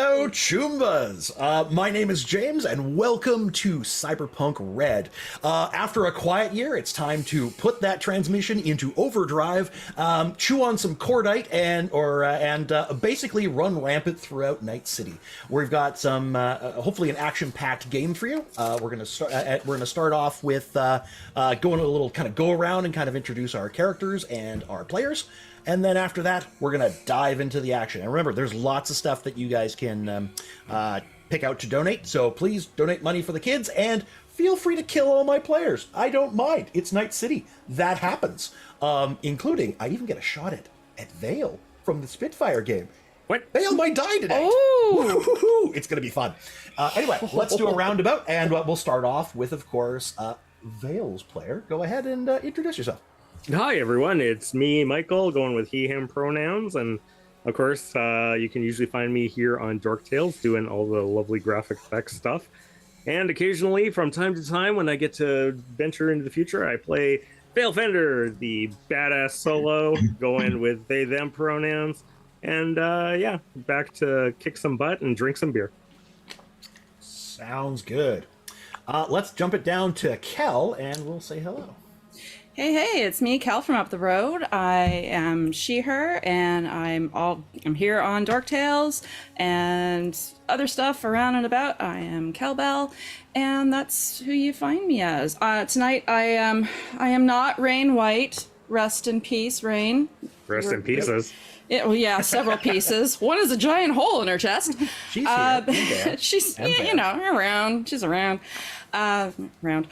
Hello, Choombas! My name is James, and welcome to Cyberpunk Red. After a quiet year, it's time to put that transmission into overdrive, chew on some cordite, and basically run rampant throughout Night City. We've got some, hopefully, an action-packed game for you. We're gonna start off with going a little kind of go around and kind of introduce our characters and our players. And then after that, we're going to dive into the action. And remember, there's lots of stuff that you guys can pick out to donate. So please donate money for the kids and feel free to kill all my players. I don't mind. It's Night City. That happens. Including, I even get a shot at Vale from the Spitfire game. What? Vale might die tonight. Oh! It's going to be fun. Anyway, let's do a roundabout. And we'll start off with, of course, Vale's player. Go ahead and introduce yourself. Hi, everyone. It's me, Michael, going with he, him pronouns. And, of course, you can usually find me here on Dork Tales doing all the lovely graphic effects stuff. And occasionally, from time to time, when I get to venture into the future, I play Vale Fender, the badass solo, going with they, them pronouns. And, yeah, back to kick some butt and drink some beer. Sounds good. Let's jump it down to Kelle, and we'll say hello. Hey, it's me, Kelle from up the road. I am she, her, and I'm here on Dork Tales and other stuff around and about. I am Kelle Belle, and that's who you find me as. Tonight I am not Rain White. Rest in peace, Rain. Rest in pieces. Well, yeah, several pieces. One is a giant hole in her chest. She's here. She's around. She's around. Around.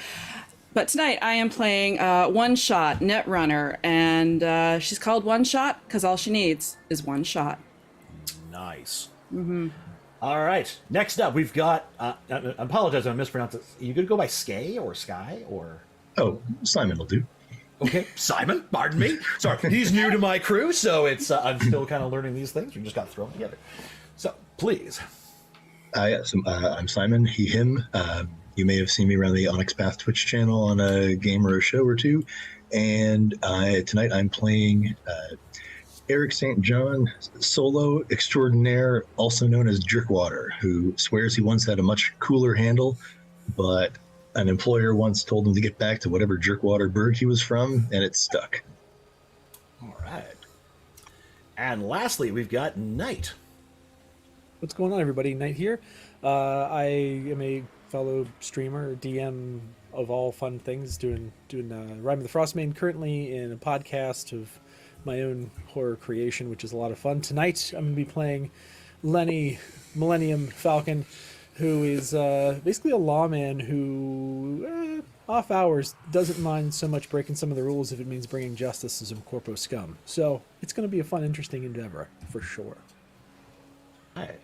But tonight I am playing One Shot Netrunner, and she's called One Shot because all she needs is one shot. Nice. Mm-hmm. All right. Next up, we've got. I apologize if I mispronounced it. Are you going to go by Skye or Sky or? Oh, Simon will do. Okay, Simon. Pardon me. Sorry, he's new to my crew, so it's I'm still kind of learning these things. We just got thrown together. So please. Yes, I'm Simon. He, him. You may have seen me around the Onyx Path Twitch channel on a game or a show or two. And tonight I'm playing Eric St. John, solo extraordinaire, also known as Jerkwater, who swears he once had a much cooler handle, but an employer once told him to get back to whatever Jerkwater burg he was from, and it stuck. All right. And lastly, we've got Knight. What's going on, everybody? Knight here. I am a fellow streamer, DM of all fun things, doing Rime of the Frostmaiden, currently in a podcast of my own horror creation, which is a lot of fun. Tonight, I'm going to be playing Lenny, Millennium Falcon, who is basically a lawman who, off hours, doesn't mind so much breaking some of the rules if it means bringing justice to some corpo scum. So it's going to be a fun, interesting endeavor, for sure. All right.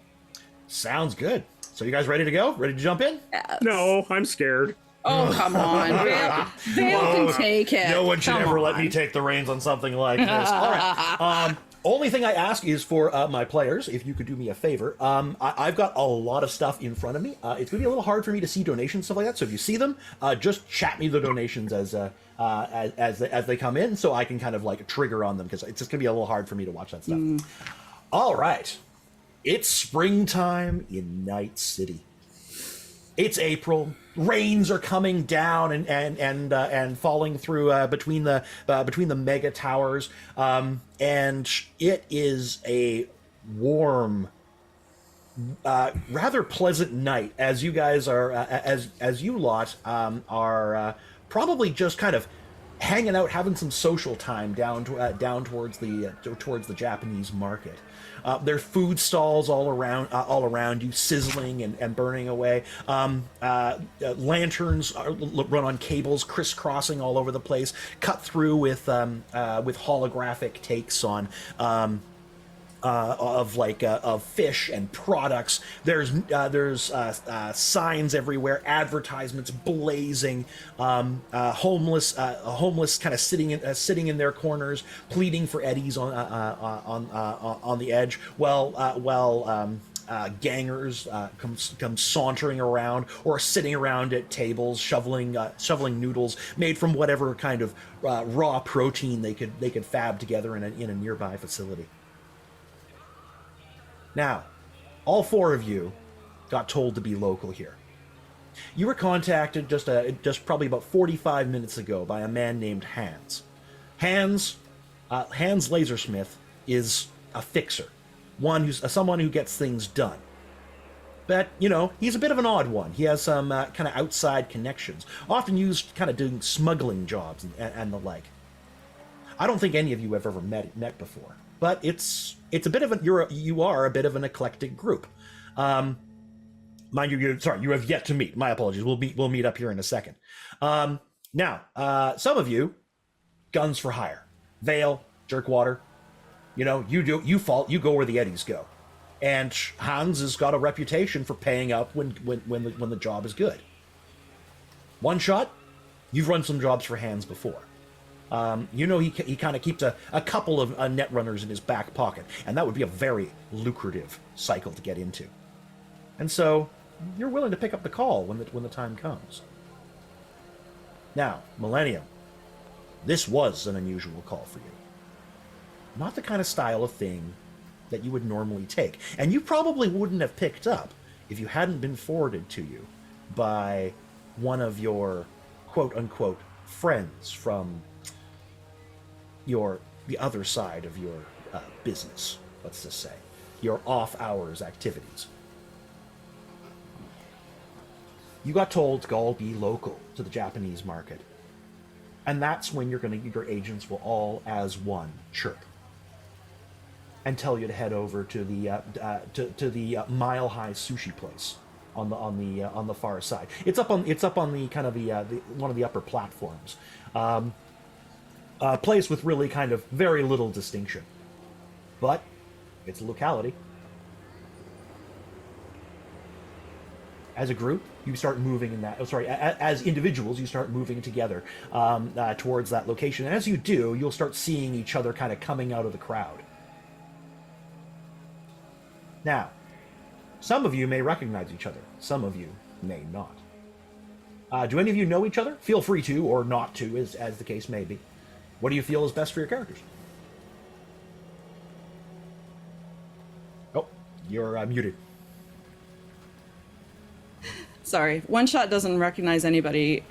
Sounds good. So you guys ready to go? Ready to jump in? Yes. No, I'm scared. Oh, come on. Vale can take it. No one should Come ever let on. me take the reins on something like this. All right. Only thing I ask is for my players, if you could do me a favor. I've got a lot of stuff in front of me. It's going to be a little hard for me to see donations, stuff like that. So if you see them, just chat me the donations as they come in, so I can kind of like trigger on them, because it's just going to be a little hard for me to watch that stuff. All right. It's springtime in Night City. It's April. Rains are coming down and falling through between the mega towers, and it is a warm, rather pleasant night as you guys are as you lot are probably just kind of hanging out, having some social time down towards the Japanese market. There are food stalls all around you, sizzling and burning away. Lanterns run on cables, crisscrossing all over the place, cut through with holographic takes on of fish and products. There's signs everywhere, advertisements blazing, homeless kind of sitting in their corners, pleading for eddies on the edge. Gangers come sauntering around or sitting around at tables, shoveling noodles made from whatever kind of raw protein they could fab together in a nearby facility. Now, all four of you got told to be local here. You were contacted just probably about 45 minutes ago by a man named Hans. Hans Lasersmith is a fixer, someone who gets things done. But, you know, he's a bit of an odd one. He has some kind of outside connections, often used kind of doing smuggling jobs and the like. I don't think any of you have ever met before, but it's a bit of you are a bit of an eclectic group. Mind you, you have yet to meet. My apologies. We'll meet up here in a second. Now, some of you, guns for hire, Vale, Jerkwater. You know, you go where the Eddies go. And Hans has got a reputation for paying up when the job is good. One Shot, you've run some jobs for Hans before. You know he kind of keeps a couple of net runners in his back pocket, and that would be a very lucrative cycle to get into. And so you're willing to pick up the call when the time comes. Now, Millennium, this was an unusual call for you. Not the kind of style of thing that you would normally take. And you probably wouldn't have picked up if you hadn't been forwarded to you by one of your quote-unquote friends from the other side of your business, let's just say. Your off-hours activities. You got told to all be local to the Japanese market. And that's when your agents will all as one chirp and tell you to head over to the Mile High Sushi place on the far side. It's up on the kind of the one of the upper platforms. A place with really kind of very little distinction, but it's a locality. As a group, you start moving in that. As individuals, you start moving together towards that location. And as you do, you'll start seeing each other kind of coming out of the crowd. Now, some of you may recognize each other. Some of you may not. Do any of you know each other? Feel free to, or not to, as the case may be. What do you feel is best for your characters? Oh, you're muted. Sorry, One Shot doesn't recognize anybody.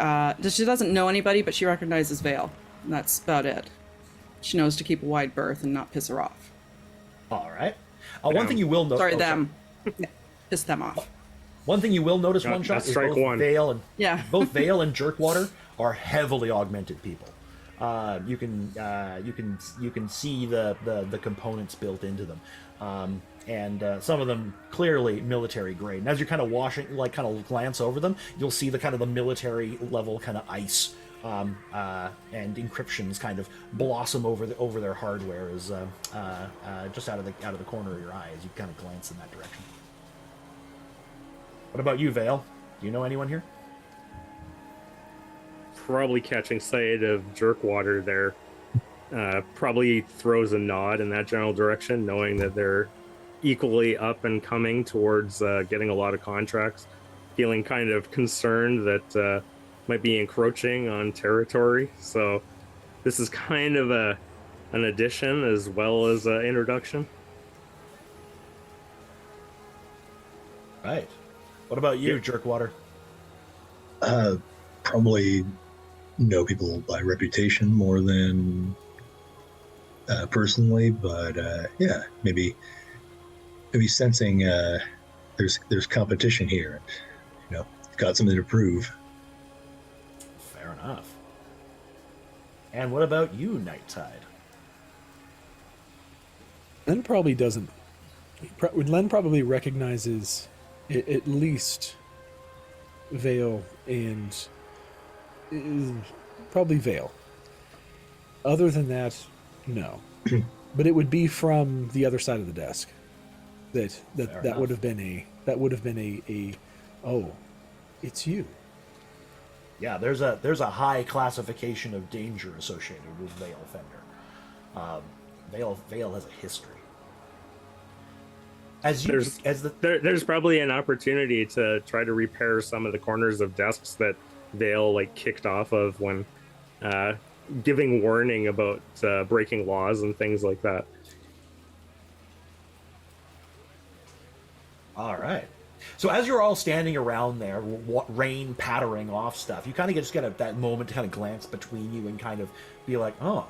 She doesn't know anybody, but she recognizes Vale. And that's about it. She knows to keep a wide berth and not piss her off. All right. One thing you will notice. Sorry, them. Piss them off. One thing you will notice, One Shot, is both Vale and both Vale and Jerkwater are heavily augmented people. You can see the components built into them, and some of them clearly military grade. And as you're kind of glance over them, you'll see the kind of the military level kind of ice and encryptions kind of blossom over their hardware as just out of the corner of your eye as you kind of glance in that direction. What about you, Vale? Do you know anyone here? Probably catching sight of Jerkwater there. Probably throws a nod in that general direction, knowing that they're equally up and coming towards getting a lot of contracts, feeling kind of concerned that might be encroaching on territory. So this is kind of an addition as well as an introduction. Right. What about you, Jerkwater? Probably know people by reputation more than personally, but yeah, maybe sensing there's competition here. You know, got something to prove. Fair enough. And what about you, NightTyde? Len probably doesn't. Len probably recognizes at least Vale and probably Vale. Other than that, no. But it would be from the other side of the desk. That would have been a oh, it's you. Yeah, there's a high classification of danger associated with Vale Fender. Vale has a history. There's probably an opportunity to try to repair some of the corners of desks that Vale kicked off of when giving warning about breaking laws and things like that. All right. So as you're all standing around there, rain pattering off stuff, you kind of just get that moment to kind of glance between you and kind of be like, oh.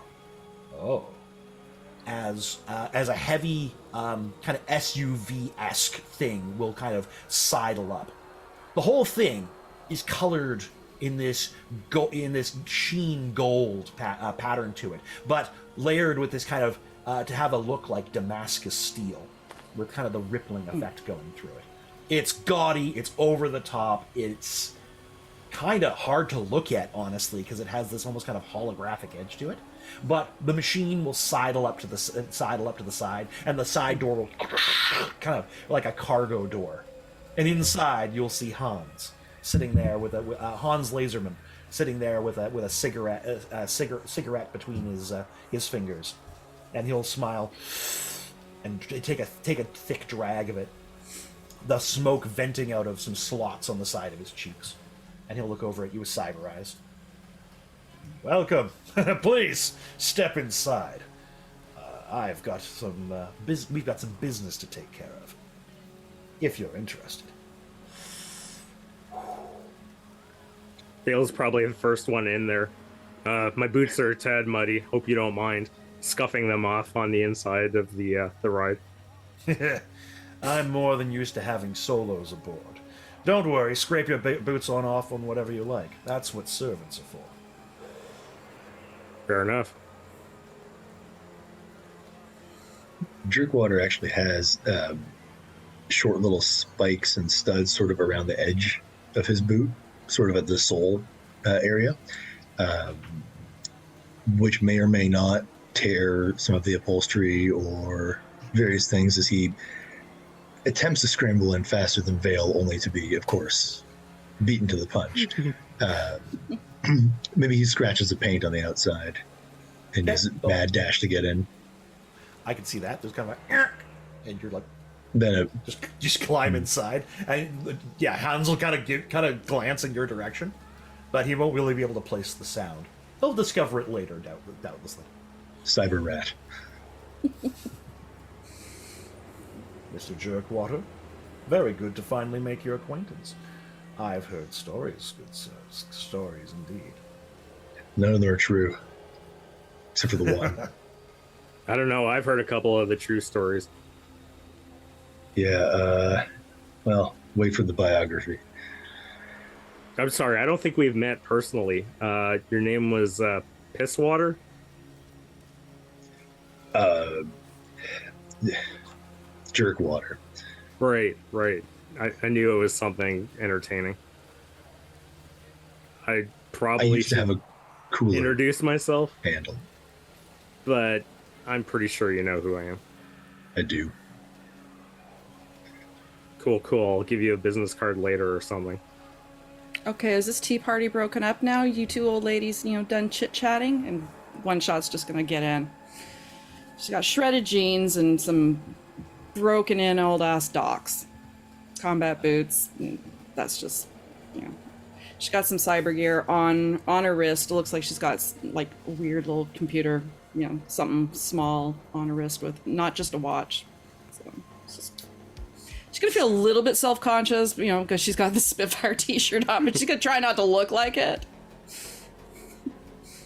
As a heavy kind of SUV-esque thing will kind of sidle up. The whole thing is colored in this sheen gold pattern to it, but layered with this kind of to have a look like Damascus steel, with kind of the rippling effect going through it. It's gaudy, it's over the top, it's kind of hard to look at, honestly, because it has this almost kind of holographic edge to it. But the machine will sidle up to the side, and the side door will kind of like a cargo door. And inside, you'll see Hans sitting there with Hans Laserman sitting there with a cigarette between his fingers, and he'll smile and take a thick drag of it, the smoke venting out of some slots on the side of his cheeks, and he'll look over at you with cyber eyes. Welcome. Please step inside. I've got some we've got some business to take care of, if you're interested. Dale's probably the first one in there. My boots are a tad muddy. Hope you don't mind scuffing them off on the inside of the ride. I'm more than used to having solos aboard. Don't worry, scrape your boots off on whatever you like. That's what servants are for. Fair enough. Jerkwater actually has short little spikes and studs sort of around the edge of his boot, sort of at the sole area, which may or may not tear some of the upholstery or various things as he attempts to scramble in faster than Vale, only to be, of course, beaten to the punch. Maybe he scratches the paint on the outside in his mad dash to get in. I can see that. There's kind of like, and you're like, Then just climb inside, and yeah, Hans will kind of glance in your direction, but he won't really be able to place the sound. He'll discover it later, doubtlessly. Cyber rat. Mr. Jerkwater, very good to finally make your acquaintance. I've heard stories, good sir, stories indeed. None of them are true, except for the one. I don't know. I've heard a couple of the true stories. Yeah, well, wait for the biography. I'm sorry. I don't think we've met personally. Your name was Pisswater? Jerkwater. Right. I knew it was something entertaining. I probably used to have a cooler introduce myself, handle. but I'm pretty sure you know who I am. I do. Cool. I'll give you a business card later or something. Okay, is this tea party broken up now? You two old ladies, done chit-chatting? And One Shot's just gonna get in. She's got shredded jeans and some broken-in old-ass docks. Combat boots. That's just, She's got some cyber gear on her wrist. It looks like she's got, like, a weird little computer, something small on her wrist with not just a watch. So, it's just... She's gonna feel a little bit self-conscious, because she's got the Spitfire t-shirt on, but she's gonna try not to look like it.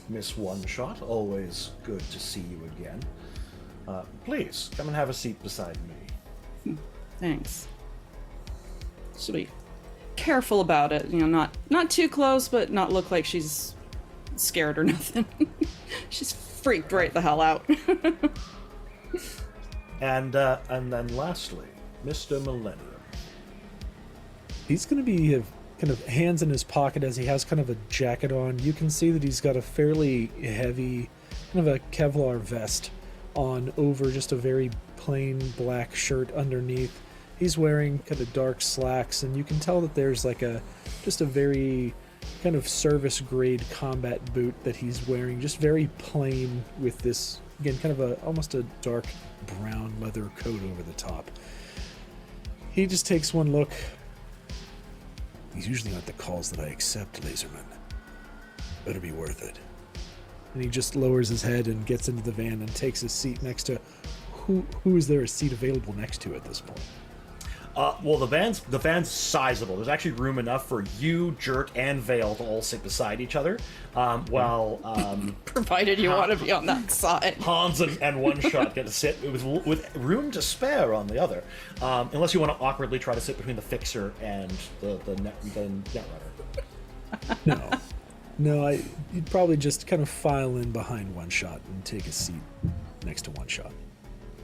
Miss One Shot, always good to see you again. Please, come and have a seat beside me. Thanks. She'll be careful about it, not too close, but not look like she's scared or nothing. She's freaked right the hell out. And then lastly, Mr. Millennium. He's going to be kind of hands in his pocket as he has kind of a jacket on. You can see that he's got a fairly heavy, kind of a Kevlar vest on over just a very plain black shirt underneath. He's wearing kind of dark slacks, and you can tell that there's like just a very kind of service grade combat boot that he's wearing, just very plain with this, again, kind of almost a dark brown leather coat over the top. He just takes one look. These usually aren't the calls that I accept, Laserman. Better be worth it. And he just lowers his head and gets into the van and takes his seat next to... Who is there a seat available next to at this point? Well, the van's sizable. There's actually room enough for you, Jerk, and Vale to all sit beside each other. While Provided you want to be on that side. Hans and One Shot get to sit with room to spare on the other, unless you want to awkwardly try to sit between the Fixer and the Netrunner. No, you'd probably just kind of file in behind One Shot and take a seat next to One Shot.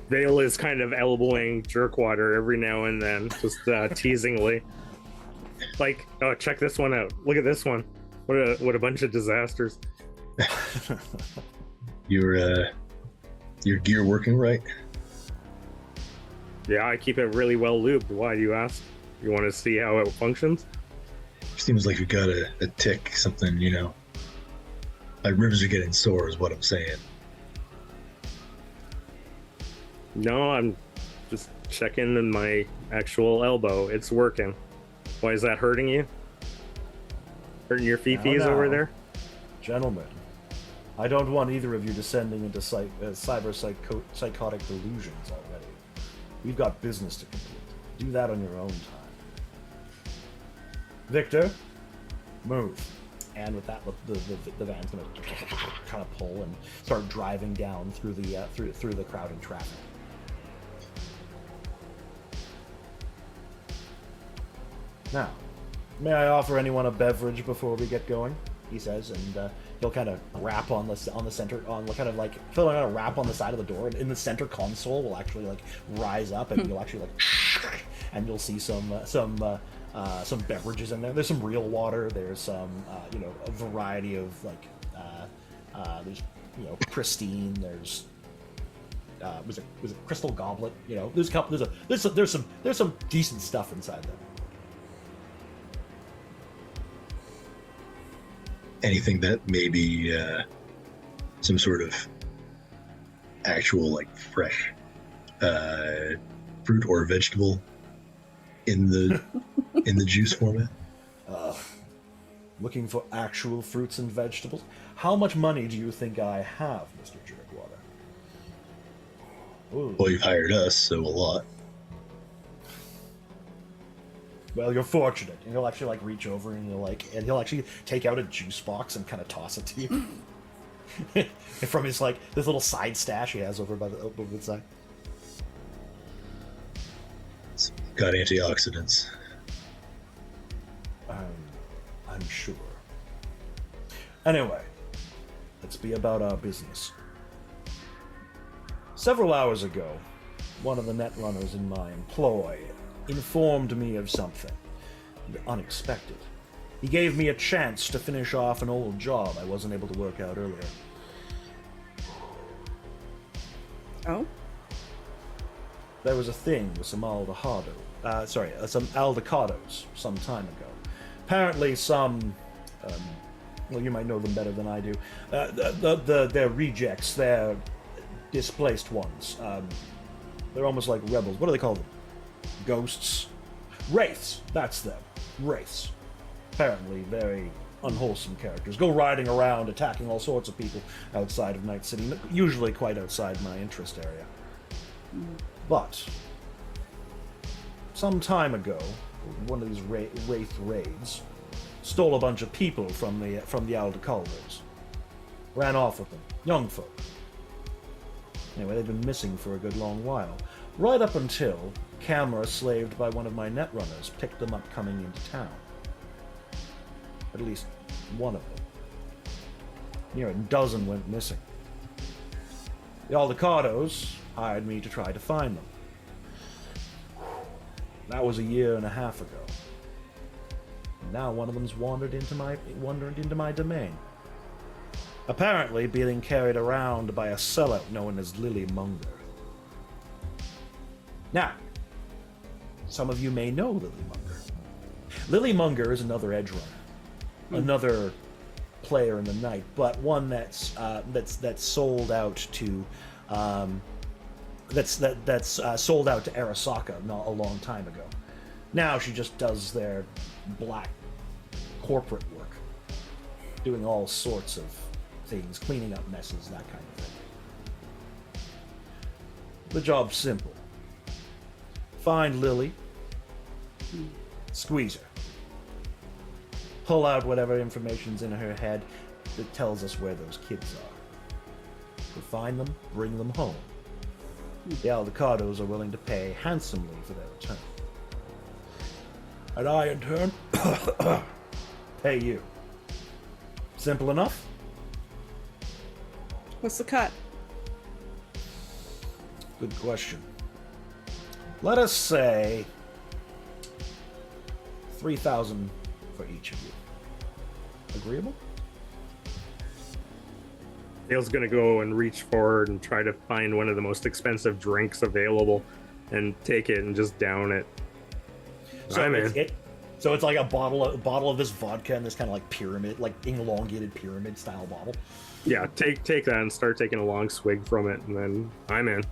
Vale is kind of elbowing Jerkwater every now and then, just teasingly. Like, oh, check this one out. Look at this one. What a bunch of disasters. Your gear working right? Yeah, I keep it really well lubed. Why do you ask? You want to see how it functions? Seems like you got a tick, something, you know. My ribs are getting sore is what I'm saying. No, I'm just checking in my actual elbow. It's working. Why is that hurting you? Hurting your fifis Now. over there? Gentlemen, I don't want either of you descending into psychotic delusions already. We've got business to complete. Do that on your own time. Victor, move. And with that, the van's gonna kind of pull and start driving down through the crowded traffic. Now, may I offer anyone a beverage before we get going? He says, and he'll kind of rap on the center, kind of like he'll kind of rap on the side of the door, and in the center console will actually like rise up, and you'll actually like, and you'll see some beverages in there. There's some real water. There's some a variety of like there's pristine. There's was it Crystal Goblet? There's a couple. There's some decent stuff inside there. Anything that may be some sort of actual like fresh fruit or vegetable in the juice format. Looking for actual fruits and vegetables. How much money do you think I have, Mr. Jerkwater? Ooh. Well, you've hired us, so a lot. Well, you're fortunate. And he'll actually like reach over and he'll actually take out a juice box and kind of toss it to you. And from his this little side stash he has over the side. It's got antioxidants. I'm sure. Anyway, let's be about our business. Several hours ago, one of the netrunners in my employ informed me of something unexpected. He gave me a chance to finish off an old job I wasn't able to work out earlier. Oh? There was a thing with some some aldecados some time ago. Apparently some, well, you might know them better than I do. They're rejects, they're displaced ones. They're almost like rebels. What do they call them? Ghosts? Wraiths, that's them. Wraiths. Apparently very unwholesome characters. Go riding around, attacking all sorts of people outside of Night City, usually quite outside my interest area. But some time ago, one of these Wraith raids stole a bunch of people from the Aldecaldos. Ran off with them. Young folk. Anyway, they've been missing for a good long while. Right up until camera slaved by one of my netrunners picked them up coming into town. At least one of them. Near a dozen went missing. The Aldecados hired me to try to find them. That was a year and a half ago. And now one of them's wandered into my domain. Apparently being carried around by a sellout known as Lily Munger. Now, some of you may know Lily Munger. Lily Munger is another edge runner, another player in the night, but one that's sold out to sold out to Arasaka a long time ago. Now she just does their black corporate work, doing all sorts of things, cleaning up messes, that kind of thing. The job's simple. Find Lily, Squeeze her. Pull out whatever information's in her head that tells us where those kids are. We'll find them, bring them home. The Aldecados are willing to pay handsomely for their return. And I, in turn, pay you. Simple enough? What's the cut? Good question. Let us say 3,000 for each of you. Agreeable? Dale's gonna go and reach forward and try to find one of the most expensive drinks available and take it and just down it. So I'm in. So it's like a bottle of this vodka in this kind of like pyramid, like elongated pyramid style bottle. Yeah, take that and start taking a long swig from it, and then I'm in.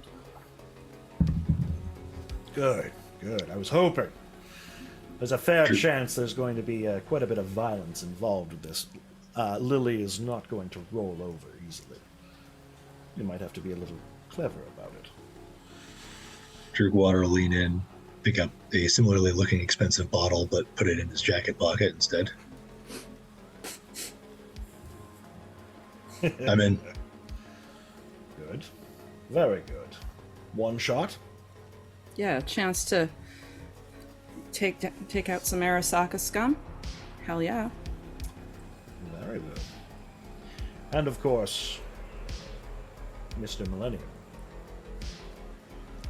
Good. I was hoping. There's a fair chance there's going to be quite a bit of violence involved with this. Lily is not going to roll over easily. You might have to be a little clever about it. Jerkwater will lean in, pick up a similarly looking expensive bottle, but put it in his jacket pocket instead. I'm in. Good. Very good. One shot? Yeah, a chance to take out some Arasaka scum. Hell yeah. Very good. And of course, Mr. Millennium.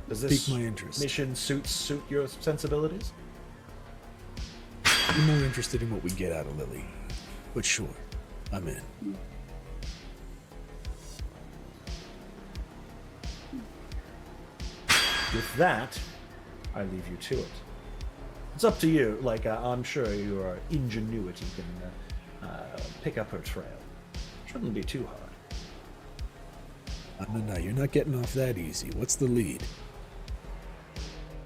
Does this Pique my interest. mission suit your sensibilities? I'm more interested in what we get out of Lily. But sure, I'm in. With that, I leave you to it. It's up to you. Like, I'm sure your ingenuity can pick up her trail. Shouldn't be too hard. No, you're not getting off that easy. What's the lead?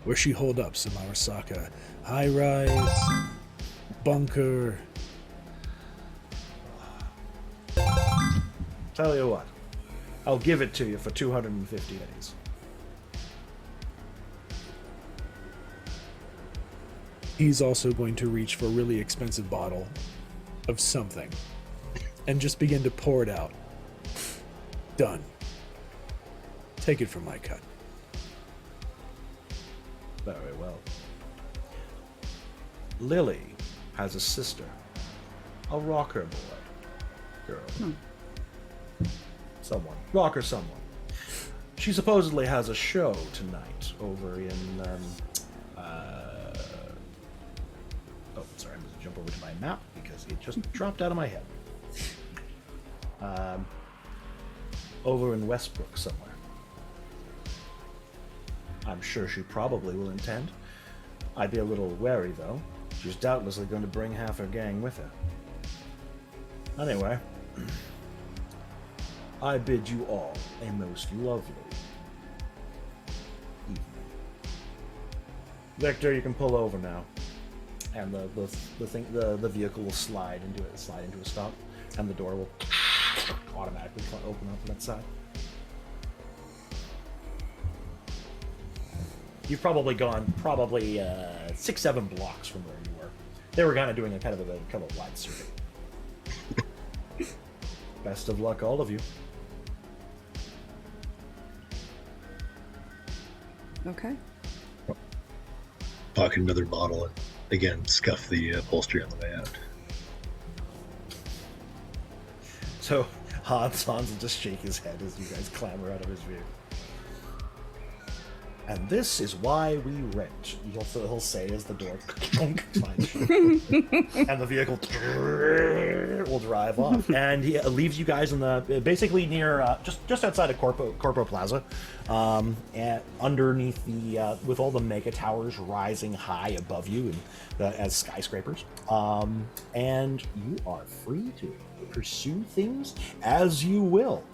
Where's she hold up? Some Arasaka high rise, bunker. Tell you what, I'll give it to you for 250 eddies. He's also going to reach for a really expensive bottle of something and just begin to pour it out. Done. Take it from my cut. Very well. Lily has a sister, a rocker boy, girl. Someone, rocker someone. She supposedly has a show tonight over in, oh, sorry, I'm going to jump over to my map because it just dropped out of my head. Over in Westbrook somewhere. I'm sure she probably will attend. I'd be a little wary, though. She's doubtlessly going to bring half her gang with her. Anyway, I bid you all a most lovely evening. Victor, you can pull over now, and the vehicle will slide into a stop, and the door will automatically open up on that side. You've probably gone 6-7 blocks from where you were. They were kind of doing a kind of wide circuit. Best of luck, all of you. Okay. Pocket another bottle and again scuff the upholstery on the way out. So Hans will just shake his head as you guys clamber out of his view. And this is why we rent. He'll say as the door slides shut. And the vehicle will drive off. And he leaves you guys in the basically near just outside of Corpo Plaza, and underneath the with all the mega towers rising high above you and as skyscrapers. And you are free to pursue things as you will.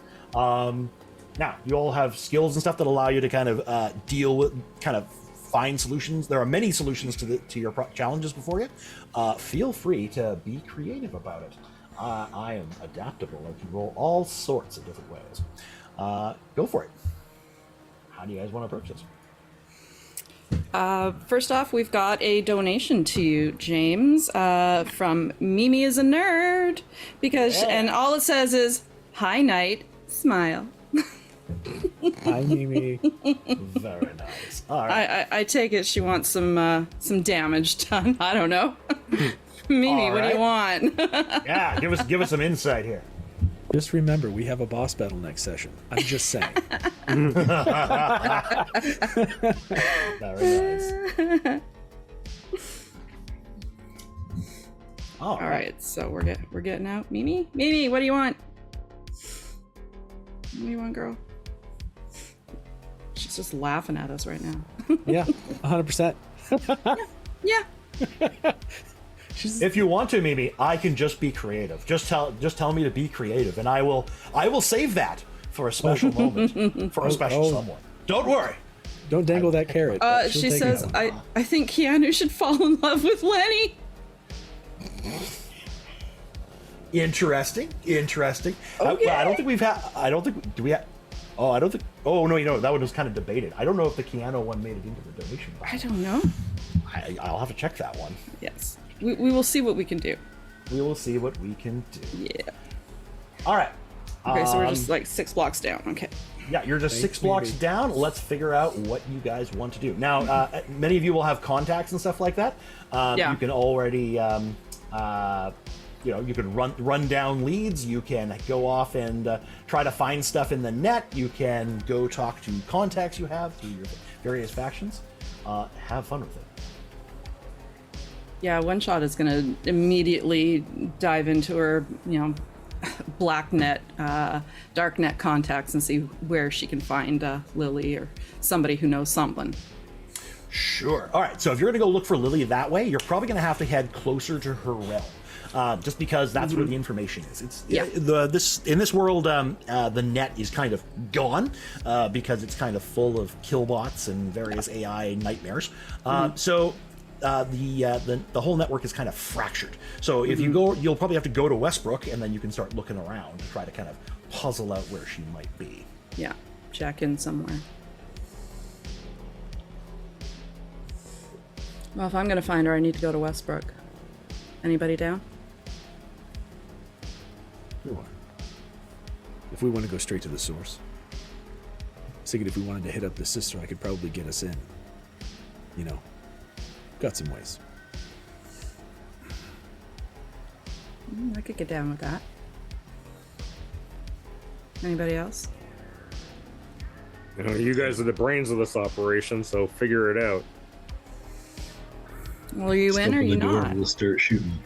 Now, you all have skills and stuff that allow you to kind of deal with, kind of find solutions. There are many solutions to your challenges before you. Feel free to be creative about it. I am adaptable. I can roll all sorts of different ways. Go for it. How do you guys want to approach this? First off, we've got a donation to you, James, from Mimi is a nerd, and all it says is, "Hi, Night, smile." Hi, Mimi. Very nice. All right. I take it she wants some damage done. I don't know. Mimi, what do you want? Yeah, give us some insight here. Just remember, we have a boss battle next session. I'm just saying. Very nice. All right, so we're getting out. Mimi, what do you want? What do you want, girl? She's just laughing at us right now. Yeah, 100%. Yeah. If you want to, Mimi, I can just be creative. Just tell me to be creative, and I will save that for a special moment, for a special someone. Don't worry. Don't dangle that carrot. She says, I think Keanu should fall in love with Lenny. Interesting. Okay. I don't think we've had. I don't think. Do we have? Oh, I don't think. Oh no, that one was kind of debated. I don't know if the Keanu one made it into the donation box. I don't know. I'll have to check that one. Yes. We will see what we can do. We will see what we can do. Yeah. All right. Okay, so we're just like 6 blocks down. Okay. Yeah, you're just 6 blocks down. Let's figure out what you guys want to do. Now, many of you will have contacts and stuff like that. You can already, you can run down leads. You can go off and try to find stuff in the net. You can go talk to contacts you have through your various factions. Have fun with it. Yeah, One Shot is going to immediately dive into her, black net, dark net contacts and see where she can find Lily or somebody who knows something. Sure. All right. So if you're going to go look for Lily that way, you're probably going to have to head closer to her realm. Just because that's where the information is. It's in this world, the net is kind of gone because it's kind of full of killbots and various AI nightmares. So the whole network is kind of fractured. So if you go, you'll probably have to go to Westbrook, and then you can start looking around to try to kind of puzzle out where she might be. Yeah, check in somewhere. Well, if I'm going to find her, I need to go to Westbrook. Anybody down? Sure. If we want to go straight to the source. I was thinking if we wanted to hit up the sister, I could probably get us in. Got some ways. I could get down with that. Anybody else? You guys are the brains of this operation, so figure it out. Well, are you in or are you not? We'll start shooting.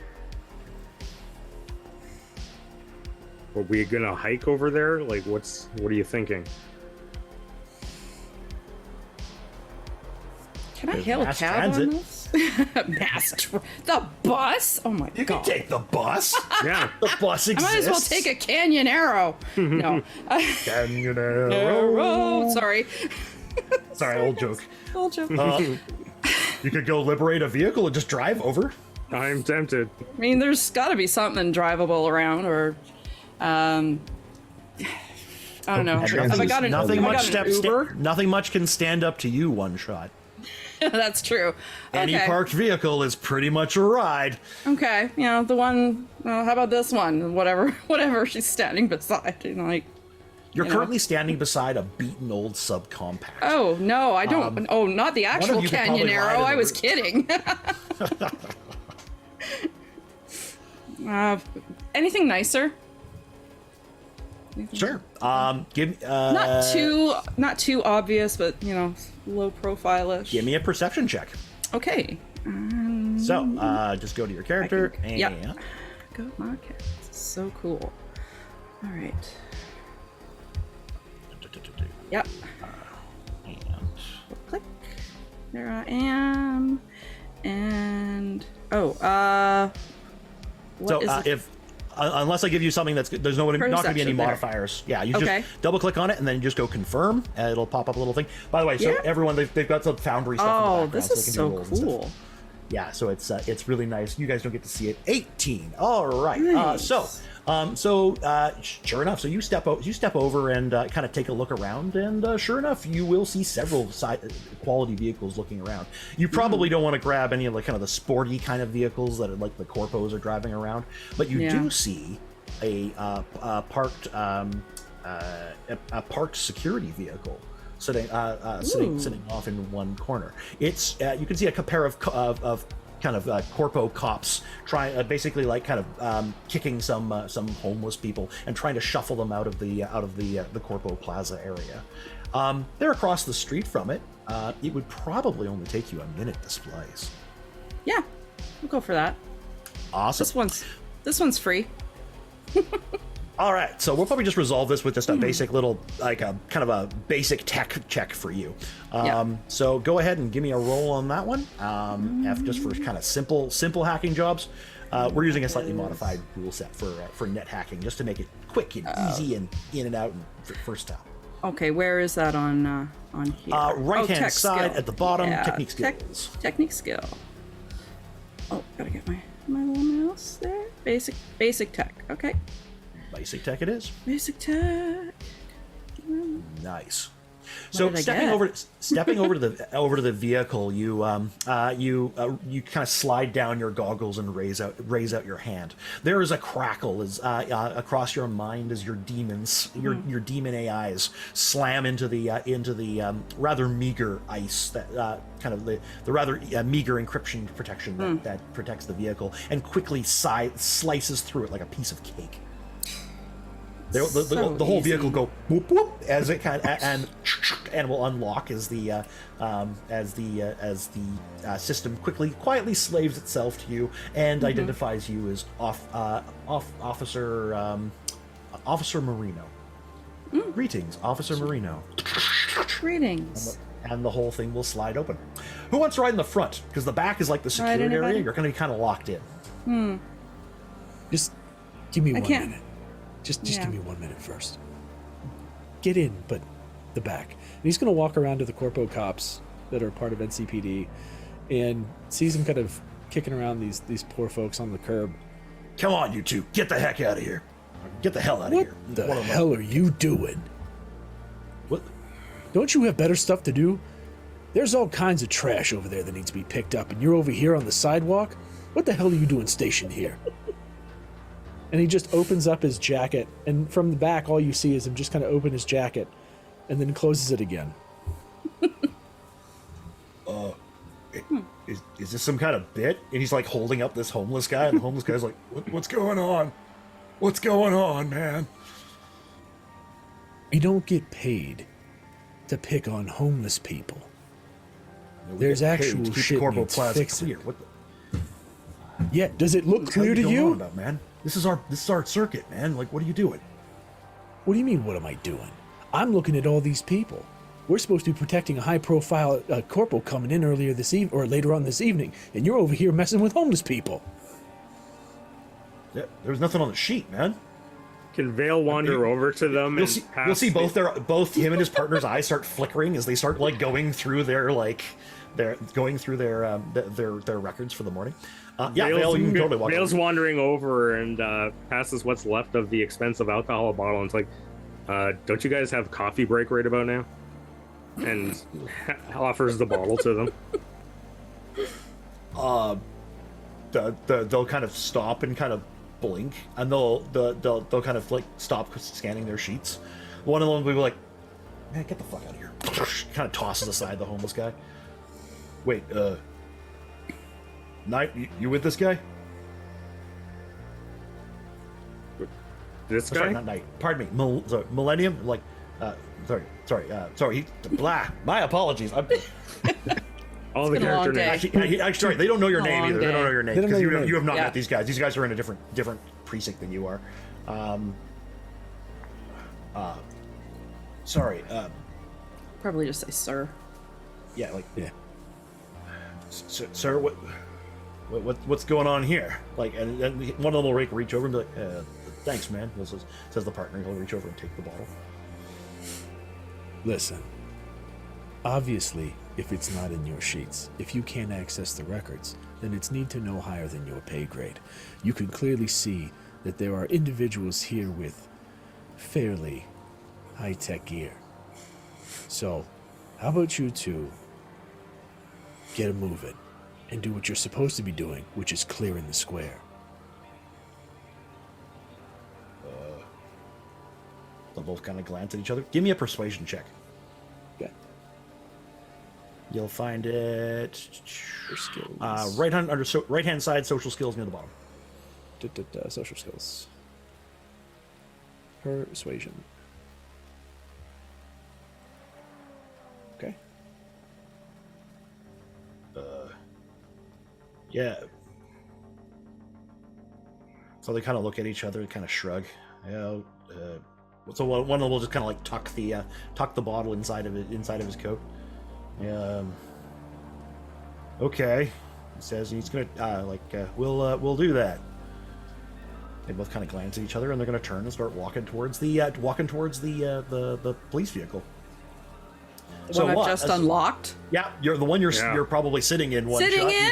Are we gonna hike over there? Like, what are you thinking? Can I hail a mass cab transit. on this? The bus? Oh my You god! can take the bus. Yeah. The bus I exists. might as well take a canyon arrow. No. Canyon Arrow. Sorry. Sorry, old joke. Old joke. You could go liberate a vehicle and just drive over. I'm tempted. I mean, there's got to be something drivable around, or I don't know. Have I got an Uber? Nothing much can stand up to you, One Shot. That's true. Any Okay. parked vehicle is pretty much a ride. Okay, the one. How about this one? Whatever she's standing beside, You're currently standing beside a beaten old subcompact. Oh no, I don't. Not the actual you could canyon probably ride arrow. in I the was roof. kidding. Anything nicer? Sure. Give Not too obvious, but low profile-ish. give me a perception check. Okay. So just go to your character and Yep. Go market. So cool. All right. Yep. Click. There I am. And what is it? if unless I give you something that's there's not going to be any Perception there. modifiers. Yeah, you Okay. just double click on it and then you just go confirm. And it'll pop up a little thing. By the way, so Yeah. everyone they've got some Foundry stuff in the background. This so is they can do so rolls and stuff. cool. Yeah, so it's really nice. You guys don't get to see it. 18. All right. Nice. Sure enough, so you step over and kind of take a look around, and sure enough, you will see several quality vehicles looking around. You probably don't want to grab any of the kind of the sporty kind of vehicles that are like the corpos are driving around, but you do see a parked security vehicle sitting off in one corner. It's you can see a pair of corpo cops basically like kind of kicking some homeless people and trying to shuffle them out of the corpo plaza area. They're across the street from it. It would probably only take you a minute to splice. Yeah, we'll go for that. Awesome. This one's free. All right, so we'll probably just resolve this with just a basic little, like a kind of a basic tech check for you. So go ahead and give me a roll on that one. Just for kind of simple hacking jobs. We're using a slightly modified rule set for net hacking, just to make it quick and easy and in and out and first time. Okay, where is that on here? Right-hand side skill. at the bottom, Yeah, technique skills. Technique skill. Oh, gotta get my little mouse there. Basic tech. Okay. Basic tech it is. Basic tech. Nice. So did I stepping over to the vehicle, you kind of slide down your goggles and raise out your hand. There is a crackle as across your mind as your demons, your demon AIs slam into the rather meager ice that kind of the rather meager encryption protection that protects the vehicle, and quickly slices through it like a piece of cake. The whole vehicle go whoop whoop as it kind of, and will unlock as the system quietly slaves itself to you and identifies you as Officer Marino. Greetings, Officer Marino. Greetings. And the whole thing will slide open. Who wants to ride in the front? Because the back is like the security area. You're going to be kind of locked in. Just give me 1 can't- minute. Just give me 1 minute first. Get in, but the back. And he's going to walk around to the corpo cops that are part of NCPD and sees them kind of kicking around these poor folks on the curb. Come on, you two. Get the heck out of here. Get the hell out of here. What the hell are you doing? What? Don't you have better stuff to do? There's all kinds of trash over there that needs to be picked up, and you're over here on the sidewalk? What the hell are you doing stationed here? And he just opens up his jacket, and from the back, all you see is him just kind of open his jacket, and then closes it again. Is this some kind of bit? And he's like holding up this homeless guy, and the homeless guy's like, what's going on? What's going on, man? We don't get paid to pick on homeless people. There's actual shit needs fixing. What the Yeah, does it look clear to hell you? going on about, man? This is our circuit, man. Like, what are you doing? What do you mean, what am I doing? I'm looking at all these people. We're supposed to be protecting a high-profile corporal coming in earlier this evening, or later on this evening, and you're over here messing with homeless people. Yeah, there's nothing on the sheet, man. Can Vale wander over to them? You'll see both him and his partner's eyes start flickering as they start like going through their records for the morning. Vale, you can totally walk. Vale's wandering over and passes what's left of the expensive alcohol bottle, and it's like, don't you guys have coffee break right about now? And offers the bottle to them. They'll kind of stop and kind of blink, and they'll kind of like stop scanning their sheets. One of them will be like, "Man, get the fuck out of here!" Kind of tosses aside the homeless guy. Wait, Night, you with this guy? This guy? Sorry, not Night. Pardon me. Millennium. Like, sorry. Blah. My apologies. All the character names. Actually, sorry, they don't know your name either. They don't know your name They don't because know your you have not Yeah. met these guys. These guys are in a different precinct than you are. Sorry. Probably just say sir. Yeah, like, Yeah. sir, what's going on here? Like, and one of them will reach over and be like, "Thanks, man." Says the partner. He'll reach over and take the bottle. Listen, obviously, if it's not in your sheets, if you can't access the records, then it's need to know higher than your pay grade. You can clearly see that there are individuals here with fairly high-tech gear. So, how about you two get moving and do what you're supposed to be doing, which is clearing the square. They'll both kind of glance at each other. Give me a persuasion check. Okay. You'll find it Skills. right hand side, social skills near the bottom. Social skills. Persuasion. Okay. Yeah. So they kind of look at each other, kind of shrug. Yeah. So one of them will just kind of like tuck the bottle inside of his coat. Okay, he says he's gonna we'll do that. They both kind of glance at each other and they're gonna turn and start walking towards the police vehicle. The one I've just unlocked. Yeah, you're the one you're probably sitting in. Sitting in.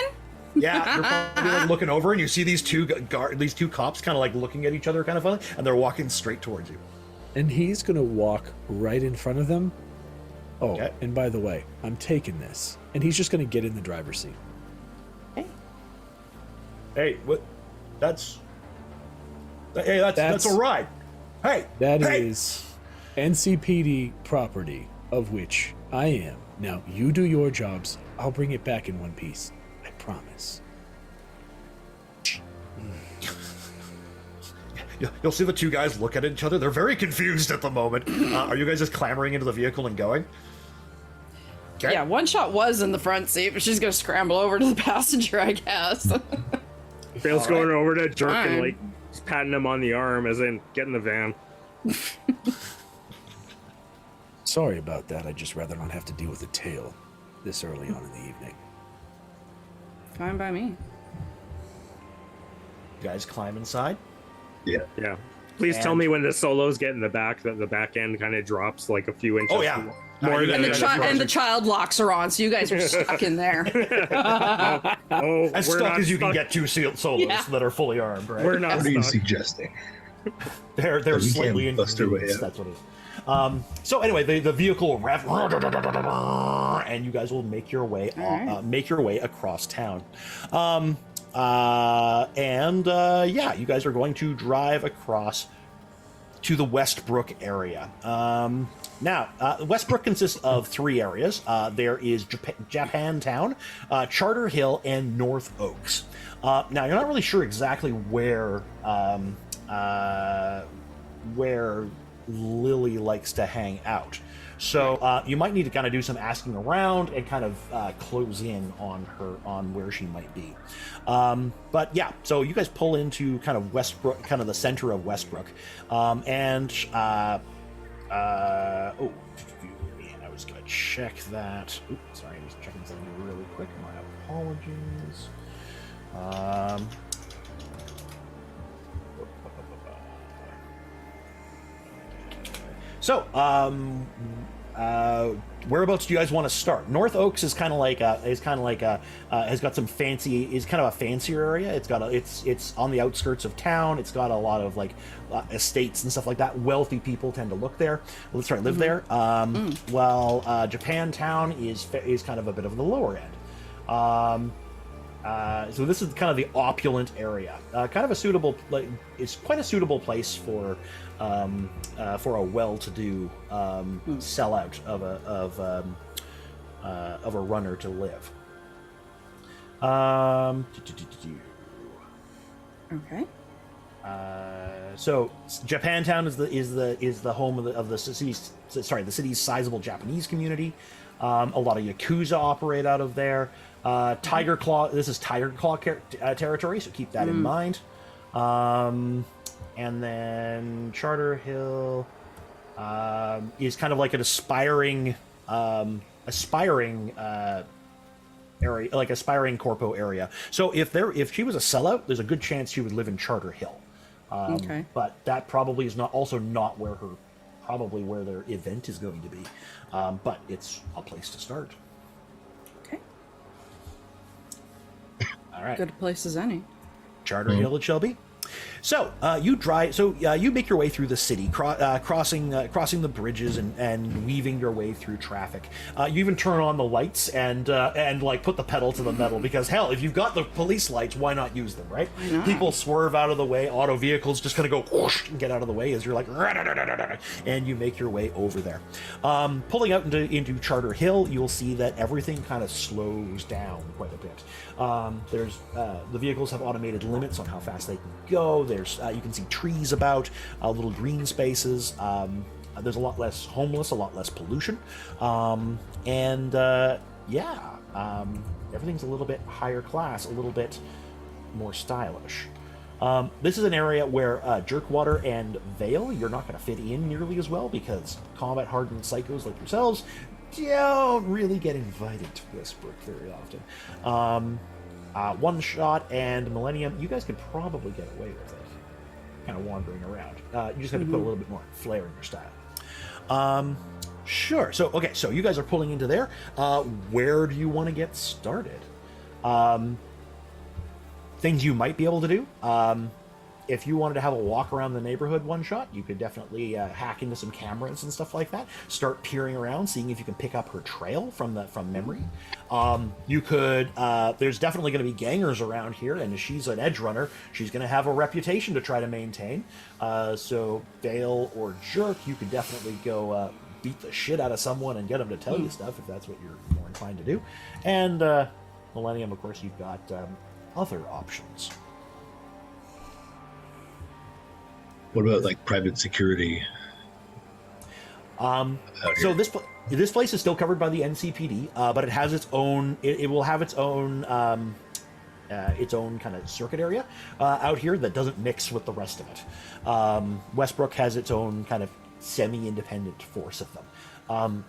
Yeah, you're probably like looking over and you see these two cops kind of like looking at each other kind of funny, and they're walking straight towards you. And he's gonna walk right in front of them. Oh, okay. And by the way, I'm taking this. And he's just gonna get in the driver's seat. Hey, what? That's all right. Hey, that is NCPD property, of which I am. Now, you do your jobs. I'll bring it back in one piece. I promise. You'll see the two guys look at each other. They're very confused at the moment. Are you guys just clambering into the vehicle and going? Okay. Yeah, One Shot was in the front seat, but she's gonna scramble over to the passenger, I guess. Bale's going over to Dork and like patting him on the arm, as in get in the van. Sorry about that. I'd just rather not have to deal with a tail this early on in the evening. Fine by me. You guys climb inside. Yeah. Please tell me when the solos get in the back that the back end kind of drops like a few inches. Oh yeah. More And than the child locks are on, so you guys are stuck in there. As stuck as you can get two solos that are fully armed, right? We're not What are you stuck. suggesting? They're slightly bust our way inconvenienced. out. That's what it is. So anyway, the vehicle will rev, and you guys will make your way across town. You guys are going to drive across to the Westbrook area. Now, Westbrook consists of three areas. There is Japantown, Charter Hill, and North Oaks. Now, you're not really sure exactly where Lily likes to hang out. So you might need to kind of do some asking around and kind of close in on where she might be. But yeah, so you guys pull into kind of Westbrook, kind of the center of Westbrook, and I was gonna check that. Oops, sorry, I was checking something really quick. My apologies. So, whereabouts do you guys want to start? North Oaks is kind of like has got some fancy, is kind of a fancier area. It's on the outskirts of town. It's got a lot of like estates and stuff like that. Wealthy people tend to live there. While Japantown is kind of a bit of the lower end. So this is kind of the opulent area. Kind of a suitable, it's quite a suitable place for a well-to-do sellout of a runner to live. Okay. So Japantown is the home of the city's sizable Japanese community. A lot of Yakuza operate out of there. Tiger Claw. This is Tiger Claw territory, so keep that in mind. And then Charter Hill is kind of like an aspiring area, like aspiring corpo area. So if she was a sellout, there's a good chance she would live in Charter Hill. Okay. But that probably is not where their event is going to be. But it's a place to start. Okay. All right. Good a place as any. Charter Hill it shall be. So you drive. So you make your way through the city, crossing the bridges and weaving your way through traffic. You even turn on the lights and like put the pedal to the metal because hell, if you've got the police lights, why not use them, right? People swerve out of the way. Auto vehicles just kind of go whoosh and get out of the way as you're like, and you make your way over there. Pulling out into Charter Hill, you'll see that everything kind of slows down quite a bit. There's the vehicles have automated limits on how fast they can go. There's you can see trees about, little green spaces. There's a lot less homeless, a lot less pollution, everything's a little bit higher class, a little bit more stylish. This is an area where Jerkwater and Vale, you're not going to fit in nearly as well because combat-hardened psychos like yourselves don't really get invited to Westbrook very often. One Shot and Millennium, you guys could probably get away with it, kind of wandering around. You just have to put a little bit more flair in your style. Sure. So you guys are pulling into there. Where do you want to get started? Things you might be able to do. If you wanted to have a walk around the neighborhood, One Shot, you could definitely hack into some cameras and stuff like that. Start peering around, seeing if you can pick up her trail from memory. You could. There's definitely going to be gangers around here, and she's an edge runner. She's going to have a reputation to try to maintain. So Vale or Jerk, you could definitely go beat the shit out of someone and get them to tell you stuff if that's what you're more inclined to do. And Millennium, of course, you've got other options. What about like private security? So this place is still covered by the NCPD, but it has its own. It will have its own kind of circuit area out here that doesn't mix with the rest of it. Westbrook has its own kind of semi-independent force of them.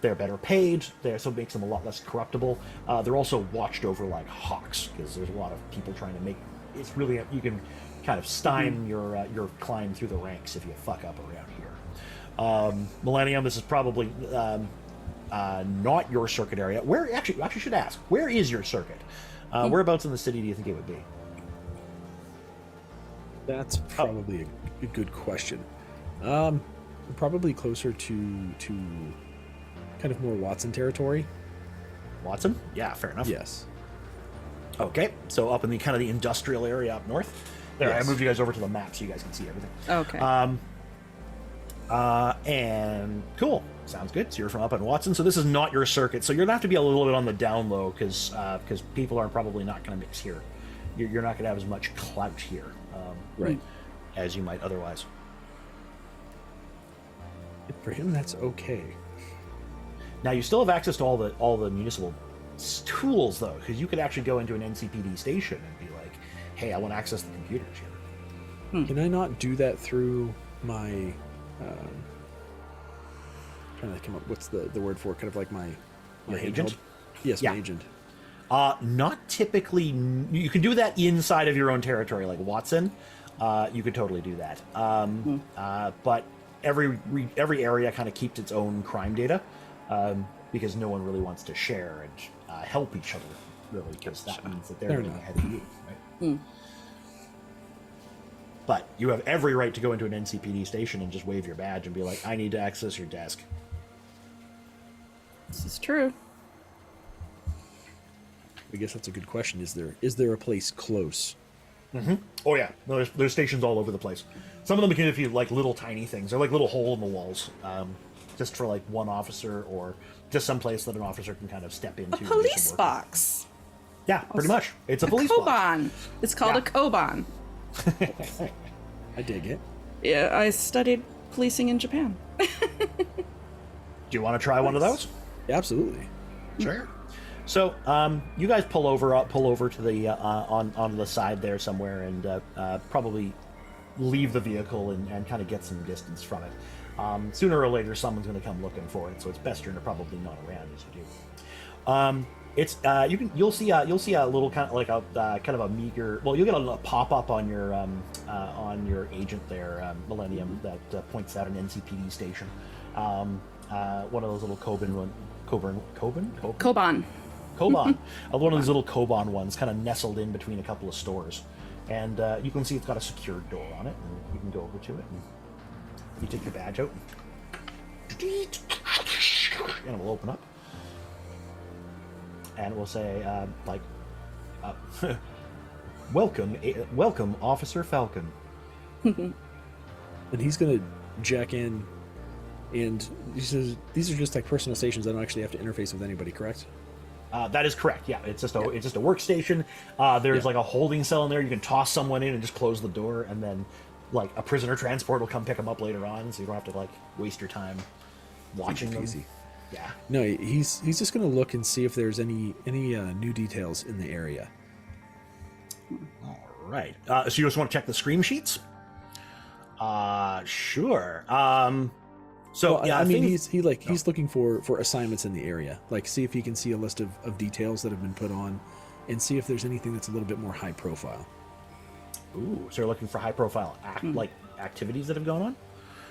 They're better paid, so it makes them a lot less corruptible. They're also watched over like hawks because there's a lot of people trying to make. It's really you can kind of stymie your climb through the ranks if you fuck up around here. Millennium, this is probably not your circuit area. Where actually should ask, where is your circuit? Whereabouts in the city do you think it would be? That's probably a good question. Probably closer to kind of more Watson territory. Watson? Yeah, fair enough. Yes. Okay, so up in the kind of the industrial area up north. There, yes. I moved you guys over to the map so you guys can see everything. Okay. And cool. Sounds good. So you're from up in Watson. So this is not your circuit. So you're going to have to be a little bit on the down low because people are probably not going to mix here. You're not going to have as much clout here, right, as you might otherwise. For him, that's okay. Now you still have access to all the municipal tools though, because you could actually go into an NCPD station and be like, "Hey, I want to access the computers here." Can I not do that through my? Trying to come up. What's the word for it? Kind of like my agent. Hub? Yes, yeah. My agent. Not typically. You can do that inside of your own territory, like Watson. You could totally do that. But every area kind of keeps its own crime data because no one really wants to share and help each other, really, because that means that they're getting ahead of you, right? But you have every right to go into an NCPD station and just wave your badge and be like, "I need to access your desk." This is true. I guess that's a good question. Is there a place close? Mm-hmm. Oh yeah, no, there's stations all over the place. Some of them can give you like little tiny things. They're like little hole in the walls, just for like one officer or just some place that an officer can kind of step into. A police box. Yeah, pretty much. It's a police box. Koban. It's called a Koban. I dig it. Yeah, I studied policing in Japan. Do you want to try one of those? Yeah, absolutely. Sure. So, you guys pull over to the on the side there somewhere, and probably leave the vehicle and kind of get some distance from it. Sooner or later, someone's going to come looking for it, so it's best you're probably not around as you do. It's you'll see a little kind of like a kind of a meager. Well, you'll get a pop-up on your agent there, Millennium, that points out an NCPD station. One of those little Koban. Koban. One of these little Koban ones, kind of nestled in between a couple of stores. And you can see it's got a secured door on it, and you can go over to it. And you take your badge out, and it will open up. And it will say, welcome, Officer Falcon. And he's gonna jack in, and he says, "These are just like personal stations. I don't actually have to interface with anybody, correct?" That is correct. Yeah, it's just a workstation. There's like a holding cell in there. You can toss someone in and just close the door, and then like a prisoner transport will come pick them up later on, so you don't have to like waste your time watching them. Easy. Yeah. No, he's just gonna look and see if there's any new details in the area. All right. So you just want to check the scream sheets? Sure. So Well, yeah, I mean, things- he's looking for assignments in the area. Like, see if he can see a list of details that have been put on, and see if there's anything that's a little bit more high profile. Ooh, so you're looking for high profile like activities that have gone on?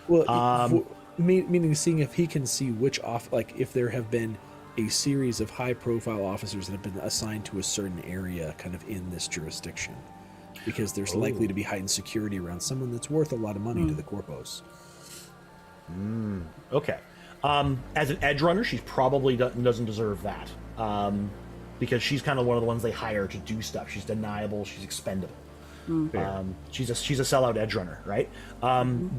Well, meaning seeing if he can see if there have been a series of high profile officers that have been assigned to a certain area kind of in this jurisdiction, because there's likely to be heightened security around someone that's worth a lot of money to the corpos. Okay. As an edge runner, she probably doesn't deserve that, because she's kind of one of the ones they hire to do stuff. She's deniable. She's expendable. She's a sellout edge runner, right?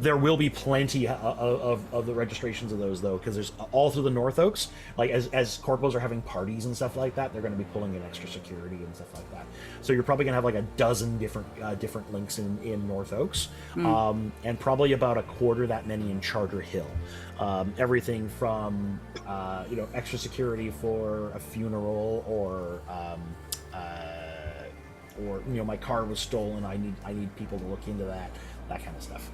There will be plenty of the registrations of those though, because there's all through the North Oaks. Like as corpos are having parties and stuff like that, they're going to be pulling in extra security and stuff like that. So you're probably going to have like a dozen different links in North Oaks, and probably about a quarter that many in Charter Hill. Everything from extra security for a funeral or my car was stolen. I need people to look into that kind of stuff.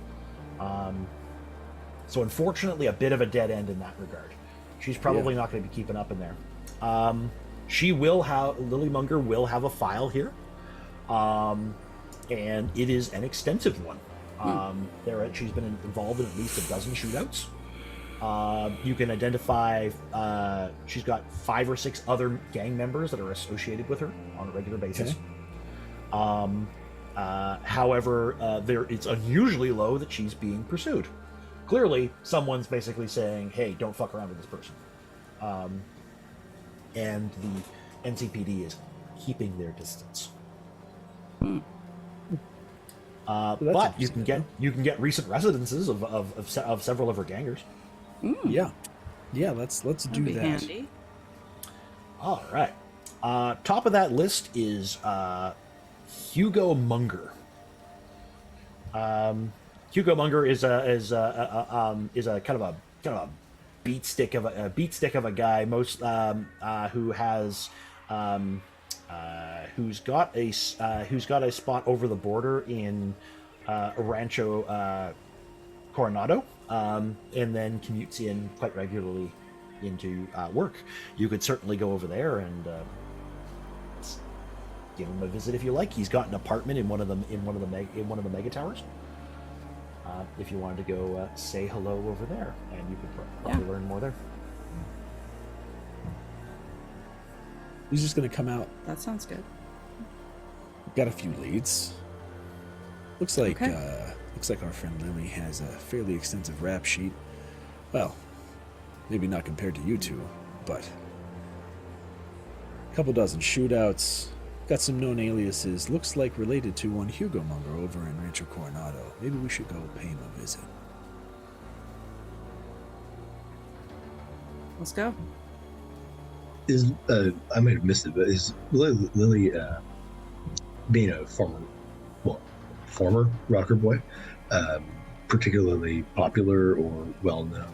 So unfortunately, a bit of a dead end in that regard. She's probably not going to be keeping up in there. Lily Munger will have a file here, and it is an extensive one. She's been involved in at least a dozen shootouts. You can identify. She's got 5 or 6 other gang members that are associated with her on a regular basis. Okay. However, it's unusually low that she's being pursued. Clearly, someone's basically saying, "Hey, don't fuck around with this person," and the NCPD is keeping their distance. But you can get recent residences of several of her gangers. Yeah, let's do Be that. handy. All right. Top of that list is Hugo Munger. Hugo Munger is a kind of a beat stick of a guy. Who's got a spot over the border in Rancho Coronado, and then commutes in quite regularly into work. You could certainly go over there and give him a visit if you like. He's got an apartment in one of the mega towers. If you wanted to go say hello over there, and you could probably learn more there. He's just going to come out. That sounds good. Got a few leads. Looks like our friend Lily has a fairly extensive rap sheet. Well, maybe not compared to you two, but a couple dozen shootouts. Got some known aliases. Looks like related to one Hugo Munger over in Rancho Coronado. Maybe we should go pay him a visit. Let's go. Is I might have missed it, but is Lily being a former rocker boy, particularly popular or well known?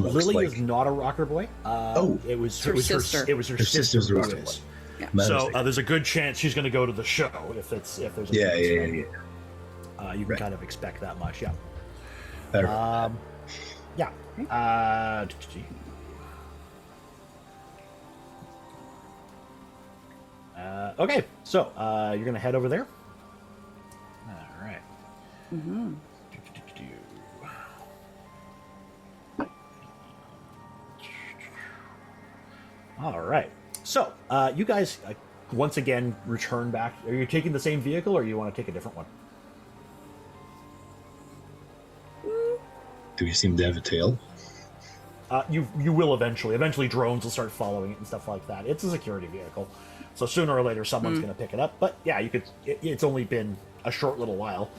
Lily is not a rocker boy. It was her sister. It was her sister's who rocker is. boy. Yeah. So there's a good chance she's going to go to the show if there's a Yeah. you can kind of expect that much. Yeah. Better. Yeah. Okay, so you're gonna head over there. All right. All right. So, you guys once again return back. Are you taking the same vehicle, or you want to take a different one? Do we seem to have a tail? You will eventually. Eventually, drones will start following it and stuff like that. It's a security vehicle, so sooner or later, someone's going to pick it up. But yeah, you could. It's only been a short little while,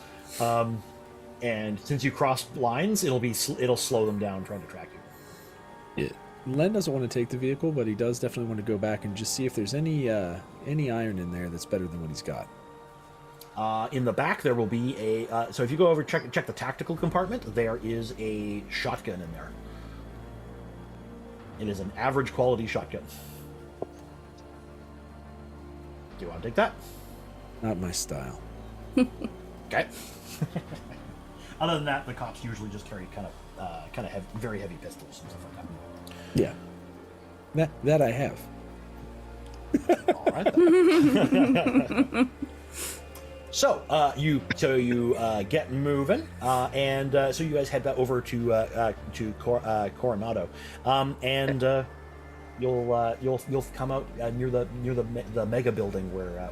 and since you crossed lines, it'll slow them down trying to track you. Yeah. Len doesn't want to take the vehicle, but he does definitely want to go back and just see if there's any iron in there that's better than what he's got. In the back, there will be a. So if you go over check the tactical compartment, there is a shotgun in there. It is an average quality shotgun. Do you want to take that? Not my style. Okay. Other than that, the cops usually just carry kind of very heavy pistols and stuff like that. Yeah. That I have. All right. Then. So you get moving, and so you guys head back over to Coronado, and you'll come out near the mega building where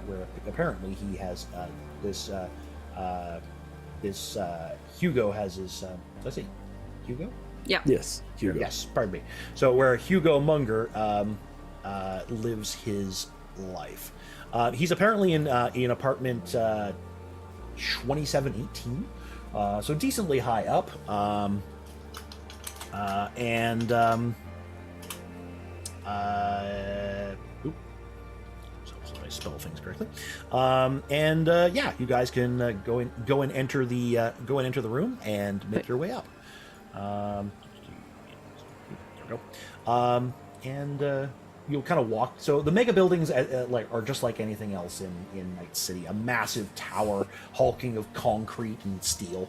apparently he has this Hugo has his let's see, Hugo. Yeah. Yes. Hugo. Yes, pardon me. So where Hugo Munger lives his life. He's apparently in apartment 2718, so decently high up. So I spell things correctly. Yeah, you guys can go and enter the room and make your way up. There we go. You'll kind of walk. So the mega buildings are just like anything else in Night City. A massive tower hulking of concrete and steel,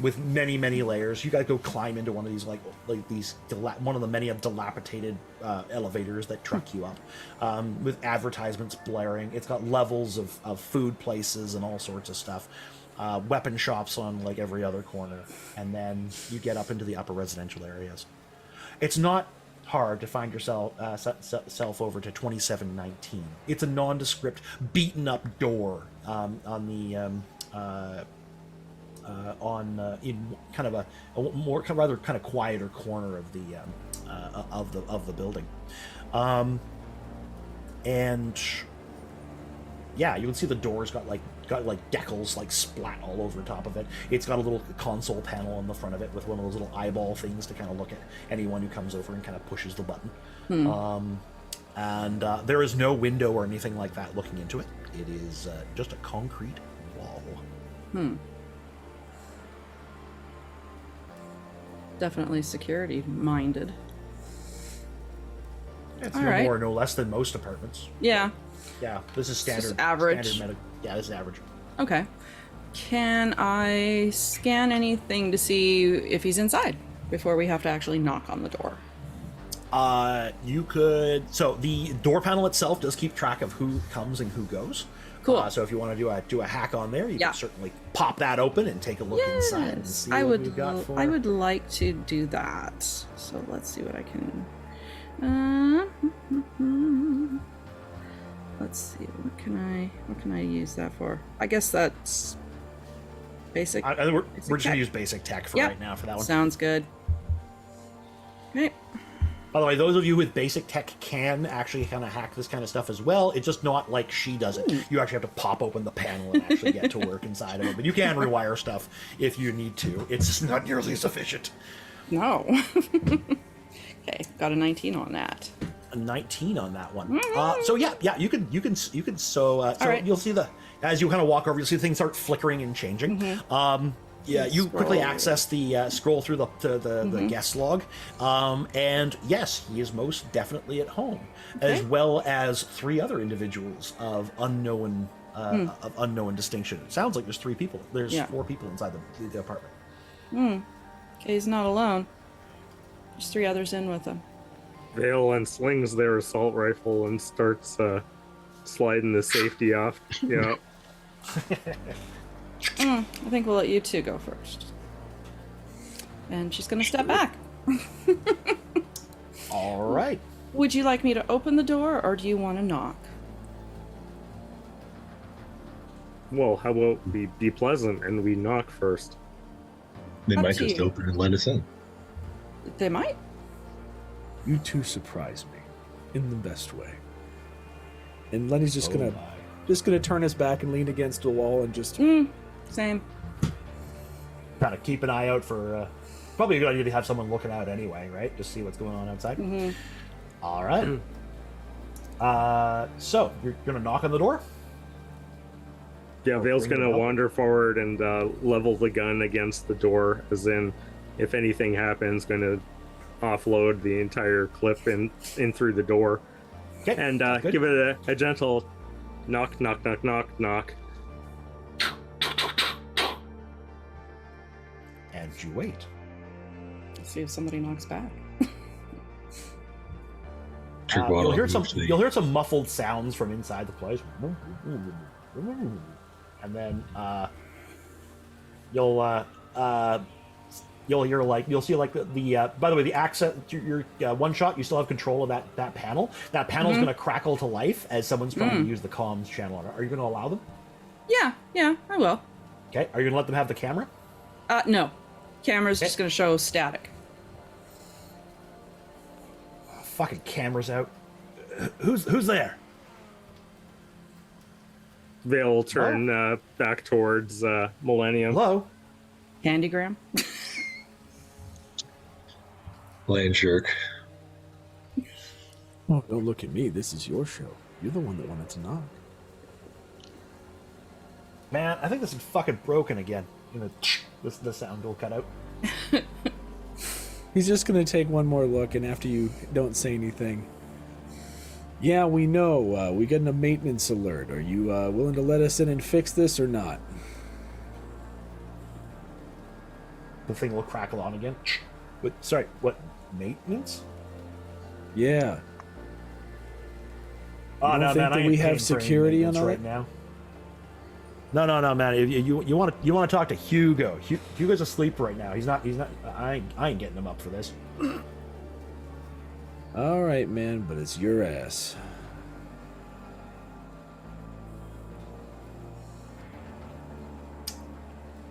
with many layers. You got to go climb into one of these one of the many dilapidated elevators that truck you up, with advertisements blaring. It's got levels of food places and all sorts of stuff. Weapon shops on like every other corner, and then you get up into the upper residential areas. It's not hard to find yourself over to 2719. It's a nondescript, beaten up door in kind of a more rather kind of quieter corner of the building, and yeah, you can see the door's got decals like splat all over top of it. It's got a little console panel on the front of it with one of those little eyeball things to kind of look at anyone who comes over and kind of pushes the button. And there is no window or anything like that looking into it. It is just a concrete wall. Definitely security minded. It's All no right. more, no less than most apartments. Yeah. Yeah, this is standard. Just average. Yeah, this is average. Okay. Can I scan anything to see if he's inside before we have to actually knock on the door? You could. So the door panel itself does keep track of who comes and who goes. Cool. So if you want to do a hack on there, you can certainly pop that open and take a look inside and see what we've got for. I would like to do that. So let's see what I can. Let's see. What can I use that for? I guess that's basic. We're just gonna use basic tech for right now for that one. Sounds good. Okay. By the way, those of you with basic tech can actually kind of hack this kind of stuff as well. It's just not like she does it. You actually have to pop open the panel and actually get to work inside of it. But you can rewire stuff if you need to. It's just not nearly sufficient. No. Okay, got a 19 on that. A 19 on that one. So you can right. You'll see as you kind of walk over, you'll see things start flickering and changing. Yeah, you quickly access the scroll through the guest log, and yes, he is most definitely at home, as well as 3 other individuals of unknown distinction. It sounds like there's 3 people. There's 4 people inside the apartment. Okay, he's not alone. There's 3 others in with him. Vale and slings their assault rifle and starts sliding the safety off. Yeah. I think we'll let you 2 go first. And she's gonna step back. All right. Would you like me to open the door, or do you want to knock? Well, how about we be pleasant and we knock first? They Up might to just you. open and let us in. They might. You two surprise me in the best way. And Lenny's just gonna turn his back and lean against the wall and just. Same. Kind of keep an eye out for. Probably a good idea to have someone looking out anyway, right? Just see what's going on outside. All right. So you're gonna knock on the door. Yeah, Vale's bring it gonna up. wander forward and level the gun against the door, as in, if anything happens, gonna offload the entire clip in through the door, Okay. and good. give it a gentle knock, knock, knock, knock, knock. And you wait. Let's see if somebody knocks back. You'll hear some muffled sounds from inside the place, and then you'll hear you'll see the by the way, the accent, your one shot, you still have control of that panel. That panel's going to crackle to life as someone's trying to use the comms channel on it. Are you going to allow them? Yeah, I will. Okay. Are you going to let them have the camera? No. Camera's just going to show static. Fucking camera's out. Who's there? Vale will turn back towards Millennium. Hello. Handygram. Land jerk. Oh, don't look at me. This is your show. You're the one that wanted to knock. Man, I think this is fucking broken again. The sound will cut out. He's just gonna take one more look, and after you don't say anything. Yeah, we know. We getting a maintenance alert. Are you willing to let us in and fix this or not? The thing will crackle on again. Sorry, what? Maintenance? Yeah. Oh, don't no, think man, that I ain't we have paying for any security on maintenance our- right now. No, man. If you want to talk to Hugo. Hugo's asleep right now. He's not. I ain't getting him up for this. All right, man, but it's your ass.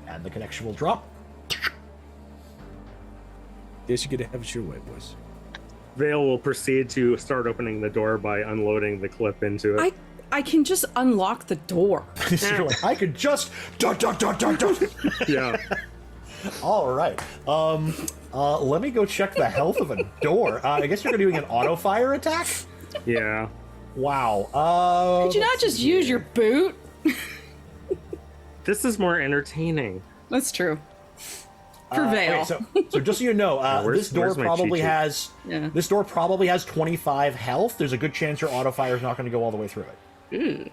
And the connection will drop. Guess you get to have it your way, boys. Vale will proceed to start opening the door by unloading the clip into it. I can just unlock the door. So you're like, I could just. Yeah. All right. Let me go check the health of a door. I guess you're doing an auto fire attack. Yeah. Wow. Could you not just use your boot? This is more entertaining. That's true. Prevail. Okay, so just so you know, this door where's my probably cheat sheet? has this door probably has 25 health. There's a good chance your auto fire is not going to go all the way through it.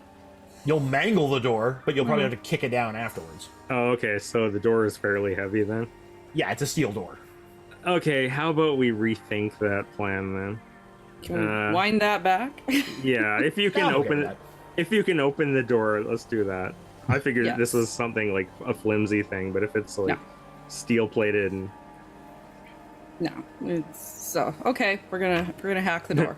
You'll mangle the door, but you'll probably have to kick it down afterwards. Oh, okay, so the door is fairly heavy then. Yeah, it's a steel door. Okay, how about we rethink that plan then? Can we wind that back? Yeah, if you can Yeah, I'll open get it, if you can open the door, let's do that. I figured Yes. this was something like a flimsy thing, but if it's like No. steel plated and No. It's so okay. We're gonna hack the door.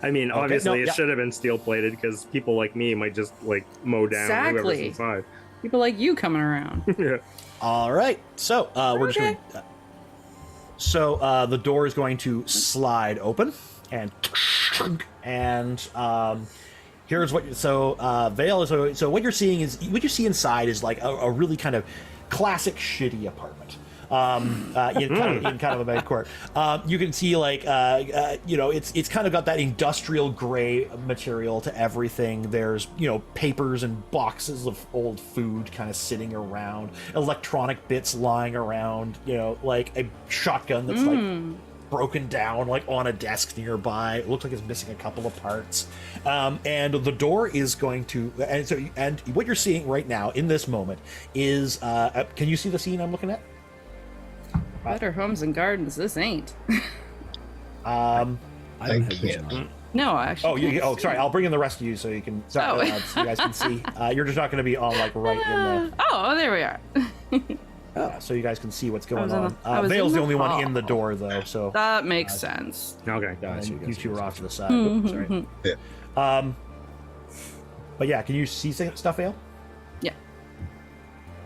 I mean, obviously no, it yeah. should have been steel plated because people like me might just like mow down whoever's Exactly. inside. People like you coming around. Yeah. All right. So we're Okay. just going. So the door is going to slide open, and here's what. So Vale. So what you're seeing is what you see inside is like a really kind of classic shitty apartment. In kind of a bad court. You can see like it's kind of got that industrial gray material to everything. There's papers and boxes of old food kind of sitting around, electronic bits lying around, like a shotgun that's like broken down like on a desk nearby. It looks like it's missing a couple of parts. And the door is going to and what you're seeing right now in this moment is can you see the scene I'm looking at? Better homes and gardens. This ain't. I don't have can't. vision on it. No, actually. Sorry. I'll bring in the rest of you so you can. Sorry, Oh. so you guys can see. You're just not going to be on like right in the. Oh, there we are. So you guys can see what's going was in on. the- I was Vale's in the the only one hall. in the door, though. So That makes sense. Okay. and you two are off to the side. Mm-hmm. Oops, sorry. Yeah. But yeah, can you see stuff, Vale? Yeah.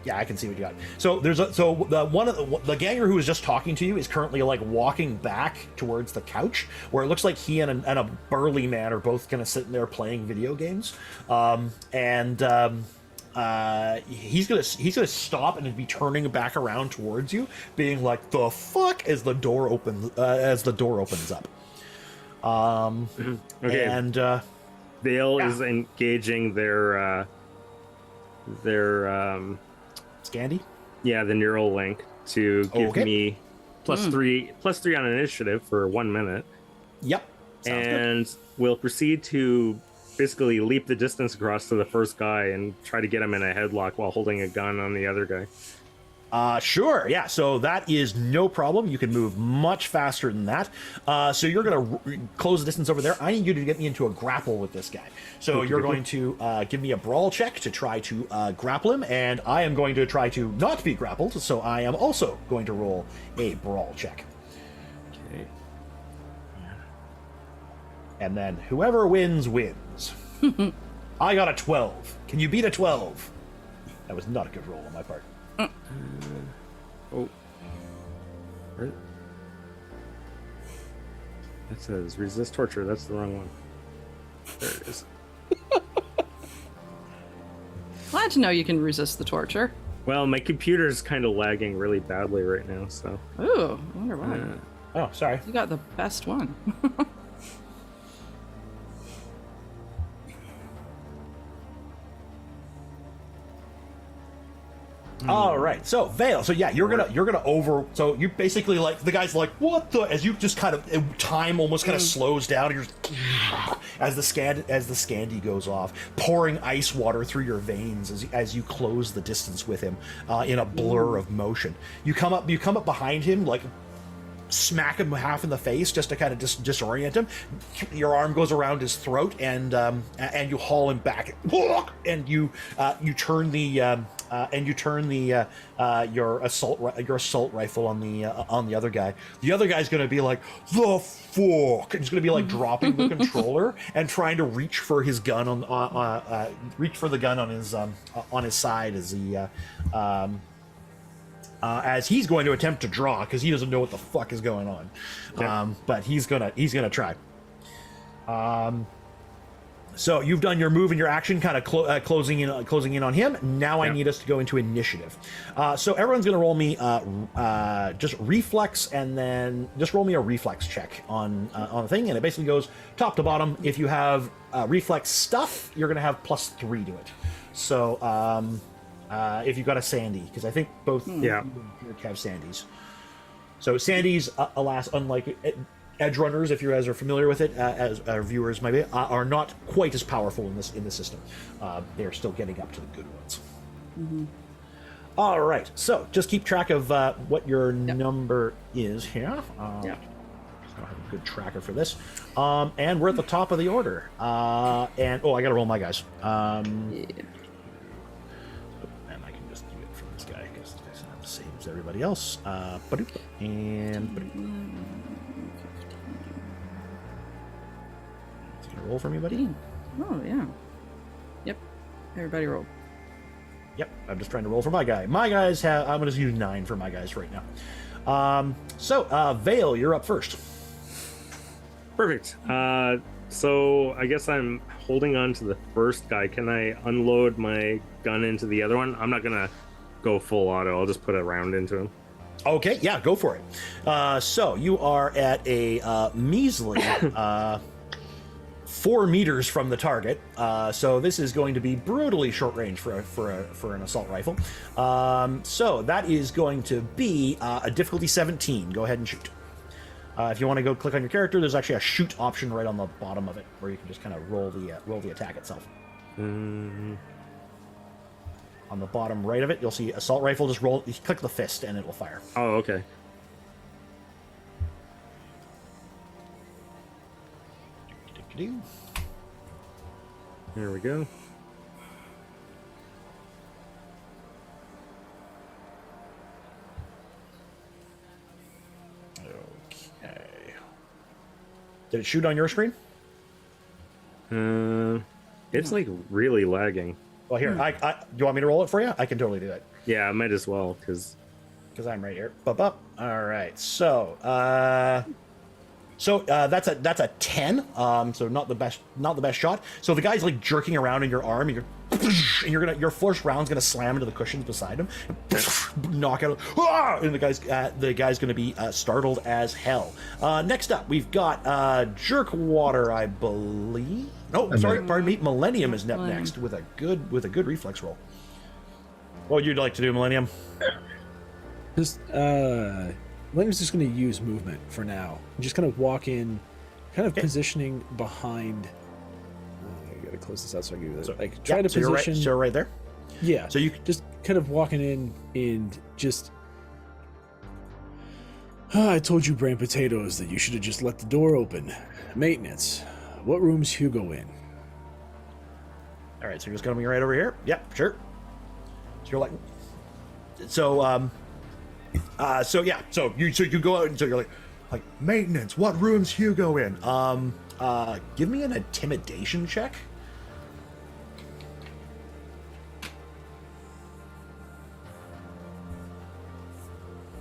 Yeah, I can see what you got. So there's the ganger who was just talking to you is currently like walking back towards the couch, where it looks like he and a burly man are both kind of sitting there playing video games. He's gonna stop and be turning back around towards you, being like, "The fuck!" as the door opens up. Okay. And Vale Yeah. is engaging their Scandy. the neural link to give Okay. me +3 on initiative for 1 minute, Yep. Sounds good. and we'll proceed to basically leap the distance across to the first guy and try to get him in a headlock while holding a gun on the other guy. Sure, yeah, so that is no problem. You can move much faster than that. So you're going to close the distance over there. I need you to get me into a grapple with this guy. So you're going to give me a brawl check to try to grapple him, and I am going to try to not be grappled, so I am also going to roll a brawl check. Okay. And then whoever wins, wins. I got a 12. Can you beat a 12? That was not a good roll on my part. Oh. Right. That says resist torture. That's the wrong one. There it is. Glad to know you can resist the torture. Well, my computer's kind of lagging really badly right now, so. Ooh, I wonder why. Oh, sorry. You got the best one. All right, so Vale. So yeah, you're gonna over. So you basically like the guy's like, what the? As you just kind of time almost kind of slows down. And you're just, as the Scandi goes off, pouring ice water through your veins as you close the distance with him in a blur of motion. You come up behind him like. Smack him half in the face just to kind of disorient him. Your arm goes around his throat and you haul him back, and you turn your assault rifle on the other guy. The other guy's gonna be like, the fuck, and he's gonna be like dropping the controller and trying to reach for his gun on his side as he's going to attempt to draw because he doesn't know what the fuck is going on. Yeah. But he's gonna try. So you've done your move and your action, kind of closing in on him. Now I need us to go into initiative. So everyone's gonna roll me just reflex, and then just roll me a reflex check on the thing, and it basically goes top to bottom. If you have reflex stuff, you're gonna have +3 to it. So. If you've got a Sandy, because I think both have Sandys. So Sandys, alas, unlike edge runners, if you guys are familiar with it, as our viewers might be, are not quite as powerful in the system. They're still getting up to the good ones. Mm-hmm. All right, so just keep track of what your number is here. So I have a good tracker for this. And we're at the top of the order. I got to roll my guys. Same as everybody else. And it's gonna roll for me, buddy. Oh yeah. Yep. Everybody roll. Yep. I'm just trying to roll for my guy. My guys have. I'm gonna use 9 for my guys right now. Vale, you're up first. Perfect. So I guess I'm holding on to the first guy. Can I unload my gun into the other one? I'm not gonna go full auto. I'll just put a round into him. Okay, yeah, go for it. So you are at a measly 4 meters from the target. So this is going to be brutally short range for an assault rifle. So that is going to be a difficulty 17. Go ahead and shoot. If you want to go click on your character, there's actually a shoot option right on the bottom of it, where you can just kind of roll the attack itself. On the bottom right of it, you'll see assault rifle. Just roll. You click the fist, and it will fire. Oh, okay. Here we go. Did it shoot on your screen? It's like really lagging. Well, here, do you want me to roll it for you? I can totally do that. Yeah, I might as well because I'm right here. Up. All right. So that's a 10. So not the best shot. So the guy's like jerking around in your arm, and your first round's gonna slam into the cushions beside him, knock out, and the guy's gonna be startled as hell. Next up, we've got Jerkwater, I believe. Oh, sorry, pardon me. Millennium is next with a good reflex roll. What would you like to do, Millennium? Just Millennium's just going to use movement for now. Just kind of walk in, kind of positioning behind. I gotta close this out so I can do this. Try to position. You're right there. Yeah. So you just kind of walking in and just. I told you, brain potatoes, that you should have just let the door open. Maintenance. What room's Hugo in? All right, so you're just coming right over here. Yep, sure. So you're like, so you go out and so you're like maintenance. What room's Hugo in? Give me an intimidation check.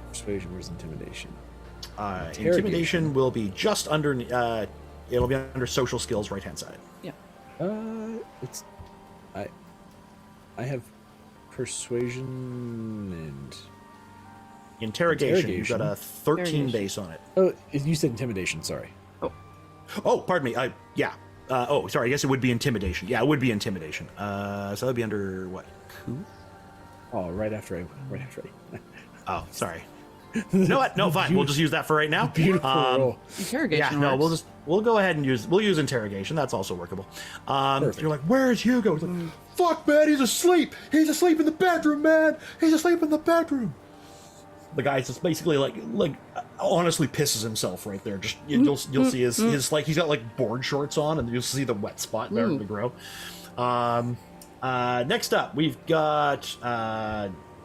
Persuasion versus intimidation. Intimidation will be just under. It'll be under social skills, right hand side. Yeah. It's I have persuasion and interrogation. You've got a 13 base on it. Oh, you said intimidation. Sorry. Oh, pardon me. Sorry. I guess it would be intimidation. Yeah, it would be intimidation. So that'd be under what? Coup? Oh, right after I. Oh, sorry. You know what? No, fine. We'll just use that for right now. Beautiful roll. Interrogation. Yeah, no, works. we'll go ahead and use interrogation. That's also workable. You're like, where's Hugo? He's like, fuck, man, he's asleep. He's asleep in the bedroom, man. He's asleep in the bedroom. The guy's just basically like honestly pisses himself right there. Just you'll see his like he's got like board shorts on, and you'll see the wet spot starting to grow. Next up, we've got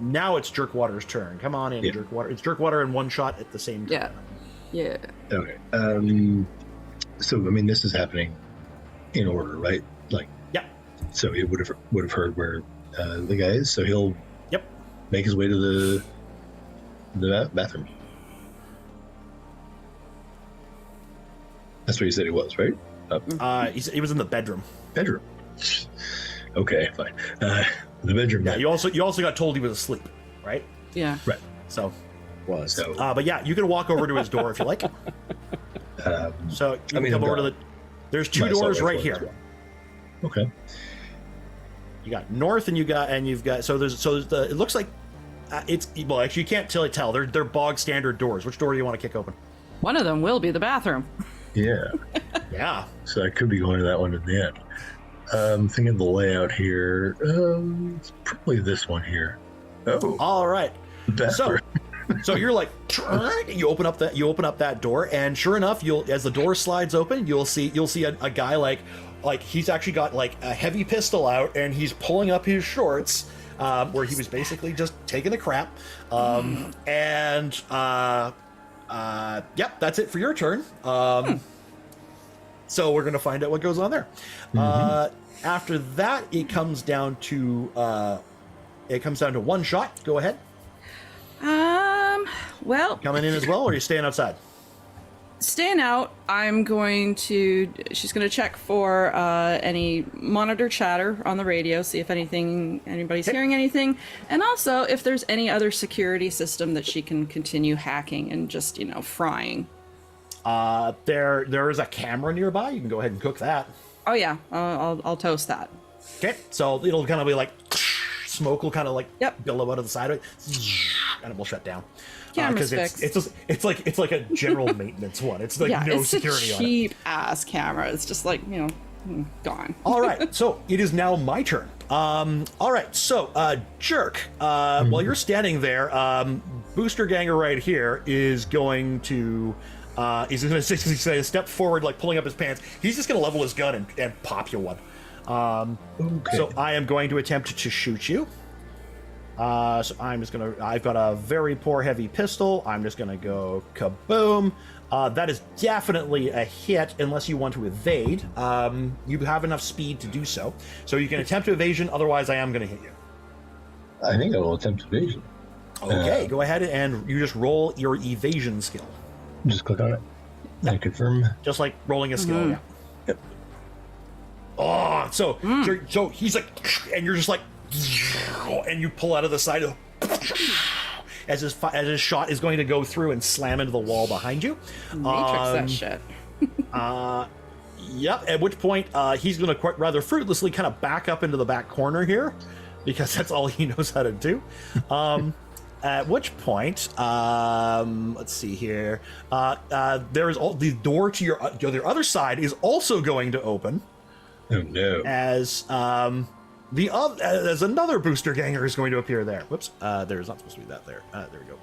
now it's Jerkwater's turn. Come on in, Jerkwater. It's Jerkwater in one shot at the same time. Yeah. Okay. So I mean, this is happening in order, right? Like, yeah. So he would have heard where the guy is. So he'll make his way to the bathroom. That's where you said he was, right? He was in the bedroom. Bedroom. Okay, fine. The bedroom. Yeah. You also got told he was asleep, right? Yeah. Right. So. So. But yeah, you can walk over to his door if you like. So you can come over to the. There's two doors right here. Well. Okay. You got north, and you've got it looks like well, actually you can't tell. They're bog standard doors. Which door do you want to kick open? One of them will be the bathroom. Yeah. Yeah. So I could be going to that one at the end. I'm thinking of the layout here. It's probably this one here. Oh. All right. So you're like, you open up that door, and sure enough, as the door slides open, you'll see a guy like he's actually got like a heavy pistol out, and he's pulling up his shorts, where he was basically just taking a crap, and that's it for your turn. So we're gonna find out what goes on there. After that, it comes down to one shot. Go ahead. Well, Coming in as well, or are you staying outside? staying out, she's going to check for any monitor chatter on the radio, see if anybody's hearing anything, and also if there's any other security system that she can continue hacking and just, frying. There is a camera nearby. You can go ahead and cook that. Oh yeah, I'll toast that. Okay, so it'll kind of be like smoke will kind of like billow out of the side of it, and it will shut down. Camera's Because fixed. it's like a general maintenance one. It's like no security on it. It's a cheap ass camera. It's just like gone. All right, so it is now my turn. All right, so Jerk, while you're standing there, Booster Ganger right here is going to step forward, like pulling up his pants. He's just going to level his gun and pop you one. Okay. So I am going to attempt to shoot you. So I'm just gonna. I've got a very poor heavy pistol. I'm just gonna go kaboom. That is definitely a hit unless you want to evade. You have enough speed to do so. So you can attempt evasion. Otherwise, I am gonna hit you. I think I will attempt evasion. Okay, go ahead and you just roll your evasion skill. Just click on it and confirm. Just like rolling a skill. Yeah. Yep. Oh, so he's like, and you're just like, and you pull out of the side of as his shot is going to go through and slam into the wall behind you. Matrix that shit. Yep. At which point he's going to quite rather fruitlessly kind of back up into the back corner here, because that's all he knows how to do. At which point, let's see here. There is the door to your other side is also going to open. Oh no! As as another booster ganger is going to appear there. Whoops, there's not supposed to be that there. There we go.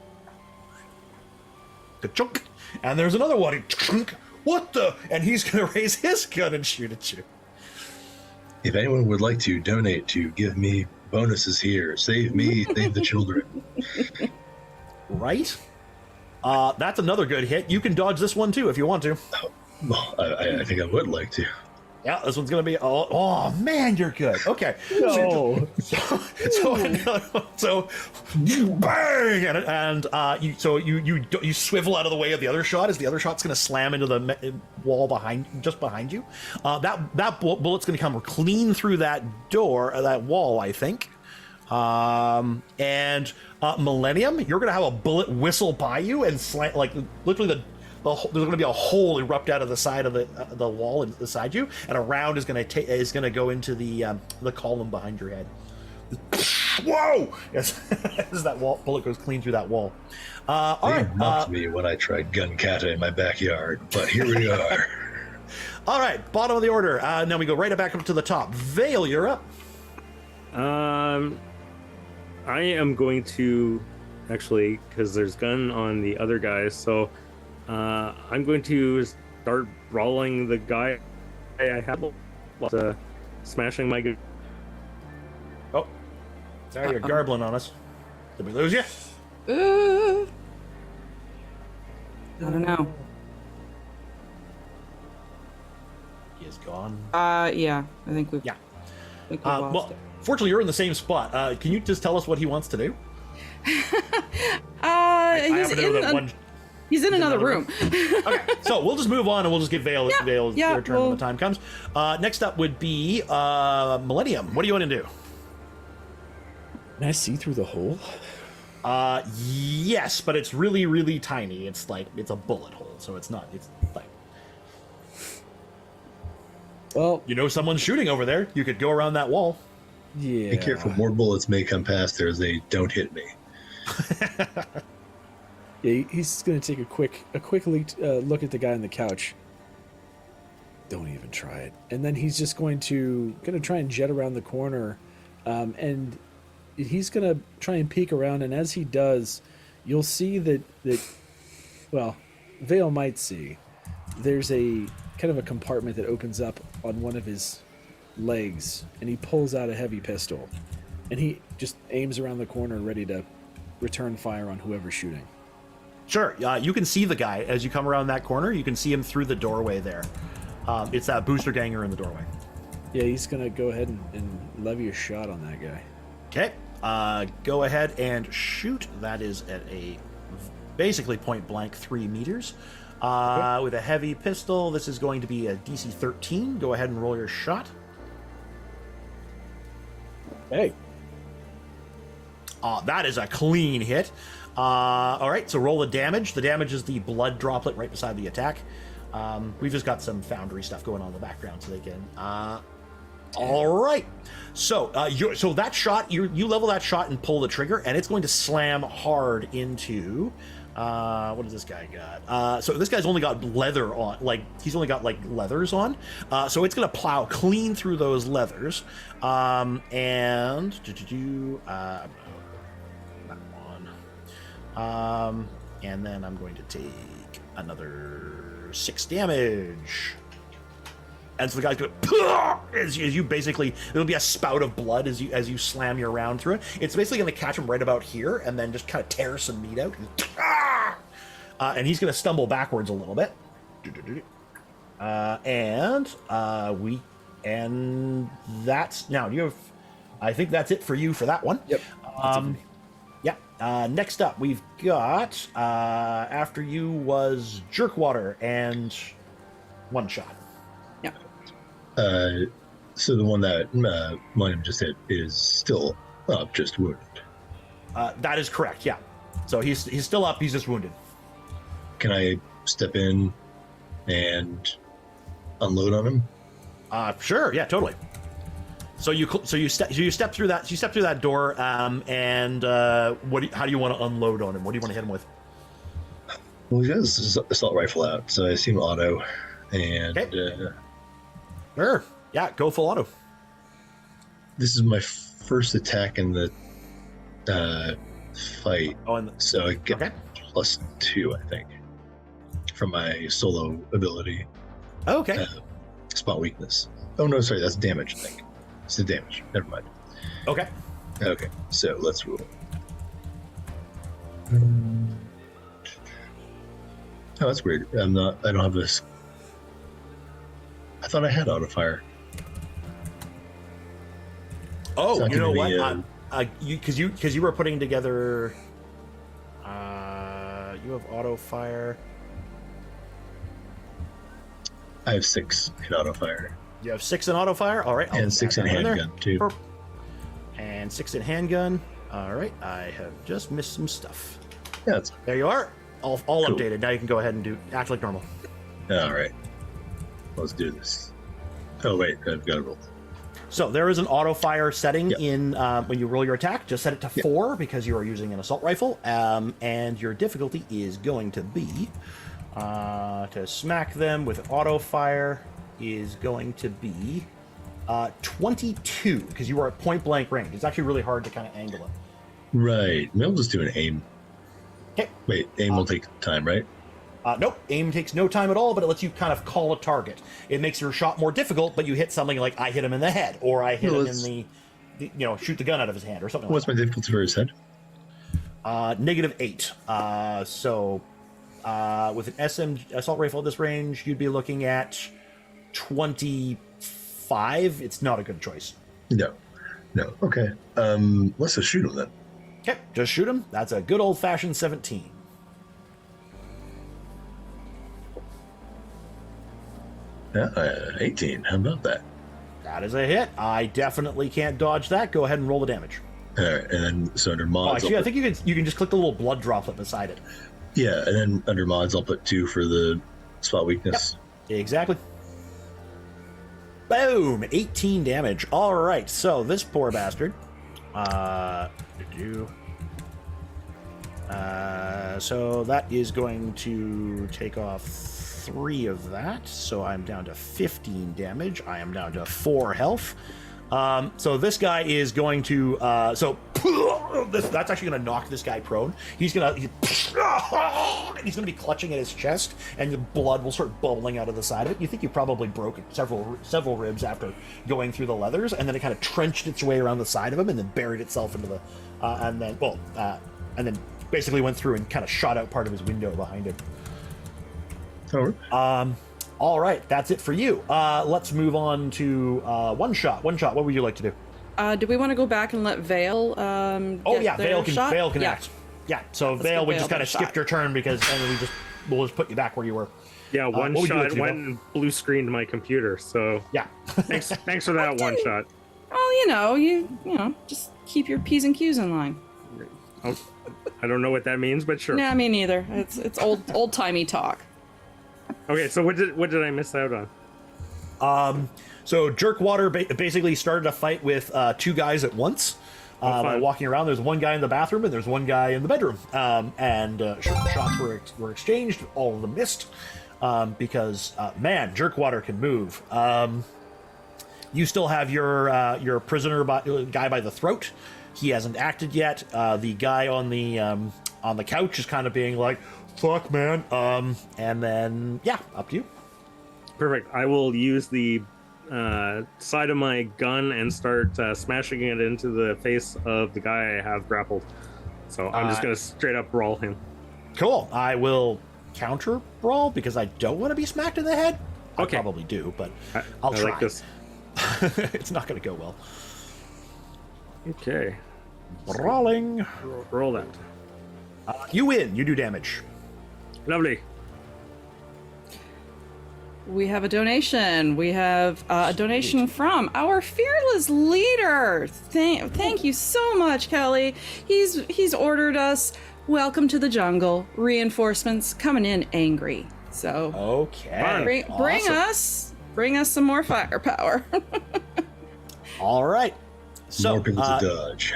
Ka-chunk. And there's another one. What the? And he's going to raise his gun and shoot at you. If anyone would like to donate to give me bonuses here, save me, save the children. Right? That's another good hit. You can dodge this one too if you want to. Well, I think I would like to. Yeah, this one's gonna be. Oh man, you're good. Okay. No. So bang, and you swivel out of the way of the other shot as the other shot's gonna slam into the wall just behind you. That bullet's gonna come clean through that door, that wall, I think. And Millennium, you're gonna have a bullet whistle by you and slam, like literally there's going to be a hole erupt out of the side of the wall beside you, and a round is going to go into the column behind your head. Whoa! As that bullet goes clean through that wall. All right. Knocked me when I tried gun kata in my backyard, but here we are. All right, bottom of the order. Now we go right back up to the top. Vale, you're up. I am going to actually, because there's gun on the other guys, so. I'm going to start brawling the guy I have, smashing my gun. Oh, sorry, you're garbling on us. Did we lose you? I don't know. He is gone. Yeah, I think we've. Yeah. I think we've lost Well, it. fortunately, you're in the same spot. Can you just tell us what he wants to do? He's in another room. Okay, so we'll just move on and we'll just give Vale your turn when the time comes. Next up would be Millennium. What do you want to do? Can I see through the hole? Yes, but it's really, really tiny. It's a bullet hole, so it's not. It's like, Well, someone's shooting over there. You could go around that wall. yeah. Be careful, more bullets may come past there as they don't hit me. Yeah, he's going to take a quick look at the guy on the couch. Don't even try it. And then he's just going to try and jet around the corner, and he's going to try and peek around. And as he does, you'll see that well, Vale might see. There's a kind of a compartment that opens up on one of his legs, and he pulls out a heavy pistol, and he just aims around the corner, ready to return fire on whoever's shooting. Sure. You can see the guy as you come around that corner. You can see him through the doorway there. It's that booster ganger in the doorway. Yeah, he's going to go ahead and levy a shot on that guy. Okay. Go ahead and shoot. That is at a basically point blank 3 meters. With a heavy pistol, this is going to be a DC 13. Go ahead and roll your shot. Hey. That is a clean hit. All right, so roll the damage. The damage is the blood droplet right beside the attack. We've just got some Foundry stuff going on in the background, so they can. All right, so so that shot, you level that shot and pull the trigger, and it's going to slam hard into. What does this guy got? So this guy's only got leather on, he's only got leathers on. So it's gonna plow clean through those leathers. And and then I'm going to take another 6 damage. And so the guy's going as you basically, there'll be a spout of blood as you slam your round through it. It's basically going to catch him right about here and then just kind of tear some meat out. And he's going to stumble backwards a little bit. And that's now you have. I think that's it for you for that one. Yep. Yeah. Next up, we've got after you was Jerkwater and One Shot. Yeah. So the one that William just hit is still up, just wounded. That is correct. Yeah. So he's still up. He's just wounded. Can I step in and unload on him? Sure. Yeah. Totally. So you step through that door. And how do you want to unload on him? What do you want to hit him with? Well, he has his assault rifle out, so I assume auto. And Sure. Yeah. Go full auto. this is my first attack in the fight. Oh, and So I get okay. +2, I think, from my solo ability. Okay. Spot weakness. Oh no, sorry, that's damage, I think. It's the damage. Never mind. Okay. Okay, so let's roll. Oh, that's weird. I don't have this. I thought I had auto fire. Oh, It's you know not what? gonna Because you were putting together. You have auto fire. I have 6 in auto fire. You have 6 in auto fire. All right. I'll And 6 in add that there. handgun, too. And 6 in handgun. All right. I have just missed some stuff. Yeah, that's There you are. All Cool. updated. Now you can go ahead and act like normal. all right. Let's do this. Oh, wait, I've got to roll. So there is an auto fire setting Yep. in when you roll your attack. Just set it to Yep. 4 because you are using an assault rifle, and your difficulty is going to be to smack them with auto fire is going to be 22 because you are at point blank range. It's actually really hard to kind of angle it. Right. Maybe I'll just do an aim. Okay. Wait, aim will take time, right? Nope, aim takes no time at all, but it lets you kind of call a target. It makes your shot more difficult, but you hit something like I hit him in the head, or I hit him in the shoot the gun out of his hand, or something What's like my difficulty for his head? that. -8. With an SM assault rifle at this range, you'd be looking at 25. It's not a good choice. No. Okay. Let's just shoot him then. Okay, just shoot him. That's a good old-fashioned 17. Yeah, 18. How about that? That is a hit. I definitely can't dodge that. Go ahead and roll the damage. All right, and then so under Oh, mods, actually, I'll I think you can just click the little blood droplet beside it. yeah, and then under mods, I'll put 2 for the spot weakness. Exactly. Boom! 18 damage. All right, so this poor bastard. So that is going to take off 3 of that. So I'm down to 15 damage. I am down to 4 health. So this guy is going to. That's actually going to knock this guy prone. He's going to be clutching at his chest, and the blood will start bubbling out of the side of it. You think you probably broke several ribs after going through the leathers, and then it kind of trenched its way around the side of him, and then buried itself into the, and then basically went through and kind of shot out part of his window behind him. All right, that's it for you. Let's move on to One Shot. One Shot, what would you like to do? Do we want to go back and let Vale Vale can Yeah. act. Yeah, so Let's Vale give would Vale just kind the of skip shot. your turn because then we'll just put you back where you were. Yeah, one what would you like shot to do, went and blue screened my computer. So Yeah. thanks for that one shot. Well, you just keep your P's and Q's in line. Oh, I don't know what that means, but sure. Nah, me neither. It's old timey talk. Okay, so what did I miss out on? So Jerkwater basically started a fight with 2 guys at once. By fun. walking around, there's one guy in the bathroom and there's one guy in the bedroom. Shots were exchanged. All of them missed because Jerkwater can move. You still have your prisoner guy by the throat. He hasn't acted yet. The guy on the couch is kind of being like, "Fuck, man." And then up to you. Perfect. I will use the side of my gun and start smashing it into the face of the guy I have grappled. So I'm just going to straight up brawl him. Cool. I will counter brawl because I don't want to be smacked in the head. Okay. I probably do, but I'll I try. like this. It's not going to go well. Okay. Brawling. Roll that. You win. You do damage. Lovely. We have a donation. We have a donation from our fearless leader. Thank you so much, Kelly. He's ordered us. Welcome to the jungle. Reinforcements coming in angry. So Okay. bring us some more firepower. All right. So More people to dodge.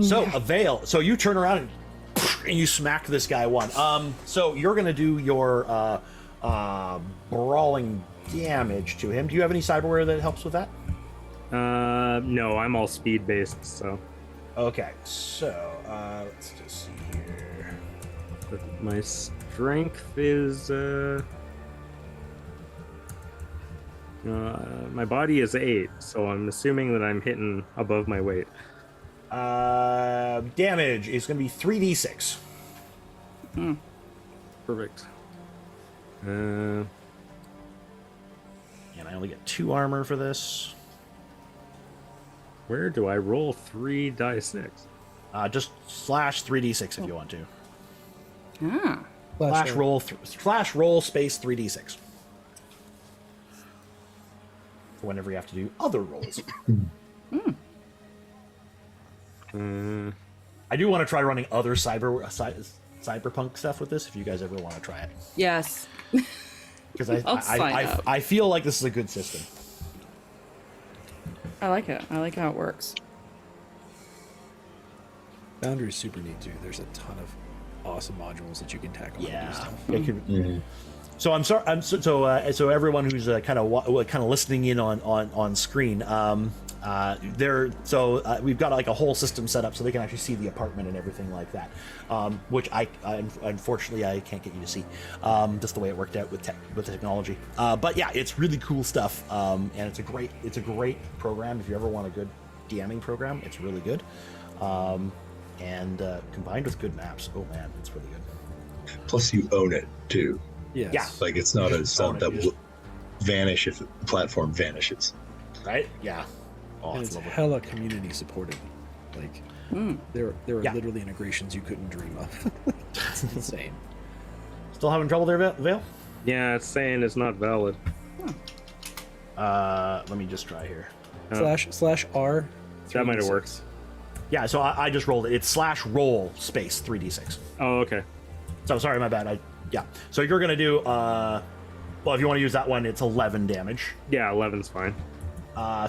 So Avail. So you turn around and you smack this guy one. So you're gonna do your brawling damage to him. Do you have any cyberware that helps with that? No, I'm all speed based, so Okay. So let's just see here. my strength is my body is 8, so I'm assuming that I'm hitting above my weight. Damage is gonna be 3d6. Perfect. And I only get 2 armor for this. Where do I roll 3 die 6? Just slash 3d6 if you want to. Ah. Slash roll space 3d6. For whenever you have to do other rolls. I do want to try running other cyberpunk stuff with this if you guys ever want to try it. Yes. Because I'll sign up. I feel like this is a good system. I like it. I like how it works. Boundary is super neat too. There's a ton of awesome modules that you can tack on. Yeah. And do stuff. It could, So I'm sorry. So everyone who's kind of listening in on screen, we've got like a whole system set up so they can actually see the apartment and everything like that, which I unfortunately I can't get you to see, just the way it worked out with technology. But yeah, it's really cool stuff, and it's a great program if you ever want a good DMing program. It's really good, and combined with good maps. Oh man, it's really good. Plus, you own it too. Yes. Yeah. Like it's not a sub that you will vanish if the platform vanishes. Right? Yeah. Oh, And it's it's lovely. hella community supported. Like there are Yeah. literally integrations you couldn't dream of. It's insane. Still having trouble there, Vale? Yeah, it's saying it's not valid. Let me just try here. Slash R. That might have 3d6. worked. Yeah, so I just rolled it. It's slash roll space 3d6. Oh, okay. So sorry, my bad. Yeah. So you're gonna do well, if you want to use that one, it's 11 damage. Yeah, 11's fine.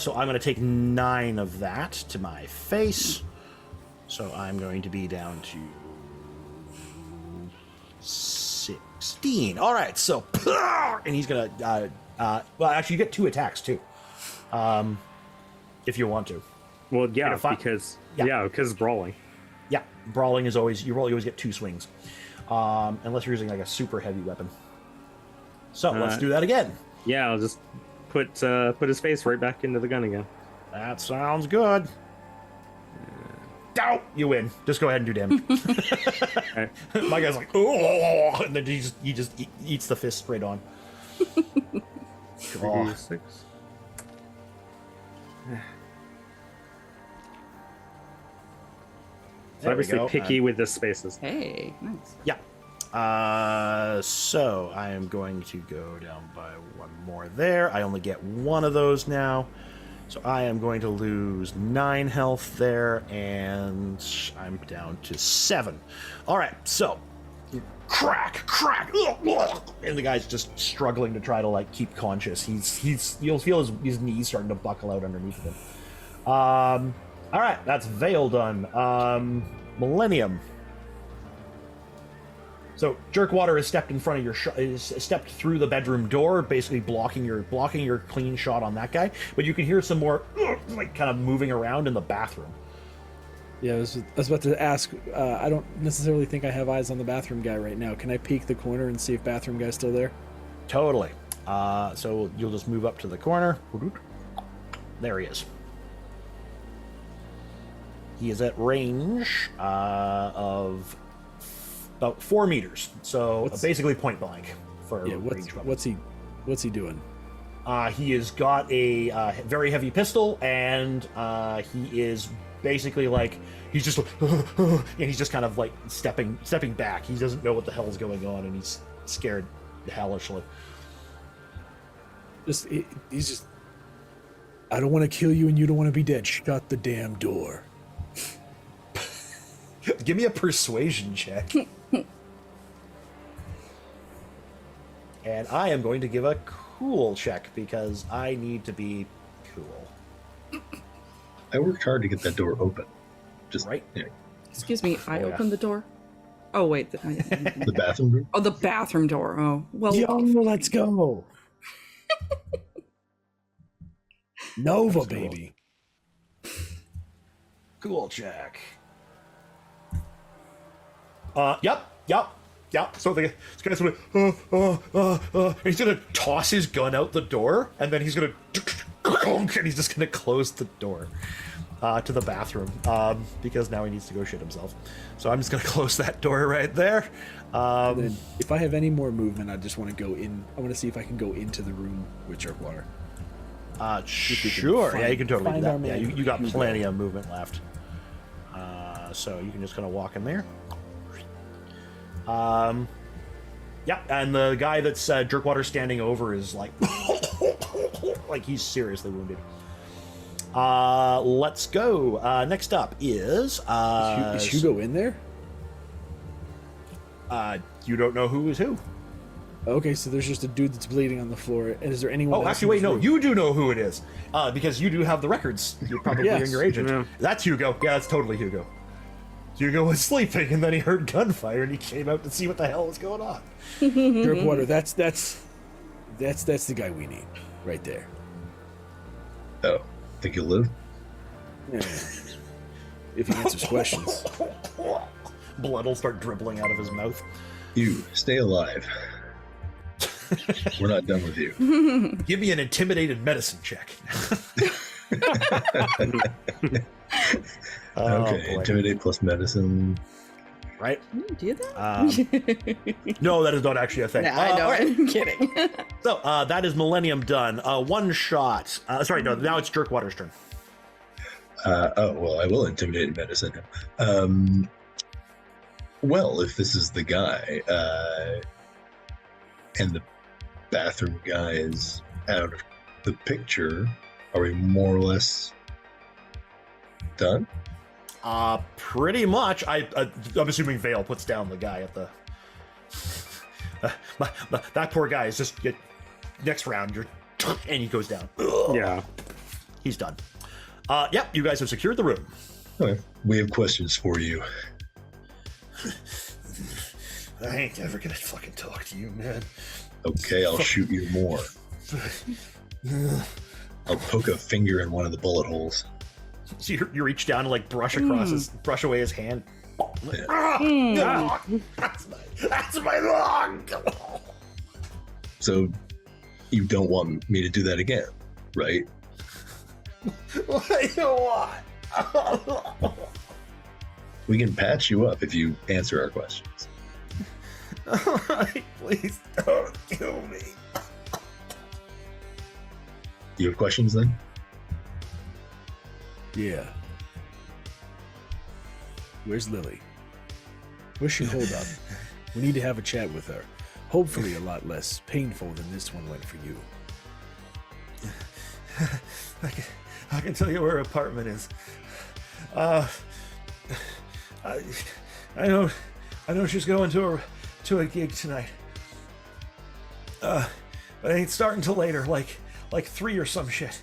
So I'm gonna take 9 of that to my face. So I'm going to be down to 16. All right. So and he's gonna well, actually, you get 2 attacks too, if you want to. Well, yeah, If I- because yeah. because brawling. Yeah, brawling is always you always get 2 swings, unless you're using like a super heavy weapon. So let's do that again. Yeah, I'll just put his face right back into the gun again. That sounds good. Ow! You win. Just go ahead and do damage. Okay. My guy's like, oh, and then he just eats the fist straight on. 3d6. So There we obviously go. picky with the spaces. Hey, nice. Yeah. So I am going to go down by 1 more there. I only get 1 of those now. So I am going to lose 9 health there, and I'm down to 7. All right, so crack, and the guy's just struggling to try to like keep conscious. You'll feel his knees starting to buckle out underneath him. All right, that's Vale done. Millennium. So Jerkwater has stepped in front of your stepped through the bedroom door, basically blocking your clean shot on that guy. But you can hear some more like kind of moving around in the bathroom. Yeah, I was about to ask. I don't necessarily think I have eyes on the bathroom guy right now. Can I peek the corner and see if bathroom guy's still there? Totally. So you'll just move up to the corner. There he is. He is at range of about 4 meters. So basically point blank for range weapon. What's he doing? He has got a very heavy pistol, and he is basically like he's just and he's just kind of like stepping back. He doesn't know what the hell is going on, and he's scared hellishly. He's just. I don't want to kill you, and you don't want to be dead. Shut the damn door. Give me a persuasion check. And I am going to give a cool check because I need to be cool. I worked hard to get that door open. Just right. Yeah. Excuse me, I opened the door. Oh wait, The bathroom door. oh, the bathroom door. Oh well. Yo, let's go. Nova, baby. Cool check. Yep. So this guy's gonna, he's gonna toss his gun out the door, and then he's gonna, and he's just gonna close the door to the bathroom because now he needs to go shit himself. So I'm just gonna close that door right there. And then if I have any more movement, I just want to go in. I want to see if I can go into the room with Jerkwater. Sure. Yeah, you can totally do that. Yeah, you got Hugo. plenty of movement left. So you can just kind of walk in there. Yeah, and the guy that's Jerkwater standing over is like, like he's seriously wounded. Let's go. Next up is Hugo in there? You don't know who is who. Okay, so there's just a dude that's bleeding on the floor. And is there anyone? Oh, else actually, in wait, this no, room? you do know who it is because you do have the records. You're probably Yes. in your agent. Yeah. That's Hugo. Yeah, that's totally Hugo. Hugo was sleeping, and then he heard gunfire, and he came out to see what the hell was going on. Jerkwater, that's the guy we need, right there. Oh, think you'll live? Yeah. If he answers questions. Blood will start dribbling out of his mouth. You stay alive. We're not done with you. Give me an intimidated medicine check. Okay, intimidate plus medicine. Right? Do that? No, that is not actually a thing. No, I know. all right. I'm kidding. So that is Millennium done. One shot. Sorry, no. Now it's Jerkwater's turn. Well, I will intimidate medicine. Well, if this is the guy, and the bathroom guy is out of the picture, are we more or less done? Pretty much. I'm assuming Vale puts down the guy at the. That poor guy is just next round. And he goes down. Yeah. He's done. Yep. You guys have secured the room. Okay. We have questions for you. I ain't ever gonna fucking talk to you, man. Okay, I'll shoot you more. I'll poke a finger in one of the bullet holes. So you reach down and like brush across brush away his hand. That's my lung. So you don't want me to do that again, right? What do you want? We can patch you up if you answer our questions. All right, please don't kill me. You have questions then? Yeah. Where's Lily? Where's she hold up? We need to have a chat with her. Hopefully a lot less painful than this one went for you. I can tell you where her apartment is. I know she's going to a gig tonight. But it ain't starting till later, like 3 or some shit.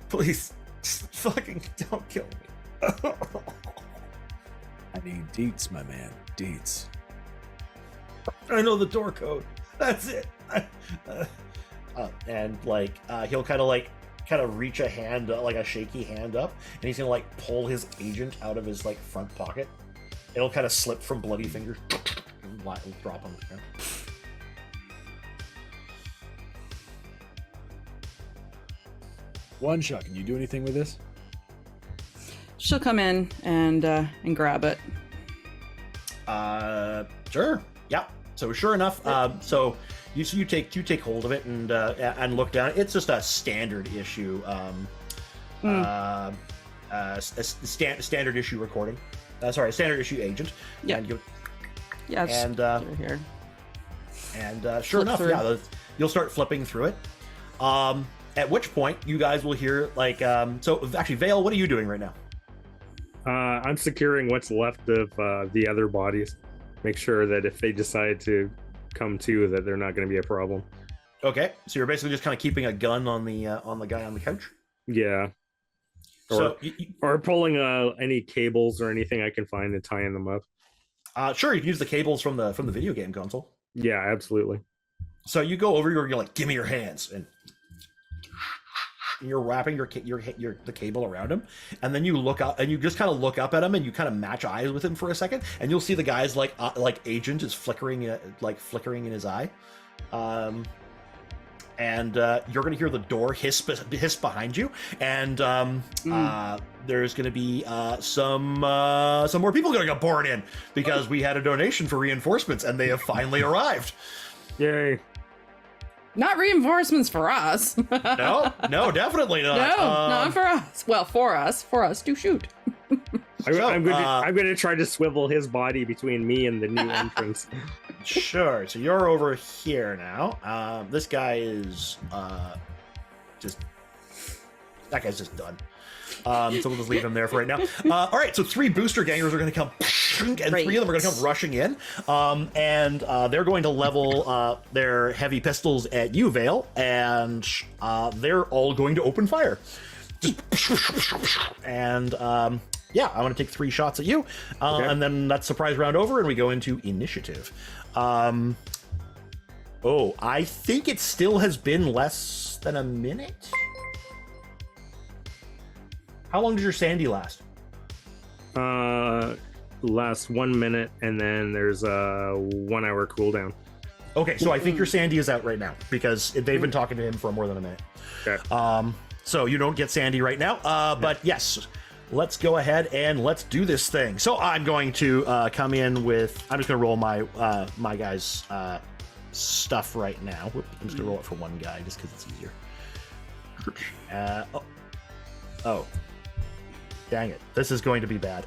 Please, just fucking don't kill me. I need deets, my man. Deets. I know the door code. That's it. And he'll kind of reach a hand, like a shaky hand up, and he's gonna pull his agent out of his front pocket. It'll kind of slip from bloody fingers and drop on the ground. One shot. Can you do anything with this? She'll come in and grab it. Sure. Yeah. So sure enough, so you take hold of it and look down. It's just a standard issue, standard issue recording. Standard issue agent. Yeah. And Yeah. and here. and sure enough, through. yeah, you'll start flipping through it. At which point you guys will hear like so actually, Vale, what are you doing right now? I'm securing what's left of the other bodies. Make sure that if they decide to come to, that they're not going to be a problem. Okay, so you're basically just kind of keeping a gun on the guy on the couch. Yeah. So Or pulling any cables or anything I can find and tying them up. sure, you can use the cables from the video game console. Yeah, absolutely. So you go over, you're like, give me your hands, and you're wrapping the cable around him, and then you look up and you just kind of look up at him and you kind of match eyes with him for a second, and you'll see the guy's like agent is flickering in his eye, and you're gonna hear the door hiss behind you, and there's gonna be some more people gonna get poured in because we had a donation for reinforcements and they have finally arrived. Yay. Not reinforcements for us. No, definitely not. No, not for us. Well, for us to shoot. I'm going to try to swivel his body between me and the new entrance. Sure. So you're over here now. This guy is that guy's just done. So we'll just leave him there for right now. All right. So 3 booster gangers are going to come, and 3 of them are going to come rushing in, and they're going to level their heavy pistols at you, Vale, and they're all going to open fire. And yeah, I want to take 3 shots at you, Okay. and then that's surprise round over, and we go into initiative. I think it still has been less than a minute. How long does your Sandy last? Lasts 1 minute, and then there's a 1 hour cooldown. Okay, so I think your Sandy is out right now because they've been talking to him for more than a minute. Okay. So you don't get Sandy right now, but yes, let's go ahead and let's do this thing. So I'm going to come in with, I'm just going to roll my my guy's stuff right now. Whoop, I'm just going to roll it for one guy just because it's easier. Oh. Dang it. This is going to be bad.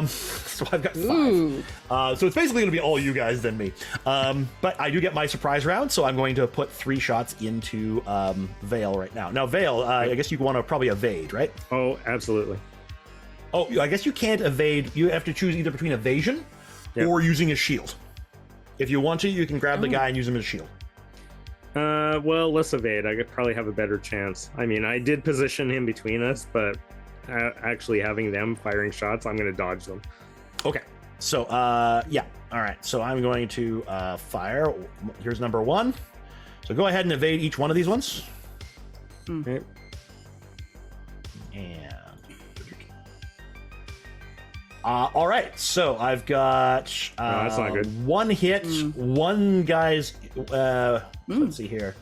So I've got 5. So it's basically going to be all you guys than me. But I do get my surprise round, so I'm going to put 3 shots into Vale right now. Now, Vale, I guess you want to probably evade, right? Oh, absolutely. Oh, I guess you can't evade. You have to choose either between evasion or using a shield. If you want to, you can grab the guy and use him as a shield. Well, let's evade. I could probably have a better chance. I mean, I did position him between us, but actually having them firing shots, I'm going to dodge them. Okay. So, yeah. All right. So I'm going to fire. Here's number 1. So go ahead and evade each one of these ones. Okay. And all right. So I've got that's not good. 1 hit, 1 guy's. Let's see here.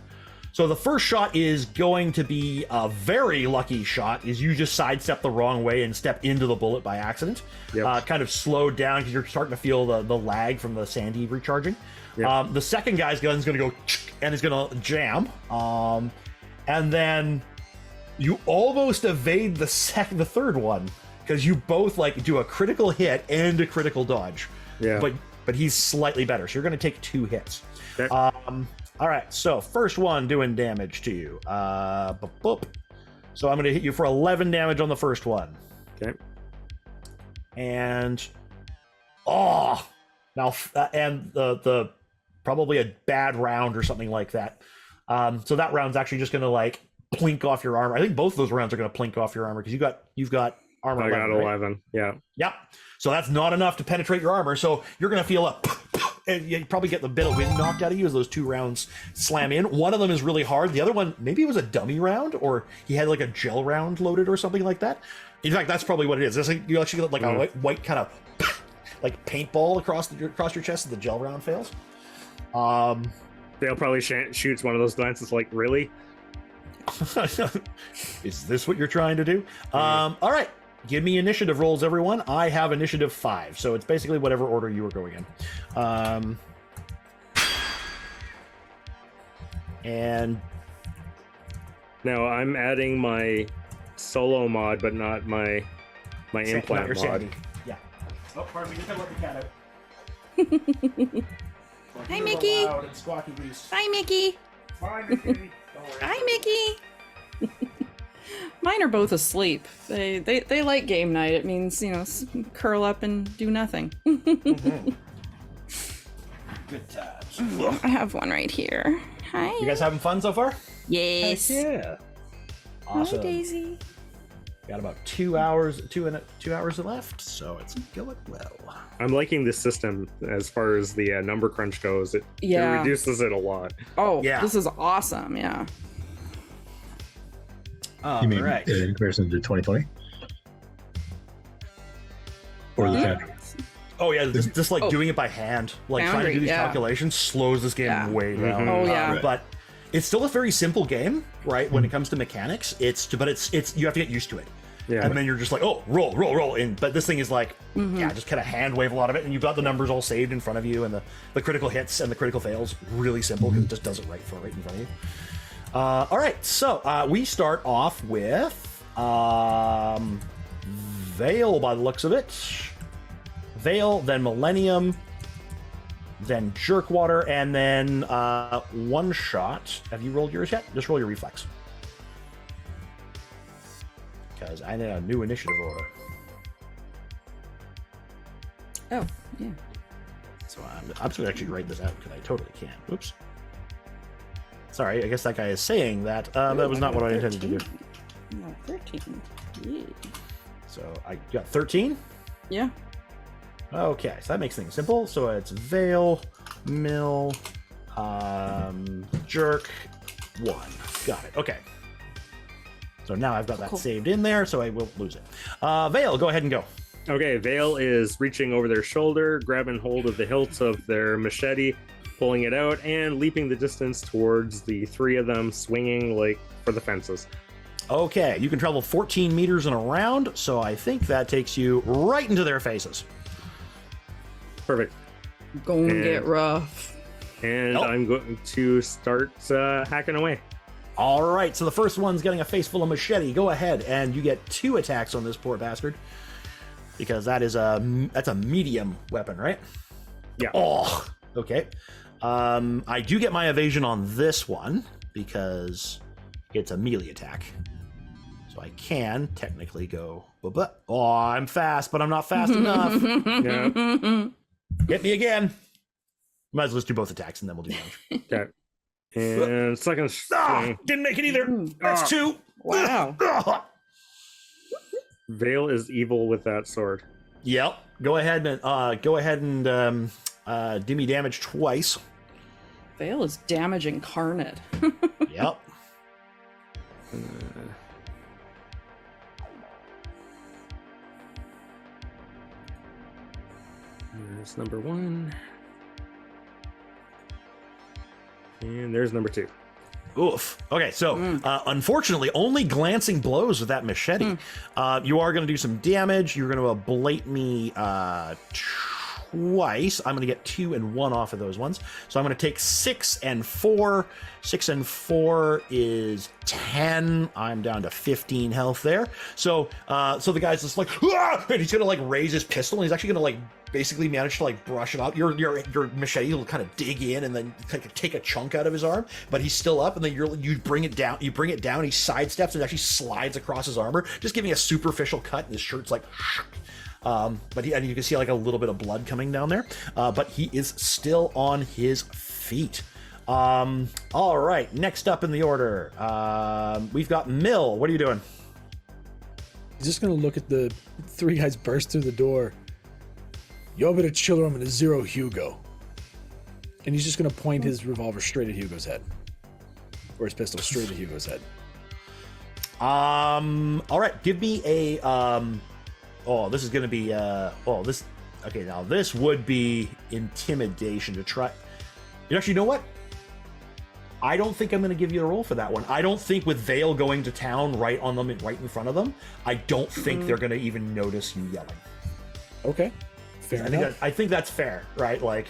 So the first shot is going to be a very lucky shot. Is you just sidestep the wrong way and step into the bullet by accident. Yep. Kind of slowed down because you're starting to feel the lag from the Sandy recharging. Yep. The second guy's gun is going to go and is going to jam. And then you almost evade the third one because you both like do a critical hit and a critical dodge. Yeah. But he's slightly better, so you're going to take 2 hits. Okay. All right, so first one doing damage to you. Boop. So I'm going to hit you for 11 damage on the first one. Okay. And now and the probably a bad round or something like that. So that round's actually just going to like plink off your armor. I think both of those rounds are going to plink off your armor because you've got armor. I 11, got 11. Right? Yeah. Yep. So that's not enough to penetrate your armor. So you're going to feel a and you probably get the bit of wind knocked out of you as those 2 rounds slam in. One of them is really hard. The other one, maybe it was a dummy round, or he had like a gel round loaded or something like that. In fact, that's probably what it is. It's like you actually get like a white kind of like paintball across your chest as the gel round fails. They'll probably shoots one of those glances like, really? Is this what you're trying to do? All right. Give me initiative rolls, everyone. I have initiative 5, so it's basically whatever order you were going in. And now I'm adding my solo mod, but not my implant mod. sanity. Yeah. Oh, pardon me. Just gotta let the cat out. Hi, Mickey. Loud and squawky beast. Hi, Mickey. Bye, Mickey. Don't worry. Hi, Mickey. Mine are both asleep. They like game night. It means, curl up and do nothing. Good times. I have one right here. Hi. You guys having fun so far? Yes. Yeah. Awesome. Hi, Daisy. Got about 2 hours left, so it's going well. I'm liking this system as far as the number crunch goes. It reduces it a lot. Oh, Yeah. This is awesome. Yeah. You mean Right. in comparison to 2020? Or the Foundry? Oh yeah, just like doing it by hand, like trying to Foundry, do these yeah. calculations slows this game Yeah. way down. Oh, yeah. But it's still a very simple game, right? When it comes to mechanics, it's you have to get used to it. Yeah. And then you're just like, oh, roll, and but this thing is like, just kind of hand wave a lot of it, and you've got the numbers all saved in front of you, and the critical hits and the critical fails really simple because it just does it right in front of you. All right, so we start off with Veil by the looks of it. Veil, then Millennium, then Jerkwater, and then One Shot. Have you rolled yours yet? Just roll your reflex. Because I need a new initiative order. Oh, yeah. So I'm just going to actually write this out because I totally can. Oops. Sorry, I guess that guy is saying that. That was not what I intended to do. 13. Yeah. So I got 13. Yeah. Okay, so that makes things simple. So it's Veil, Mill, Jerk, 1. Got it. Okay. So now I've got that saved in there, so I will lose it. Veil, go ahead and go. Okay, Vale is reaching over their shoulder, grabbing hold of the hilts of their machete, pulling it out, and leaping the distance towards the 3 of them, swinging like for the fences. Okay, you can travel 14 meters in a round, so I think that takes you right into their faces. Perfect. Gonna get rough. And I'm going to start hacking away. All right, so the first one's getting a face full of machete. Go ahead, and you get 2 attacks on this poor bastard. Because that's a medium weapon, right? Yeah. Oh, okay. I do get my evasion on this one because it's a melee attack. So I can technically go, but I'm fast, but I'm not fast enough. Yeah. Get me again. Might as well just do both attacks and then we'll do damage. Okay. And second swing. Didn't make it either. That's 2. Wow. Vale is evil with that sword. Yep. Go ahead and do me damage twice. Veil is damage incarnate. Yep. There's number 1. And there's number 2. Oof. Okay, so unfortunately, only glancing blows with that machete. You are going to do some damage. You're going to ablate me twice. I'm going to get 2 and 1 off of those ones. So I'm going to take 6 and 4. 6 and 4 is 10. I'm down to 15 health there. So the guy's just like, ah! And he's going to like raise his pistol, and he's actually going to like basically manage to like brush it up. Your machete will kind of dig in and then take a chunk out of his arm, but he's still up. And then you bring it down. He sidesteps and actually slides across his armor, just giving a superficial cut. And his shirt's like, but and you can see like a little bit of blood coming down there. But he is still on his feet. All right. Next up in the order, we've got Mill. What are you doing? He's just gonna look at the 3 guys burst through the door. Yo, better chill or I'm gonna zero Hugo. And he's just gonna point his revolver straight at Hugo's head. Or his pistol straight at Hugo's head. All right, give me a this is gonna be okay, now this would be intimidation to try. Actually, you know what? I don't think I'm going to give you a roll for that one. I don't think with Vale going to town right on them, right in front of them, I don't think they're going to even notice you yelling. Okay, fair enough. I think that's fair, right? Like,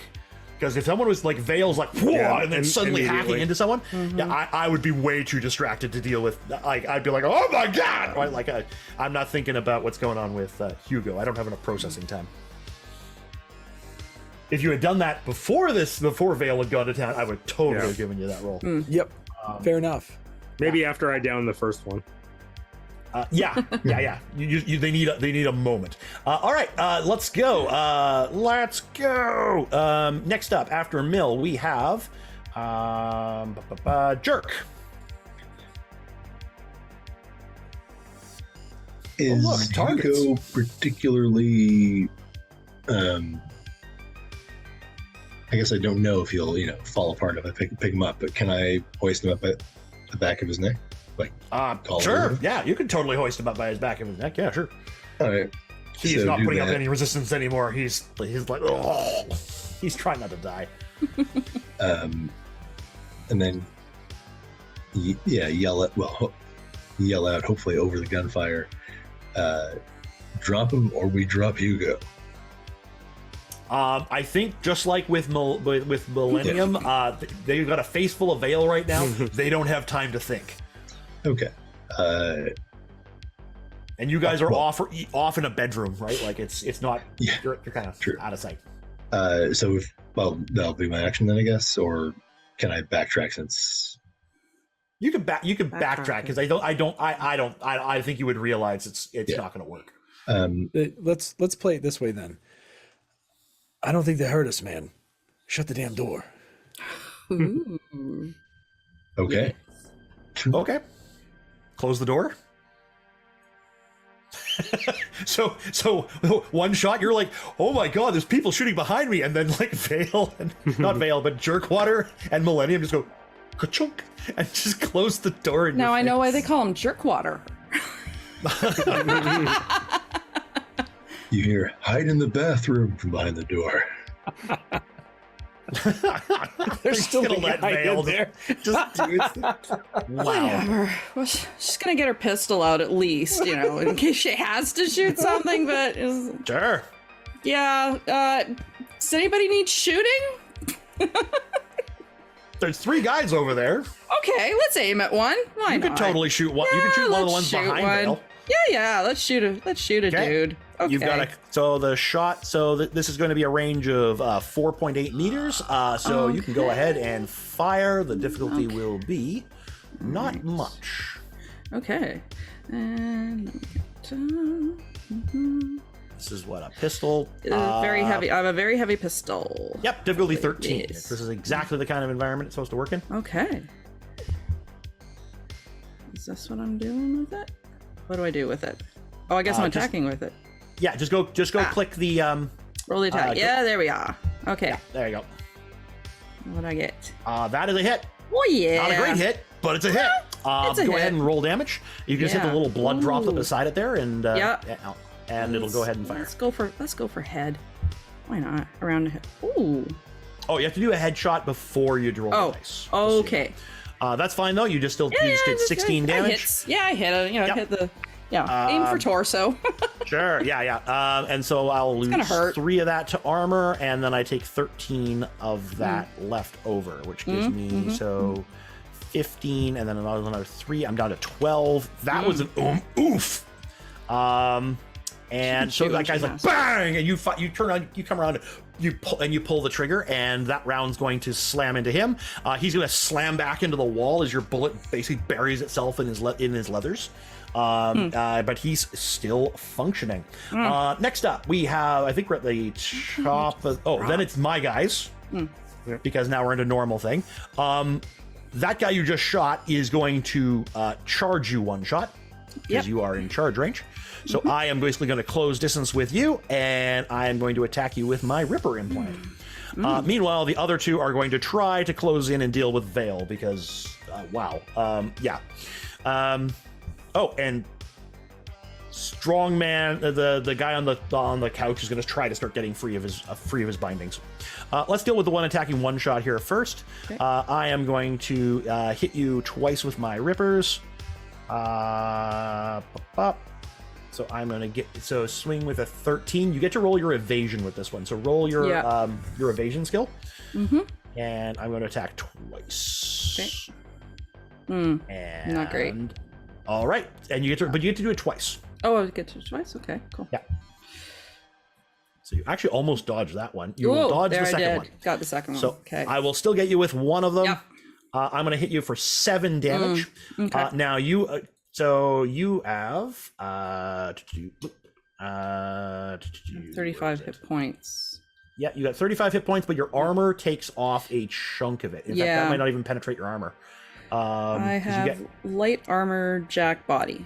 because if someone was like Vale's like, whoa, and then suddenly hacking into someone, yeah, I would be way too distracted to deal with. Like, I'd be like, oh my god, right? Like, I'm not thinking about what's going on with Hugo. I don't have enough processing time. If you had done that before Vale had gone to town, I would totally have given you that roll. Yep, fair enough. Maybe after I down the first one. Yeah. They need a moment. All right, let's go. Next up, after Mill, we have Jerk. Is Hugo particularly? I guess I don't know if he'll, fall apart if I pick him up, but can I hoist him up at the back of his neck? Like, sure. Yeah, you can totally hoist him up by his back of his neck. Yeah, sure. All right. He's not putting up any resistance anymore. He's like, oh, he's trying not to die. And then, yell out, hopefully over the gunfire. Drop him or we drop Hugo. I think just like with Millennium, they've got a face full of Vale right now. They don't have time to think. Okay. And you guys are off in a bedroom, right? Like it's not. Yeah, you're kind of out of sight. So that'll be my action then, I guess, or can I backtrack since? You can backtrack because I think you would realize it's not going to work. Let's play it this way then. I don't think they heard us, man. Shut the damn door. Okay. Okay. Close the door. So one shot, you're like, oh my god, there's people shooting behind me, and then like Vale, and not Vale, but Jerkwater and Millennium just go ka-chunk and just close the door. Now I know why they call him Jerkwater. You hear, hide in the bathroom from behind the door. There's still a let Vale there. Just wow. Whatever. Well, she's gonna get her pistol out at least, in case she has to shoot something. But Sure. Yeah. Does anybody need shooting? There's 3 guys over there. Okay, let's aim at one. Why You not? could totally shoot one. You can shoot one of the ones behind Vale. Yeah. Let's shoot a dude. Okay. You've got this is going to be a range of 4.8 meters. So you can go ahead and fire. The difficulty will be not much. Okay. And this is what a pistol. very heavy. I have a very heavy pistol. Yep, difficulty 13. Yes. This is exactly the kind of environment it's supposed to work in. Okay. Is this what I'm doing with it? What do I do with it? Oh, I guess I'm attacking with it. Yeah, just go click the roll the attack. There we are. Okay. Yeah, there you go. What do I get? That is a hit. Oh yeah. Not a great hit, but it's a hit. It's a go hit. ahead and roll damage. You can just hit the little blood droplet beside it there, and and it'll go ahead and fire. Let's go for head. Why not? Around the head. Ooh. Oh, you have to do a headshot before you roll the dice. Okay. That's fine though. You just did 16 damage. I hit it. Hit the. Yeah, aim for torso. Sure, yeah. And so I'll lose 3 of that to armor, and then I take 13 of that left over, which gives me 15, and then another 3. I'm down to 12. That was an oof. And so that guy's like bang, and you turn on, you come around, you pull the trigger, and that round's going to slam into him. He's going to slam back into the wall as your bullet basically buries itself in his leathers. But he's still functioning. Next up, we have, I think we're at the top of, then it's my guys, because now we're into normal thing. That guy you just shot is going to charge you one shot, because you are in charge range. So I am basically going to close distance with you, and I am going to attack you with my Ripper implant. Meanwhile, the other 2 are going to try to close in and deal with Vale, because, wow. And strong man, the guy on the couch is going to try to start getting free of his bindings. Let's deal with the one attacking one shot here first. Okay. I am going to hit you twice with my rippers. So I'm going to swing with a 13. You get to roll your evasion with this one. So roll your evasion skill. Mm-hmm. And I'm going to attack twice. Okay. And Not great. All right, and you get to do it twice. Oh, I get to twice. Okay, cool. Yeah. So you actually almost dodged that one. You Ooh, will dodge there the I second did. one. Got the second one. So Okay. I will still get you with one of them. Yep. I'm going to hit you for 7 damage. Okay. Now you have 35 hit points. Yeah, you got 35 hit points, but your armor takes off a chunk of it. In fact, that might not even penetrate your armor. I have light armor, jack body.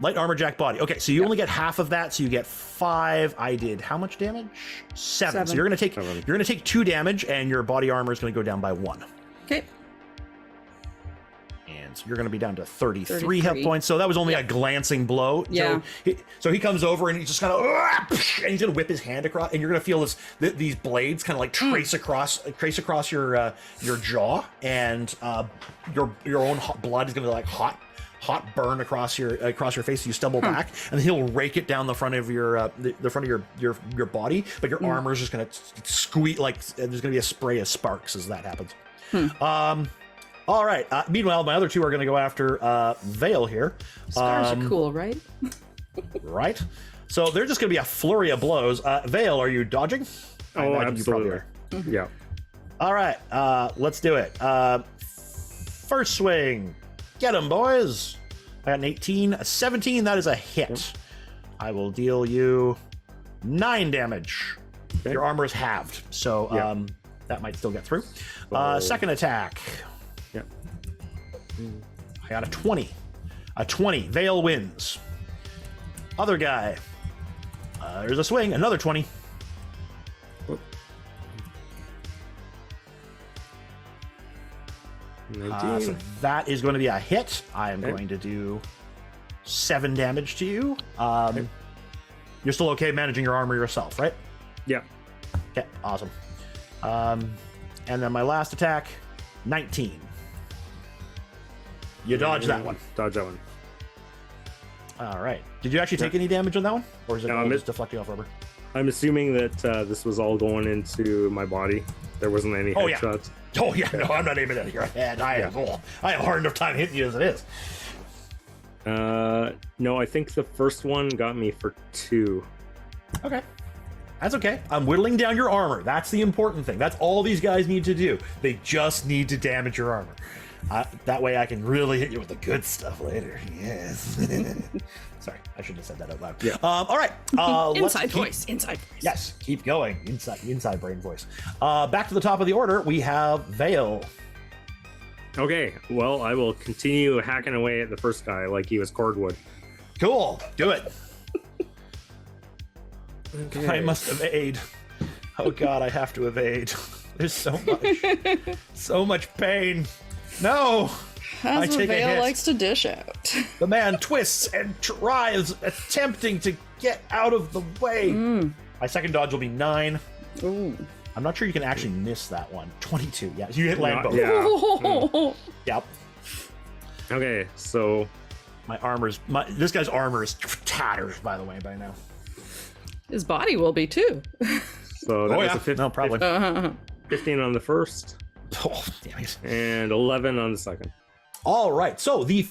Light armor, jack body. Okay, so you only get half of that, so you get 5. I did how much damage? 7. So you're gonna take 2 damage, and your body armor is gonna go down by 1. Okay. And so you're gonna be down to 33 hit points. So that was only a glancing blow. Yeah. So he comes over and he just kind of, and he's gonna whip his hand across, and you're gonna feel these blades kind of like trace across your jaw, and your own blood is gonna like hot burn across your face. You stumble back, and then he'll rake it down the front of your the front of your body, but your armor is just gonna squeak, like there's gonna be a spray of sparks as that happens. All right. Meanwhile, my other 2 are gonna go after Vale here. Scars are cool, right? Right. So they're just gonna be a flurry of blows. Vale, are you dodging? I Oh, imagine you probably absolutely. are. Yeah. All right. Let's do it. First swing. Get him, boys. I got an 18, a 17. That is a hit. I will deal you 9 damage. Okay. Your armor is halved, so that might still get through. Second attack. Yeah. I got a 20. A 20. Vale wins. Other guy. There's a swing. Another 20. So that is going to be a hit. I am going to do 7 damage to you. You're still okay managing your armor yourself, right? Yeah. Okay, awesome. And then my last attack, 19. You dodge that one. Dodge that one. All right. Did you actually take any damage on that one? Or is it No, all just deflecting off rubber? I'm assuming that this was all going into my body. There wasn't any headshots. Oh, yeah. No, I'm not aiming at your head. I have a hard enough time hitting you as it is. No, I think the first one got me for 2. Okay. That's okay. I'm whittling down your armor. That's the important thing. That's all these guys need to do. They just need to damage your armor. That way I can really hit you with the good stuff later. Yes. Sorry, I shouldn't have said that out loud. Yeah. All right. Inside voice. Yes, keep going. Inside brain voice. Back to the top of the order, we have Vale. Okay, well, I will continue hacking away at the first guy like he was cordwood. Cool. Do it. Okay. I must evade. Oh God, I have to evade. There's so much pain. No. That's what take a hit. Vale likes to dish out. The man twists and tries, attempting to get out of the way. My second dodge will be 9. Ooh. I'm not sure you can actually miss that one. 22. Yeah, you hit land both. Yeah. Yep. Okay, so this guy's armor is tattered, by the way, by now. His body will be too. so that was a 15, no, probably. 15 on the first, Oh, damn it. and 11 on the second. All right, so the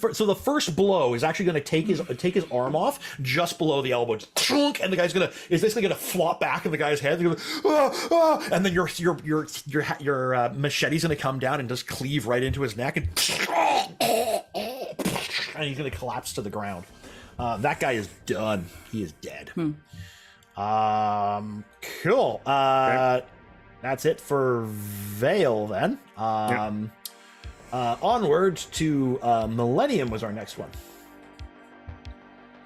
first blow is actually going to take his arm off just below the elbow, just chunk, and the guy's is basically going to flop back in the guy's head, and then your machete's going to come down and just cleave right into his neck, and he's going to collapse to the ground. That guy is done. He is dead. Cool. That's it for Vale then. Onward to Millennium was our next one.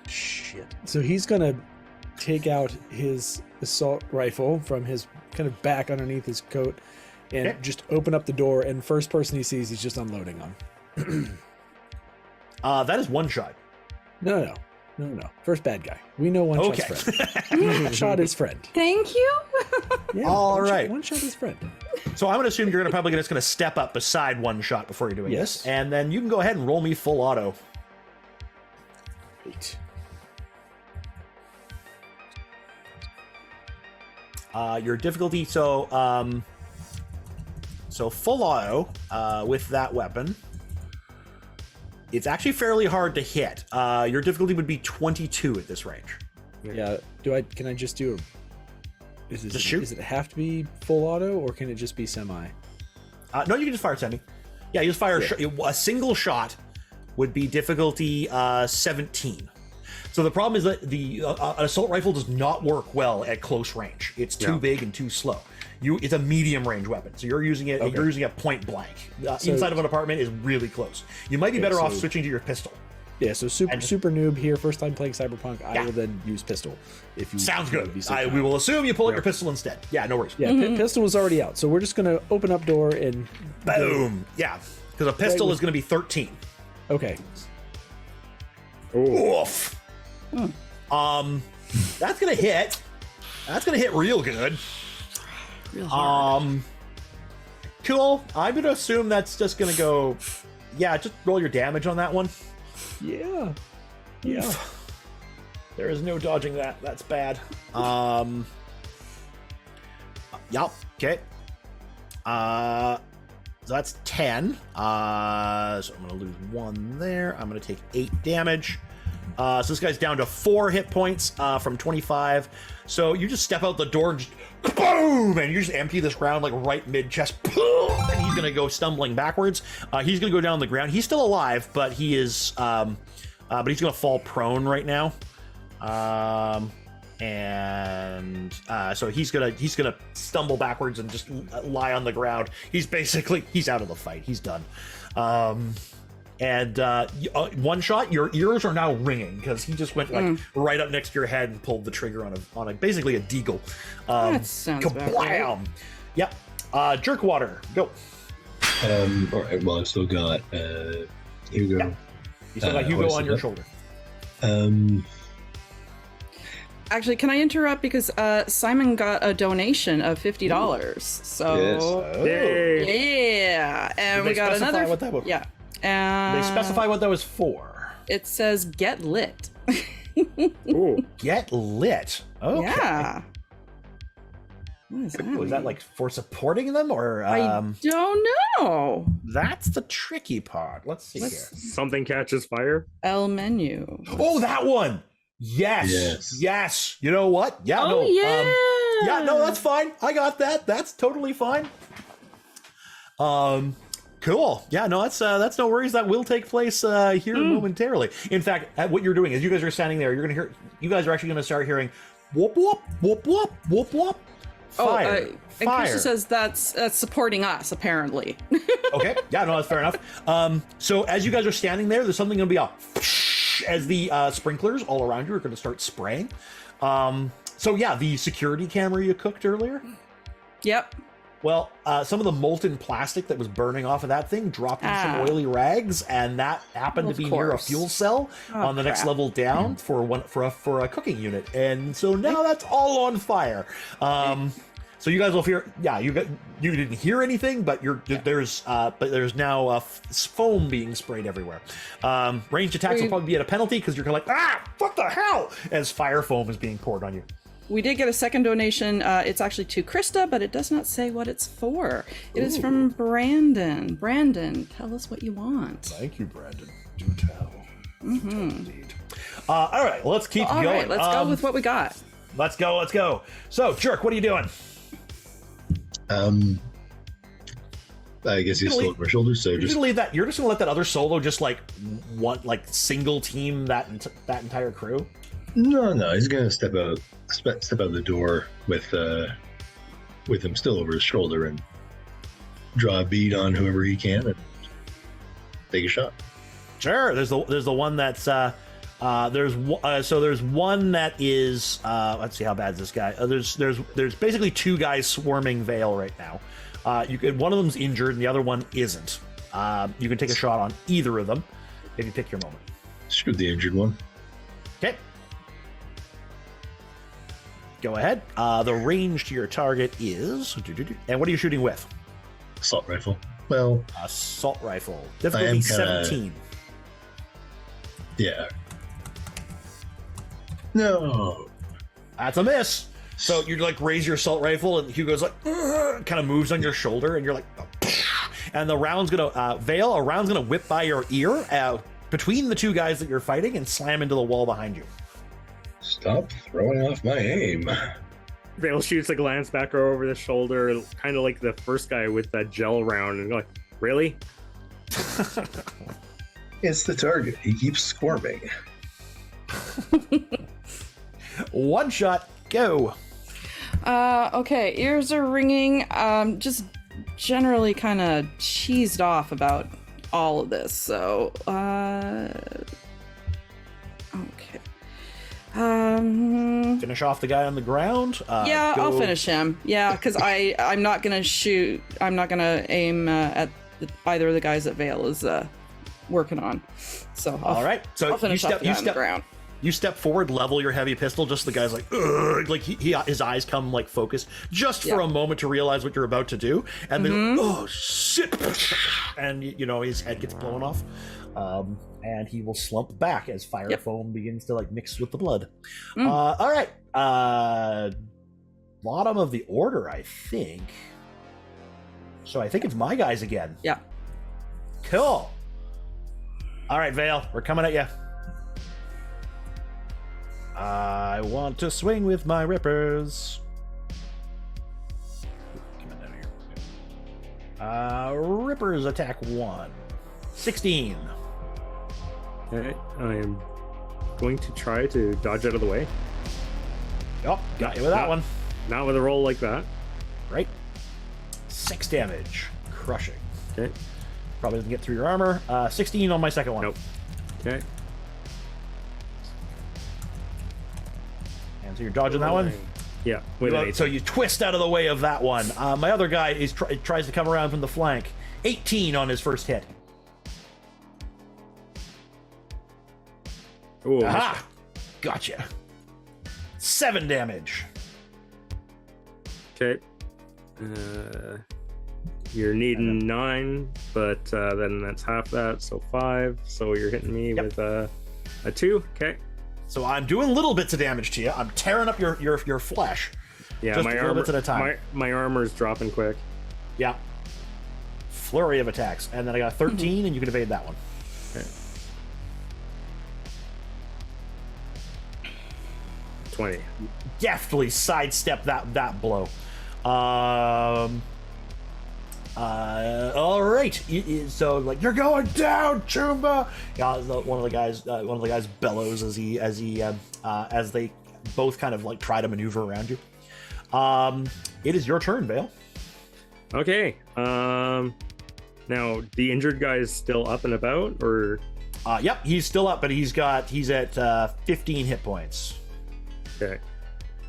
Shit. So he's gonna take out his assault rifle from his kind of back underneath his coat and just open up the door, and first person he sees he's just unloading on. That is one shot. No. No. First bad guy. We know one Okay. shot's friend. One shot is friend. Thank you. Yeah, All right. One shot is friend. So I'm going to assume you're probably just going to step up beside one shot before you're doing Yes. this. And then you can go ahead and roll me full auto. 8. Your difficulty, so full auto with that weapon. It's actually fairly hard to hit. Your difficulty would be 22 at this range. Yeah. Can I just do a... Just shoot? Does it have to be full auto, or can it just be semi? No, you can just fire semi. Yeah, you just fire a single shot would be difficulty 17. So the problem is that the an assault rifle does not work well at close range. It's too big and too slow. It's a medium range weapon, so you're using it. Okay. You're using it point blank. Inside of an apartment is really close. You might be better off switching to your pistol. Yeah, so super noob here, first time playing Cyberpunk. I will then use pistol. If you sounds good. We will assume you pull out your pistol instead. Yeah, no worries. Yeah, pistol was already out, so we're just gonna open up door and boom. Yeah, because a pistol is going to be 13. Okay. Oof. That's gonna hit. That's gonna hit real good. Real hard. Cool. I'm gonna assume that's just gonna go. Yeah, just roll your damage on that one. Yeah. There is no dodging that. That's bad. Yup. Okay. So that's 10. So I'm gonna lose 1 there. I'm gonna take 8 damage. So this guy's down to 4 hit points from 25. So you just step out the door and just boom, and you just empty this round like right mid chest. Boom, and he's gonna go stumbling backwards. He's gonna go down on the ground. He's still alive, but he is, but he's gonna fall prone right now. So he's gonna stumble backwards and just lie on the ground. He's out of the fight. He's done. One shot, your ears are now ringing because he just went like right up next to your head and pulled the trigger on a basically a deagle. That sounds about right. Yep. Jerkwater, go. All right. Well, I've still got Hugo. Yeah. You still got Hugo on your shoulder. Actually, can I interrupt because Simon got a donation of $50. So yeah, and we got another. What that was? Yeah. They specify what that was for. It says get lit. Ooh, get lit. Okay. Yeah. What is that? Was that like for supporting them or? I don't know. That's the tricky part. Let's see here. Something catches fire. L menu. Oh, that one. Yes. You know what? Yeah. Oh, no. yeah. No, that's fine. I got that. That's totally fine. Cool. Yeah, no, that's no worries. That will take place here momentarily. In fact, what you're doing is you guys are standing there. You're gonna hear. You guys are actually gonna start hearing whoop whoop whoop whoop whoop whoop. Fire. And Krista says that's supporting us apparently. Okay. Yeah, no, that's fair enough. So as you guys are standing there, there's something gonna be a as the sprinklers all around you are gonna start spraying. So yeah, the security camera you cooked earlier. Yep. Well, some of the molten plastic that was burning off of that thing dropped into some oily rags, and that happened to be near a fuel cell on the next level down for a cooking unit, and so now that's all on fire. So you guys will hear, you didn't hear anything, but there's now foam being sprayed everywhere. Ranged attacks will probably be at a penalty because you're kind of like, what the hell, as fire foam is being poured on you. We did get a second donation. It's actually to Krista, but it does not say what it's for. It is from Brandon. Brandon, tell us what you want. Thank you, Brandon. Do tell. Indeed. All right, let's keep going. All right, let's go with what we got. Let's go. So, Jerk, what are you doing? I guess he's still over my shoulders, so just leave that. You're just gonna let that other solo just single team that entire crew. No, he's gonna step out the door with him still over his shoulder and draw a bead on whoever he can and take a shot. Sure. There's the one that's there's one that is let's see, how bad is this guy? There's basically 2 guys swarming Vale right now. One of them's injured and the other one isn't. You can take a shot on either of them if you pick your moment. Shoot the injured one. Okay. Go ahead. The range to your target is... And what are you shooting with? Assault rifle. Well, Assault rifle. I Difficulty am kinda- 17. yeah. No. That's a miss. So you like raise your assault rifle, and Hugo's like kind of moves on your shoulder, and you're like, and the round's gonna Vale. A round's gonna whip by your ear between the two guys that you're fighting and slam into the wall behind you. Stop throwing off my aim. Vale shoots a glance back over the shoulder, kind of like the first guy with that gel round, and like, really? It's the target. He keeps squirming. One shot, go. Okay, ears are ringing. Just generally kind of cheesed off about all of this. So, okay. Finish off the guy on the ground. Yeah, go- I'll finish him. Yeah, because I'm not gonna shoot. I'm not gonna aim at either of the guys that Vale is working on. So All right. So I'll finish off the guy on the ground. You step forward, level your heavy pistol. Just the guy's like, ugh, like his eyes come like focused just for a moment to realize what you're about to do, and then oh shit, and you know his head gets blown off, and he will slump back as fire foam begins to like mix with the blood. All right, bottom of the order, I think. So I think it's my guys again. Yeah. Cool. All right, Vale, we're coming at you. I want to swing with my rippers. Come on down here. Rippers attack 1. 16. Okay, I am going to try to dodge out of the way. Oh, got you with that one. Not with a roll like that. Right. 6 damage. Crushing. Okay. Probably doesn't get through your armor. 16 on my second one. Nope. Okay. And so you're dodging that one? Yeah. With an 8. So you twist out of the way of that one. My other guy tries to come around from the flank. 18 on his first hit. Ooh, Aha! Gotcha. 7 damage. okay. You're needing 9, but then that's half that, so 5. So you're hitting me with a 2. Okay. So I'm doing little bits of damage to you. I'm tearing up your flesh. Yeah, Just my little armor bits at a time. My armor's dropping quick. Yeah. Flurry of attacks. And then I got 13, and you can evade that one. Okay. 20. Deftly sidestep that blow. All right. So like you're going down, Chumba. Yeah, one of the guys bellows as they both kind of like try to maneuver around you. It is your turn, Vale. Okay. Now the injured guy is still up and about, or? Yep, he's still up, but he's at 15 hit points. Okay.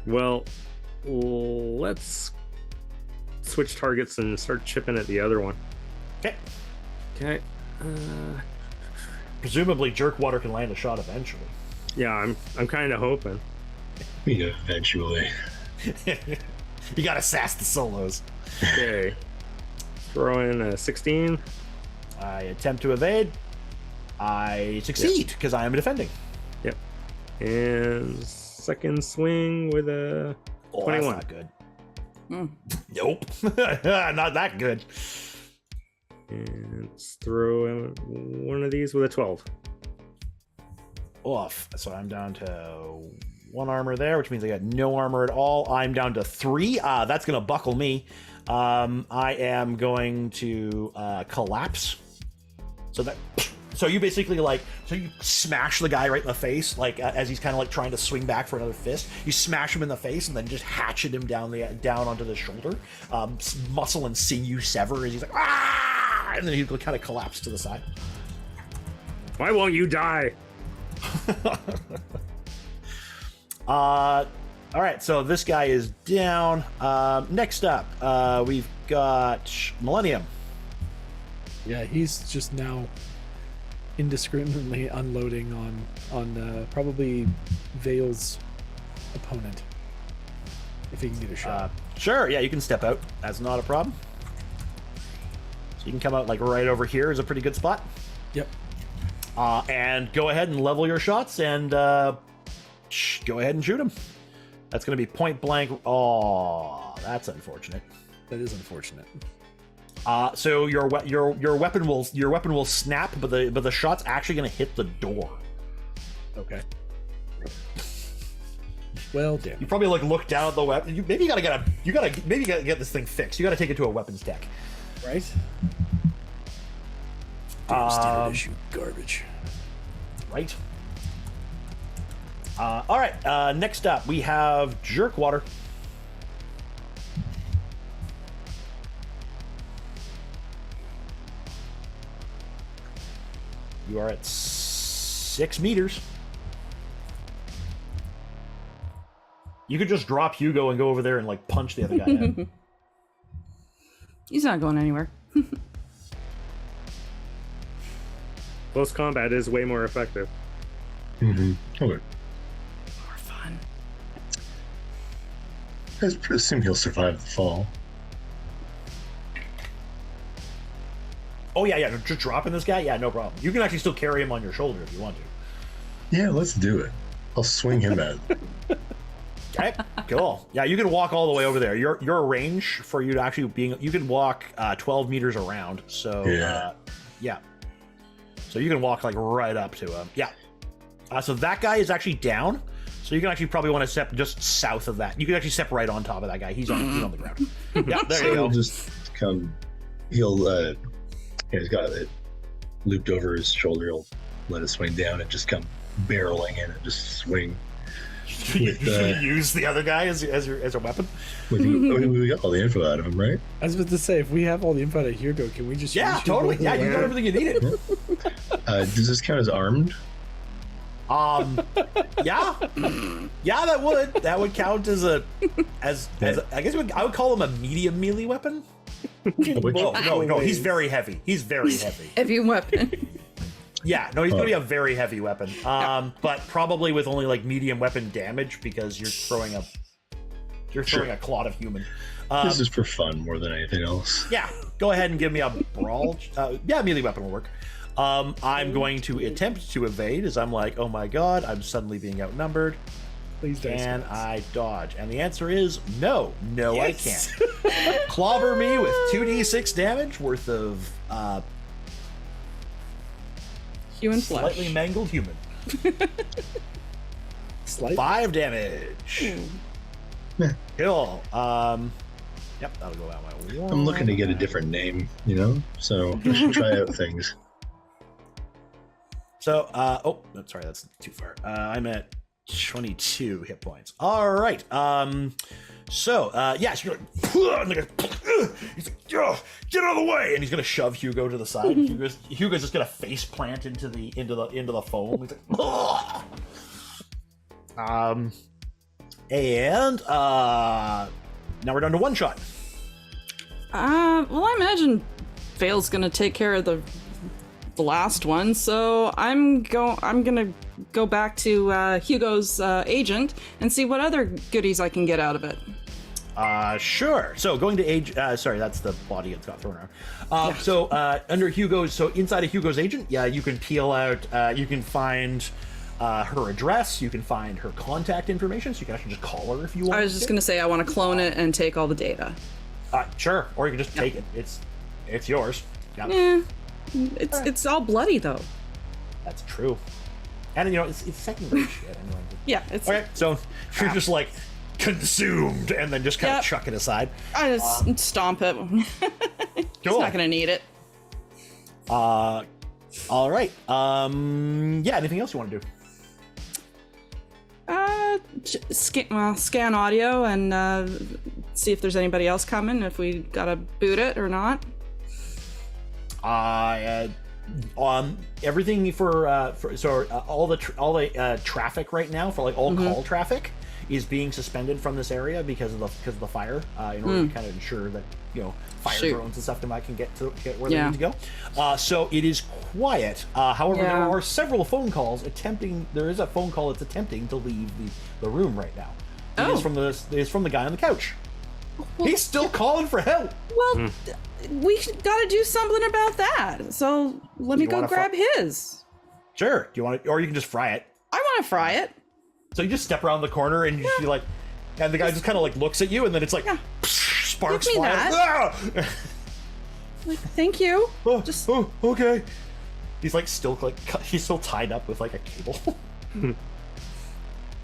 Well, let's switch targets and start chipping at the other one. Okay. Okay. Presumably, Jerkwater can land a shot eventually. Yeah, I'm kind of hoping. Eventually. You gotta sass the solos. Okay. Throw in a 16. I attempt to evade. I succeed because I am defending. Yep. And second swing with a 21. That's not good. Nope. Not that good. And let's throw in one of these with a 12. Off. So I'm down to 1 armor there, which means I got no armor at all. I'm down to 3. That's gonna buckle me. I am going to collapse. So you basically you smash the guy right in the face, like as he's kind of like trying to swing back for another fist. You smash him in the face and then just hatchet him down onto the shoulder. Muscle and sinew sever as he's like ah, and then he kind of collapse to the side. Why won't you die? All right, so this guy is down. Next up, we've got Millennium. Yeah, he's just now indiscriminately unloading on probably Vale's opponent, if he can get a shot. Sure, yeah, you can step out. That's not a problem. So you can come out like right over here is a pretty good spot. Yep. And go ahead and level your shots and go ahead and shoot him. That's going to be point blank. Oh, that's unfortunate. That is unfortunate. So your weapon will snap, but the shot's actually going to hit the door. Okay. Well, damn. You probably like look down at the weapon. Maybe you gotta get this thing fixed. You gotta take it to a weapons tech. Right. Damn standard issue garbage. Right. All right. Next up, we have Jerkwater. You are at 6 meters. You could just drop Hugo and go over there and like punch the other guy out. He's not going anywhere. Close combat is way more effective. Mm-hmm. Okay. More fun. I assume he'll survive the fall. Oh yeah, just dropping this guy? Yeah, no problem. You can actually still carry him on your shoulder if you want to. Yeah, let's do it. I'll swing him at him. Okay, cool. Yeah, you can walk all the way over there. Your range for you to actually you can walk 12 meters around. So yeah. So you can walk like right up to him. Yeah. So that guy is actually down. So you can actually probably want to step just south of that. You can actually step right on top of that guy. He's on the ground. Yeah, there you go. He'll just come. He's got it looped over his shoulder. He'll let it swing down and just come barreling in and just swing. You use the other guy as a weapon. We got all the info out of him, right? I was about to say, if we have all the info out of Hugo, can we just... Yeah, totally. Yeah, you got everything you needed. Does this count as armed? Yeah, that would count as I guess I would call him a medium melee weapon. No, he's very heavy. He's very heavy. Heavy weapon. Yeah, no, he's gonna be a very heavy weapon. But probably with only like medium weapon damage because you're throwing a clot of human. This is for fun more than anything else. Yeah, go ahead and give me a brawl. Yeah, melee weapon will work. I'm going to attempt to evade as I'm like, oh my god, I'm suddenly being outnumbered. Please don't. And I dodge. And the answer is no. No, yes. I can't. Clobber me with 2d6 damage worth of Human flesh. slightly mangled human. 5 damage. Cool. Yep, that'll go out my wall. I'm looking to get a different name, so I should try out things. So, sorry, that's too far. I'm at 22 hit points. All right. So you're like, he's like, get out of the way, and he's gonna shove Hugo to the side. Hugo's just gonna face plant into the foam. He's like, and now we're down to one shot. Well, I imagine Vale's gonna take care of the last one, so I'm gonna go back to Hugo's agent and see what other goodies I can get out of it. Sure. So going to sorry, that's the body that's got thrown around. So under Hugo's, so inside of Hugo's agent, yeah, you can peel out, you can find her address, you can find her contact information, so you can actually just call her if you want. I was just gonna say I want to clone it and take all the data. Sure, or you can just take it. It's yours. Yep. Yeah, it's all bloody though. That's true. And it's secondary shit. Anyway. Yeah, it's okay. So you're just like consumed, and then just kind of chuck it aside. I just stomp it. He's not gonna need it. All right. Anything else you want to do? Scan audio and see if there's anybody else coming. If we gotta boot it or not. Everything for all the traffic right now for like all call traffic is being suspended from this area because of the fire, in order to kind of ensure that fire drones and stuff can get where they need to go. So it is quiet. However, there are several phone calls attempting. There is a phone call that's attempting to leave the room right now. It is from the guy on the couch. Well, he's still calling for help. Well, we got to do something about that. So let me go grab his. Sure. Do you want it, or you can just fry it? I want to fry it. So you just step around the corner and you see like, and the guy just kind of like looks at you, and then it's like sparks Give me flying. that. Like, thank you. Okay. He's like still he's still tied up with like a cable.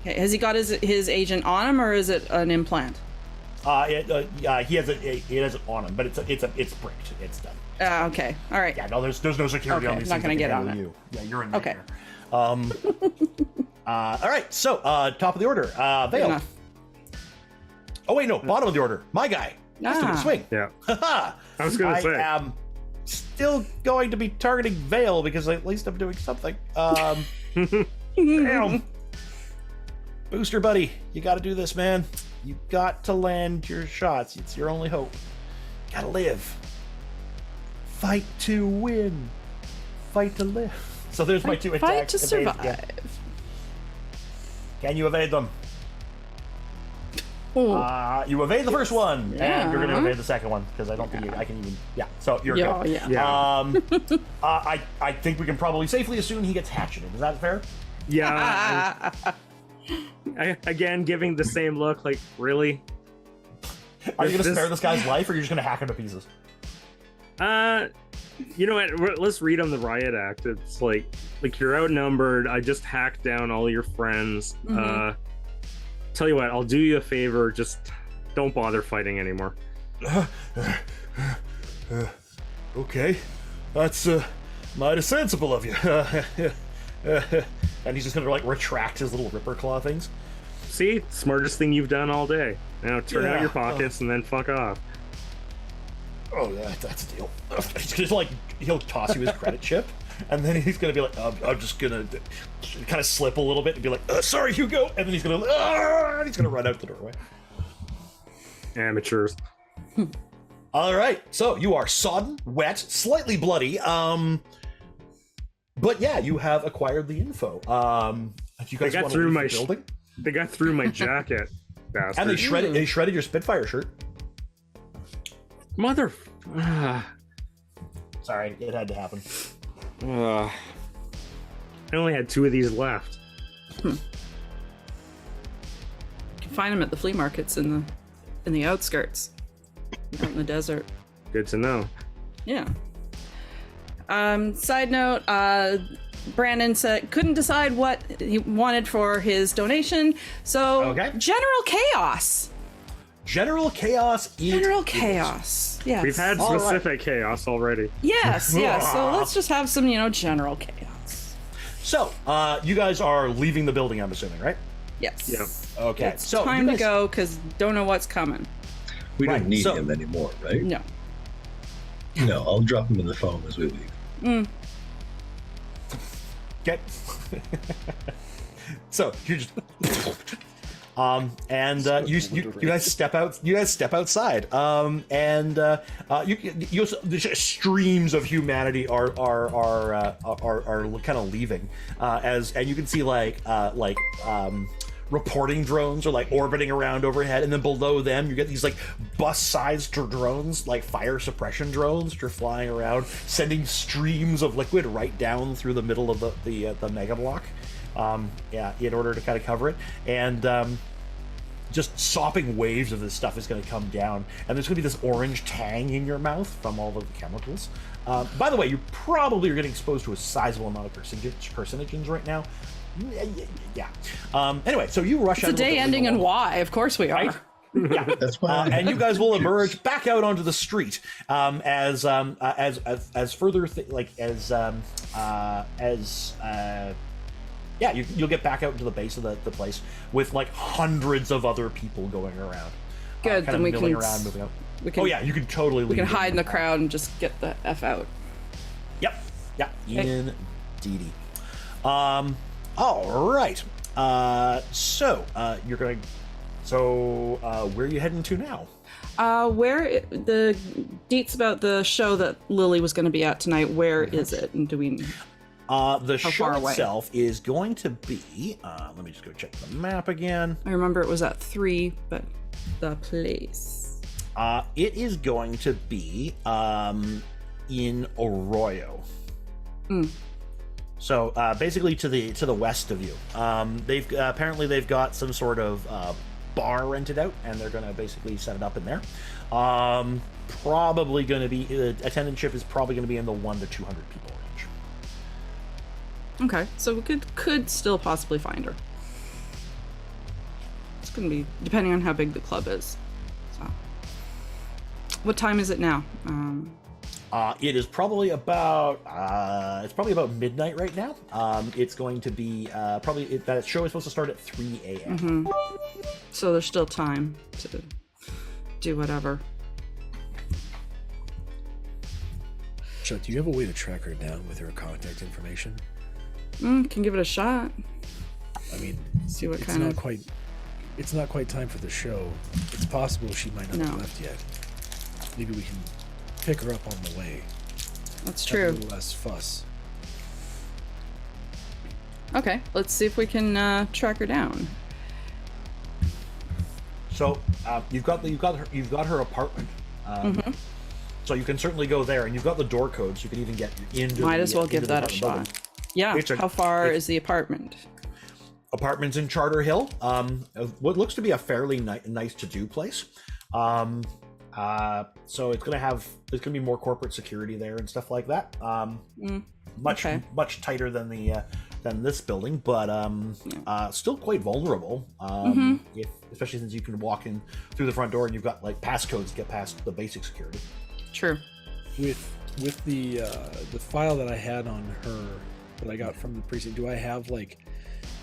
Okay, has he got his agent on him, or is it an implant? He has it on him, but it's bricked. It's done. Okay. All right. Yeah, no, there's no security on these. Not gonna get on it. You. Yeah, you're in there. Okay. All right. So, top of the order, Vale. Oh wait, no, bottom of the order. My guy. Has to swing. Yeah. I was gonna say. I am still going to be targeting Vale because at least I'm doing something. Damn. Booster buddy, you got to do this, man. You got to land your shots. It's your only hope. Gotta live. Fight to win. Fight to live. So there's my 2 attacks. Fight to survive. Yeah. Can you evade them? You evade the first one, and you're going to evade the second one because I don't think I can even. Yeah, so you're good. Yeah. I think we can probably safely assume he gets hatcheted. Is that fair? Yeah. Again, giving the same look, like, really? Are you going to spare this guy's life, or are you just going to hack him to pieces? You know what? Let's read on the riot act. It's like you're outnumbered. I just hacked down all your friends. Tell you what, I'll do you a favor. Just don't bother fighting anymore. Okay, that's mighty sensible of you. And he's just gonna like retract his little ripper claw things. See, smartest thing you've done all day. Now turn out your pockets and then fuck off. Oh, that's a deal. He's just like he'll toss you his credit chip, and then he's gonna be like, I'm just gonna kind of slip a little bit and be like, sorry, Hugo, and then he's gonna run out the doorway. Amateurs. All right, so you are sodden, wet, slightly bloody. But yeah, you have acquired the info. You guys want to leave the building? They got through my jacket, bastard. And they shredded your Spitfire shirt. Mother. Sorry, it had to happen. I only had 2 of these left. You can find them at the flea markets in the outskirts, out in the desert. Good to know. Yeah. Side note, Brandon couldn't decide what he wanted for his donation, so General Chaos. General Chaos. General Chaos. Yes. We've had specific chaos already. Yes. So let's just have some, General Chaos. So, you guys are leaving the building, I'm assuming, right? Yes. Yep. Okay. It's time to go because don't know what's coming. We don't need him anymore, right? No. No, I'll drop him in the foam as we leave. Okay. So you just you guys step out. You guys step outside. Streams of humanity are kind of leaving. And you can see reporting drones are like orbiting around overhead, and then below them you get these like bus-sized drones, like fire suppression drones, which are flying around, sending streams of liquid right down through the middle of the mega block. In order to kind of cover it, and just sopping waves of this stuff is going to come down, and there's going to be this orange tang in your mouth from all of the chemicals. By the way, you probably are getting exposed to a sizable amount of carcinogens right now. Yeah. Anyway, so you rush out. It's a day ending in Y. Of course we are. Right? Yeah, that's why. And you guys will emerge back out onto the street as further you'll get back out into the base of the place with like hundreds of other people going around. Good, then we can moving out. You can totally leave. We can hide in the crowd and just get the F out. Yep. Yeah. Indeedy. All right. You're going. So where are you heading to now? Where the deets about the show that Lily was going to be at tonight? Where is it? And do we? The How show far away? itself is going to be. Let me just go check the map again. I remember it was at 3, but the place. It is going to be in Arroyo. So basically to the west of you. They've got some sort of bar rented out, and they're going to basically set it up in there. Probably going to be attendantship is probably going to be in the 100 to 200 people range. Okay, so we could still possibly find her. It's going to be depending on how big the club is. So, what time is it now? It is probably about midnight right now. It's going to be that show is supposed to start at 3 a.m. So there's still time to do whatever. Chuck, do you have a way to track her down with her contact information? Can give it a shot. I mean, See what it's kind not of. quite. It's not quite time for the show. It's possible she might not No. have left yet. Maybe we can pick her up on the way. That's Have a true. little less fuss. Okay, let's see if we can track her down. So you've got her apartment. So you can certainly go there, and you've got the door code, so you can even get into. Might as well into give the that a apartment shot. building. Yeah. It's a- How far it's- is the apartment? Apartments in Charter Hill. What looks to be a fairly nice to-do place. So it's gonna be more corporate security there and stuff like that. Okay. Much tighter than this building, but still quite vulnerable. Especially since you can walk in through the front door and you've got like passcodes to get past the basic security. True. With the file that I had on her that I got from the precinct, do I have like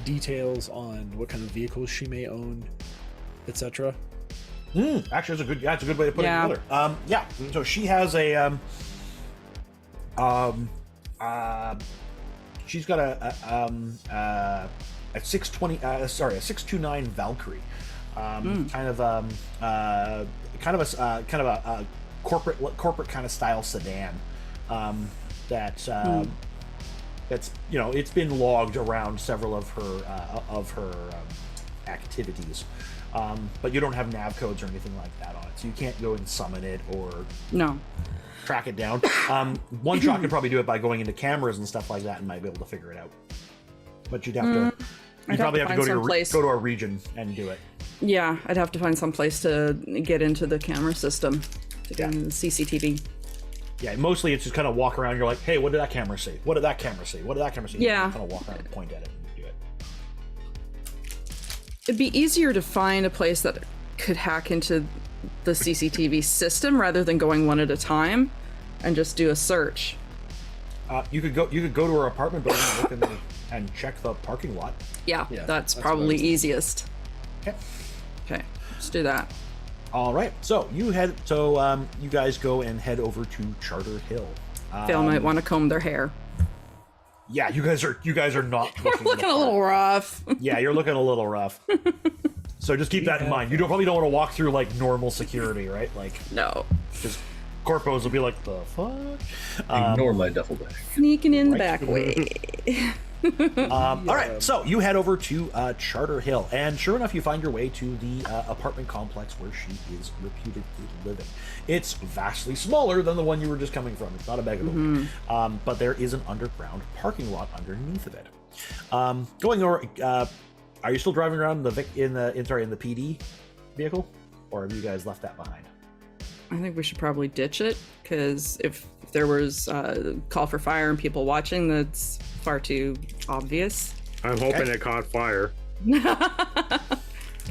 details on what kind of vehicles she may own, etc.? Actually, that's a good way to put Yeah. it together. So she has a she's got a 629 Valkyrie, kind of a corporate kind of style sedan, that's it's been logged around several of her activities, but you don't have nav codes or anything like that on it, so you can't go and summon it or No. track it down. One shot could probably do it by going into cameras and stuff like that and might be able to figure it out. But you'd have to. You probably have to go to a region and do it. Yeah, I'd have to find some place to get into the camera system to get into the CCTV. Yeah, mostly it's just kind of walk around. You're like, hey, what did that camera see? What did that camera see? What did that camera see? Yeah. You kind of walk around and point at it and do it. It'd be easier to find a place that could hack into the CCTV system rather than going one at a time and just do a search. You could go to her apartment building and look in there and check the parking lot. Yeah, Yeah, that's that's what I probably was thinking. easiest. Okay. Okay, let's do that. All right. So you guys go and head over to Charter Hill. Phil might want to comb their hair. Yeah, you guys are not looking, Looking a little rough. Yeah, you're looking a little rough. So just keep that in mind. You probably don't want to walk through like normal security, right? Like No. just corpos will be like, the fuck? Ignore my duffel bag. Sneaking in the back way. All right, so you head over to Charter Hill, and sure enough, you find your way to the apartment complex where she is reputedly living. It's vastly smaller than the one you were just coming from. It's not a mega building, but there is an underground parking lot underneath of it. Going over, are you still driving around in the PD vehicle, or have you guys left that behind? I think we should probably ditch it, because if there was a call for fire and people watching, that's far too obvious. I'm hoping it caught fire.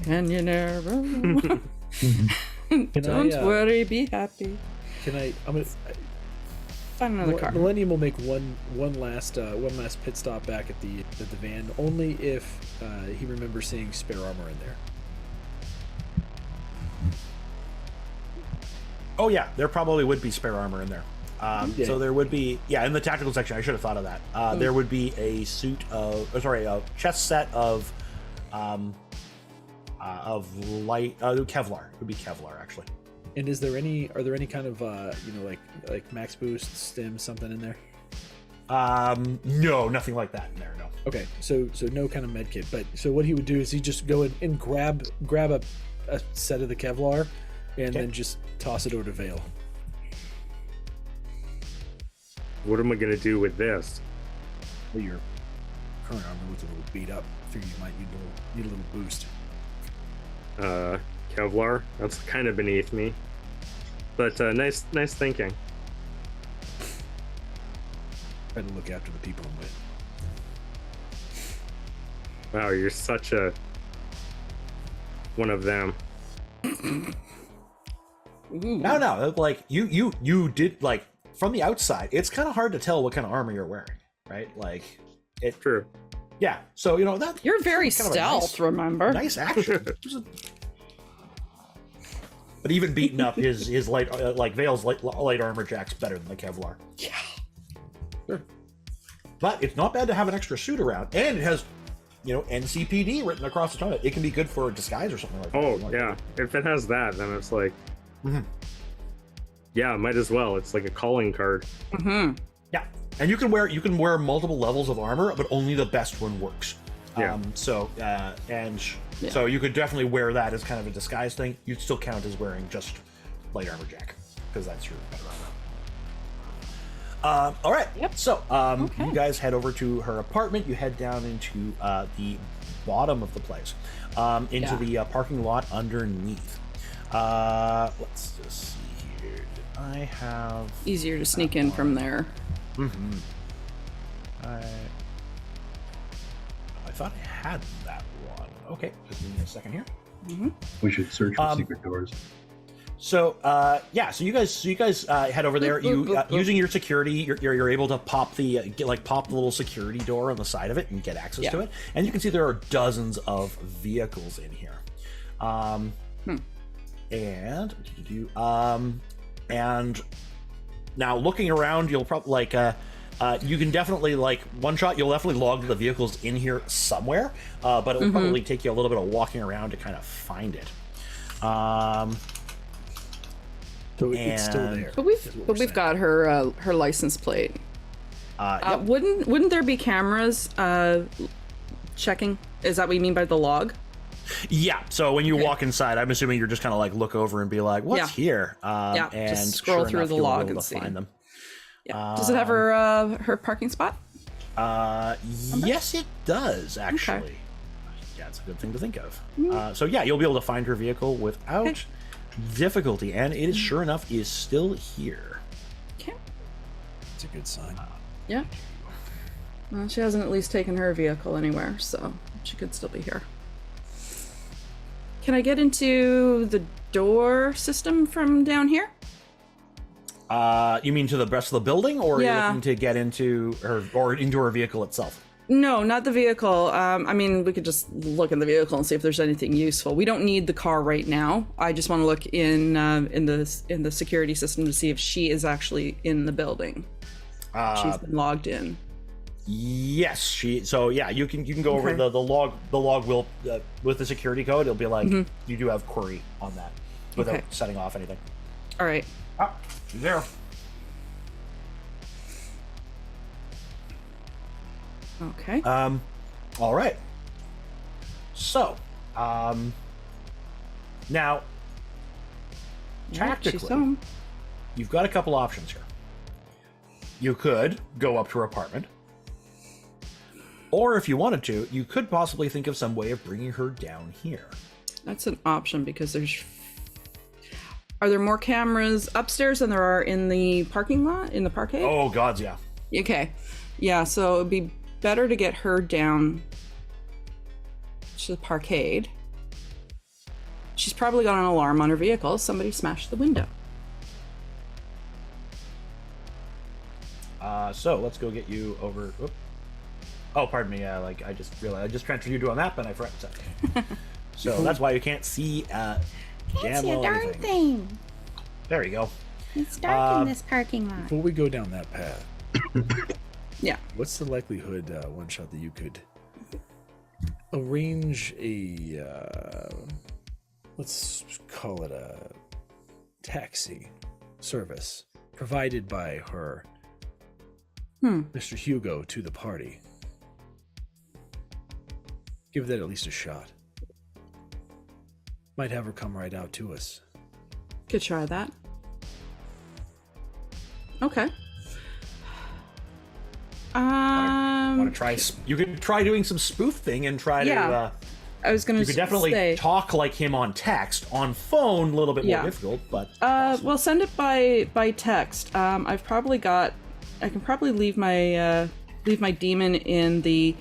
Can you never? Don't worry, be happy. Can I? I'm gonna. Find another car. Millennium will make one last pit stop back at the van, only if he remembers seeing spare armor in there. Oh yeah, there probably would be spare armor in there. So there would be, in the tactical section. I should have thought of that. There would be a chest set of light Kevlar. It would be Kevlar actually. And are there any kind of like max boost, stim, something in there? No, nothing like that in there. No. Okay, so no kind of med kit. But so what he would do is he just go in and grab a set of the Kevlar, and then just toss it over to Vale. What am I gonna do with this? Well, your current armor was a little beat up. Figure you might need a little boost. Kevlar. That's kind of beneath me, but nice thinking. Try to look after the people I'm with. Wow, you're such a one of them. No, like you did like from the outside. It's kind of hard to tell what kind of armor you're wearing, right? Like it. True. Yeah. So that You're very kind of stealth, remember? nice action. But even beating up his light like Vale's light armor jack's better than the Kevlar. Yeah. Sure. But it's not bad to have an extra suit around, and it has, NCPD written across the top. It can be good for disguise or something like that. Oh yeah, if it has that, then it's like, yeah, might as well. It's like a calling card. Mm-hmm. Yeah, and you can wear multiple levels of armor, but only the best one works. Yeah. So you could definitely wear that as kind of a disguise thing. You'd still count as wearing just light armor jack because that's your better armor. All right. Yep. So Okay. you guys head over to her apartment. You head down into the bottom of the place, into the parking lot underneath. Let's just see here. Did I have Easier to sneak in from there. Mm-hmm. I thought I had that one. Okay, just give me a second here. We should search for secret doors. So so you guys head over there. Using your security, you're able to pop the little security door on the side of it and get access to it. And you can see there are dozens of vehicles in here. And now looking around, you'll probably you can definitely one shot. You'll definitely log the vehicles in here somewhere, but it will probably take you a little bit of walking around to kind of find it. So it's still there. But we've got her license plate. Yep. Wouldn't there be cameras checking? Is that what you mean by the log? Yeah. So when you walk inside, I'm assuming you're just kind of look over and be like, "What's here?" And just scroll sure through enough, the you'll be log able and to see. find them. Yeah. Does it have her parking spot? Yes, it does actually. Okay. Yeah, it's a good thing to think of. So yeah, you'll be able to find her vehicle without difficulty, and it is sure enough is still here. Okay. It's a good sign. Yeah. Well, she hasn't at least taken her vehicle anywhere, so she could still be here. Can I get into the door system from down here? You mean to the rest of the building, or are you looking to get into her or into her vehicle itself? No, not the vehicle. I mean, we could just look in the vehicle and see if there's anything useful. We don't need the car right now. I just want to look in the security system to see if she is actually in the building. She's been logged in. Yes, she. So yeah, you can go over the log. The log will with the security code. It'll be like you do have query on that without setting off anything. All right. She's there. Okay. All right. So, now, She's tactically, home. you've got a couple options here. You could go up to her apartment, or if you wanted to, you could possibly think of some way of bringing her down here. That's an option because are there more cameras upstairs than there are in the parking lot, in the parkade? Oh, gods, yeah. Okay. Yeah, so it'd be better to get her down to the parkade. She's probably got an alarm on her vehicle. Somebody smashed the window. So let's go get you over. Whoop. Oh, pardon me. I just realized I just transferred you to a map and I forgot to set. So that's why you can't see. Can't see a darn thing. There you go. It's dark in this parking lot. Before we go down that path, Yeah. what's the likelihood, one shot, that you could arrange a, let's call it a taxi service provided by her, Mr. Hugo, to the party. Give that at least a shot. Might have her come right out to us. Could try that. Okay. Want to try? You could try doing some spoofing and try to. I was gonna. You could definitely say, talk like him on text. On phone, a little bit more difficult, but. Well, send it by text. I've probably got. I can probably leave my demon in the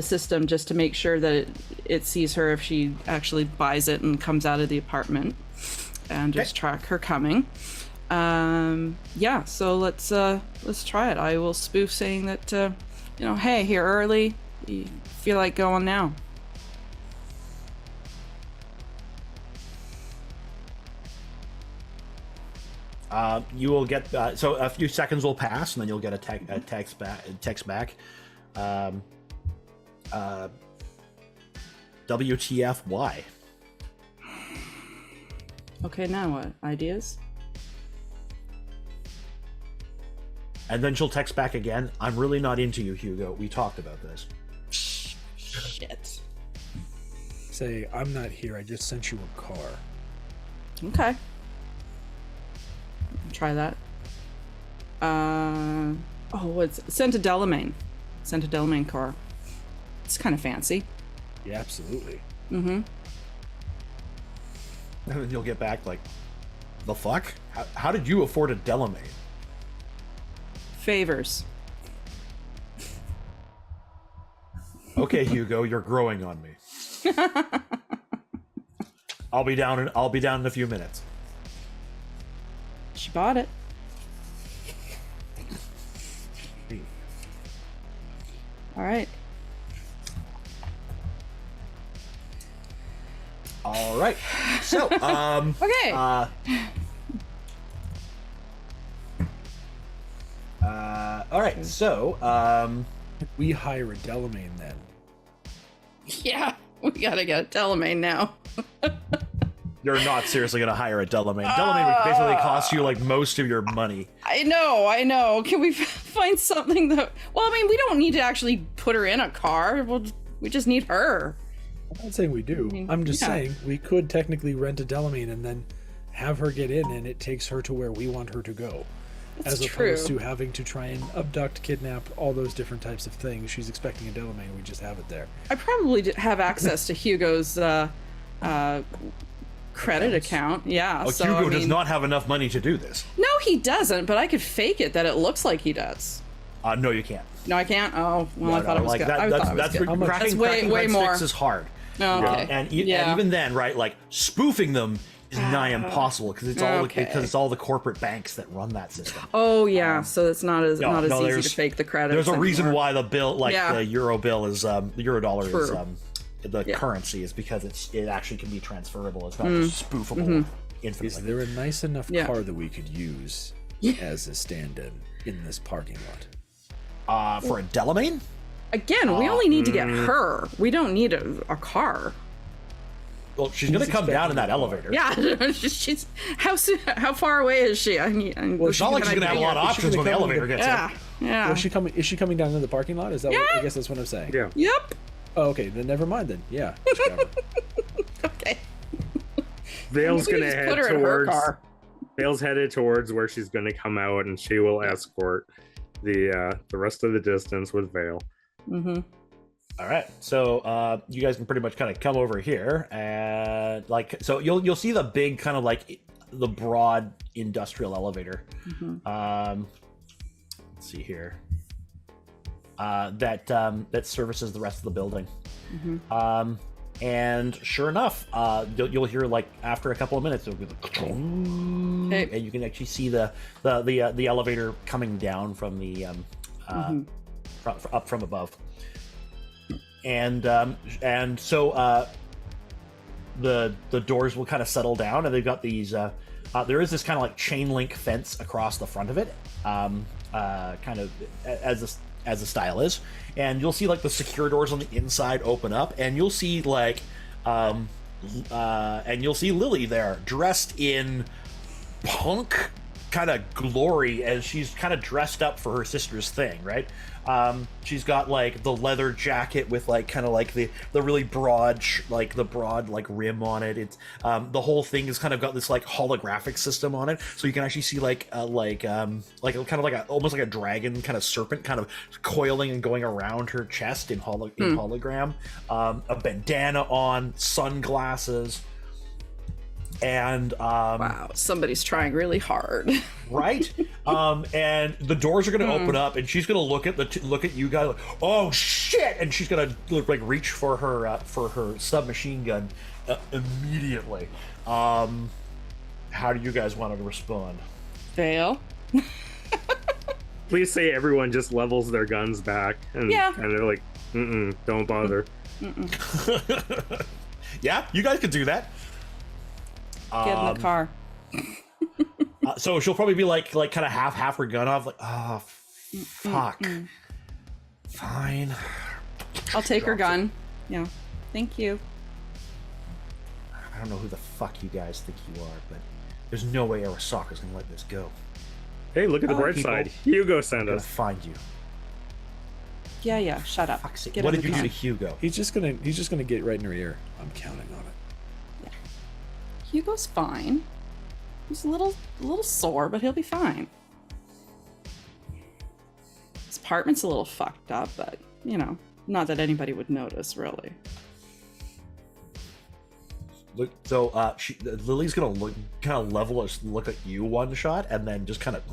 system just to make sure that it sees her if she actually buys it and comes out of the apartment, and just track her coming. So let's try it. I will spoof saying that hey, here early, you feel like going now. You will get so a few seconds will pass, and then you'll get a text back. WTF? Why? Okay, now what? Ideas? And then she'll text back again. I'm really not into you, Hugo. We talked about this. Shit. Say, I'm not here. I just sent you a car. Okay. Try that. What's sent to Delamain? Sent to Delamain car. It's kind of fancy. Yeah, absolutely. Mm-hmm. And then you'll get back like, the fuck? How did you afford a Delamain? Favors. Okay, Hugo, you're growing on me. I'll be down in a few minutes. She bought it. All right. All right. So, okay. All right. So, we hire a Delamain then. Yeah, we gotta get a Delamain now. You're not seriously gonna hire a Delamain. Delamain would basically cost you like most of your money. I know. Can we find something that? Well, I mean, we don't need to actually put her in a car. We just need her. I'm not saying we do. I'm just saying we could technically rent a Delamain and then have her get in, and it takes her to where we want her to go. That's as true. Opposed to having to try and abduct, kidnap, all those different types of things. She's expecting a Delamain. We just have it there. I probably have access to Hugo's credit account. Yeah. Oh, so, Hugo does not have enough money to do this. No, he doesn't. But I could fake it that it looks like he does. No, you can't. No, I can't. Oh, well, No, I thought it was like good. that, I thought it was good. Cracking way more. sticks is hard. Oh, okay. And even then, right? Like spoofing them is nigh impossible because it's all the corporate banks that run that system. Oh yeah, so it's not as easy to fake the credits. There's a reason anymore. why the bill, the euro bill, is the euro dollar True. is the currency is because it actually can be transferable. It's not just spoofable infinitely. Is there a nice enough car that we could use as a stand-in in this parking lot? For a Delamain? Again, we only need to get her. We don't need a car. Well, she's going to come down in that elevator. Yeah, she's how far away is she? Well, it's not like she's going to have a lot of options when the elevator gets in. Yeah. Well, is she coming down into the parking lot? Is that? Yeah. I guess that's what I'm saying. Yeah. Yep. Oh, okay. Then never mind. Then yeah. Just grab her. Okay. Vale's gonna head put her in her car. Vale's headed towards where she's gonna come out, and she will escort the rest of the distance with Vale. Mm-hmm. All right, so you guys can pretty much kind of come over here, and so you'll see the big kind of like the broad industrial elevator. Mm-hmm. Let's see here. That services the rest of the building. Mm-hmm. And sure enough, you'll hear like after a couple of minutes, it'll be like, and you can actually see the elevator coming down from the up from above. And so the doors will kind of settle down, and they've got these. There is this kind of like chain link fence across the front of it, kind of as as the style is, and you'll see like the secure doors on the inside open up, and you'll see like and you'll see Lily there dressed in punk kind of glory, as she's kind of dressed up for her sister's thing, right? She's got like the leather jacket with like kind of like the really broad like rim on it. It's the whole thing has kind of got this like holographic system on it, so you can actually see like kind of like almost like a dragon kind of serpent kind of coiling and going around her chest in hologram. A bandana on, sunglasses. And wow, somebody's trying really hard. Right? And the doors are going to open up, and she's going to look at you guys like, oh shit, and she's going to like reach for her submachine gun immediately. How do you guys want to respond? Fail. Please say everyone just levels their guns back, and they're like, don't bother. Yeah, you guys could do that. Get in the car. So she'll probably be like kind of half her gun off, like, oh fuck. Fine. I'll take her gun. Yeah. Thank you. I don't know who the fuck you guys think you are, but there's no way Arasaka's gonna let this go. Hey, look at the bright side. Hugo sent I'm gonna us. find you. Yeah. Shut up. Fuck's sake. Get What in did the you do car. to Hugo? He's just gonna get right in her ear. I'm counting on it. Hugo's fine. He's a little sore, but he'll be fine. His apartment's a little fucked up, but not that anybody would notice, really. Look, so Lily's gonna kind of look at you one shot, and then just kind of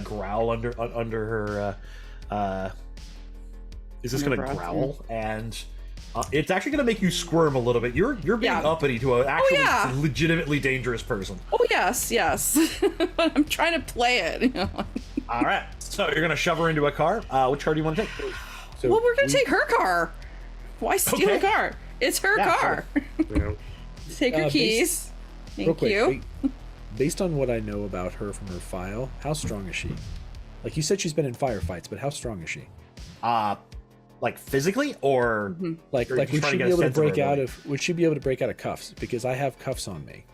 growl under her. Is this gonna breath, growl? And it's actually gonna make you squirm a little bit. You're being uppity to an actually legitimately dangerous person. Oh yes. But I'm trying to play it. All right, so you're gonna shove her into a car. Which car do you want to take? So Well, we're gonna take her car. Why steal a car? It's her car. Take her keys. Thank you. Based on what I know about her from her file, how strong is she? Like you said, she's been in firefights, but how strong is she? Like physically, or Like Or would just trying she to be get a able to sense of her break out ability? of? Would she be able to break out of cuffs? Because I have cuffs on me.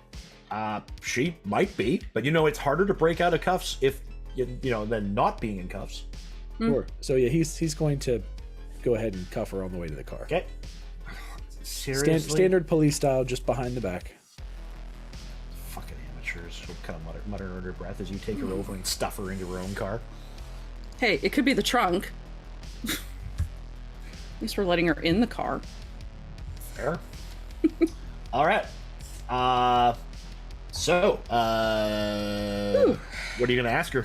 She might be, but it's harder to break out of cuffs if than not being in cuffs. Sure. So yeah, he's going to go ahead and cuff her on the way to the car. Okay. Seriously? Standard police style, just behind the back. Fucking amateurs. She'll kind of mutter under her breath as you take her over and stuff her into her own car. Hey, it could be the trunk. At least we're letting her in the car. Fair. All right. So, what are you gonna ask her?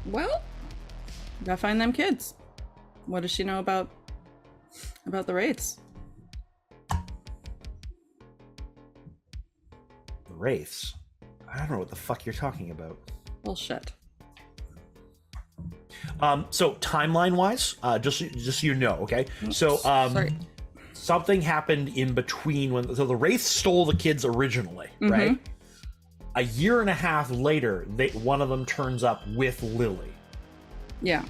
Well, gotta find them kids. What does she know about the Wraiths? The Wraiths? I don't know what the fuck you're talking about. Bullshit. So timeline-wise, just so you know, okay? So, Sorry. something happened in between so the Wraiths stole the kids originally, right? A year and a half later, one of them turns up with Lily. Yeah.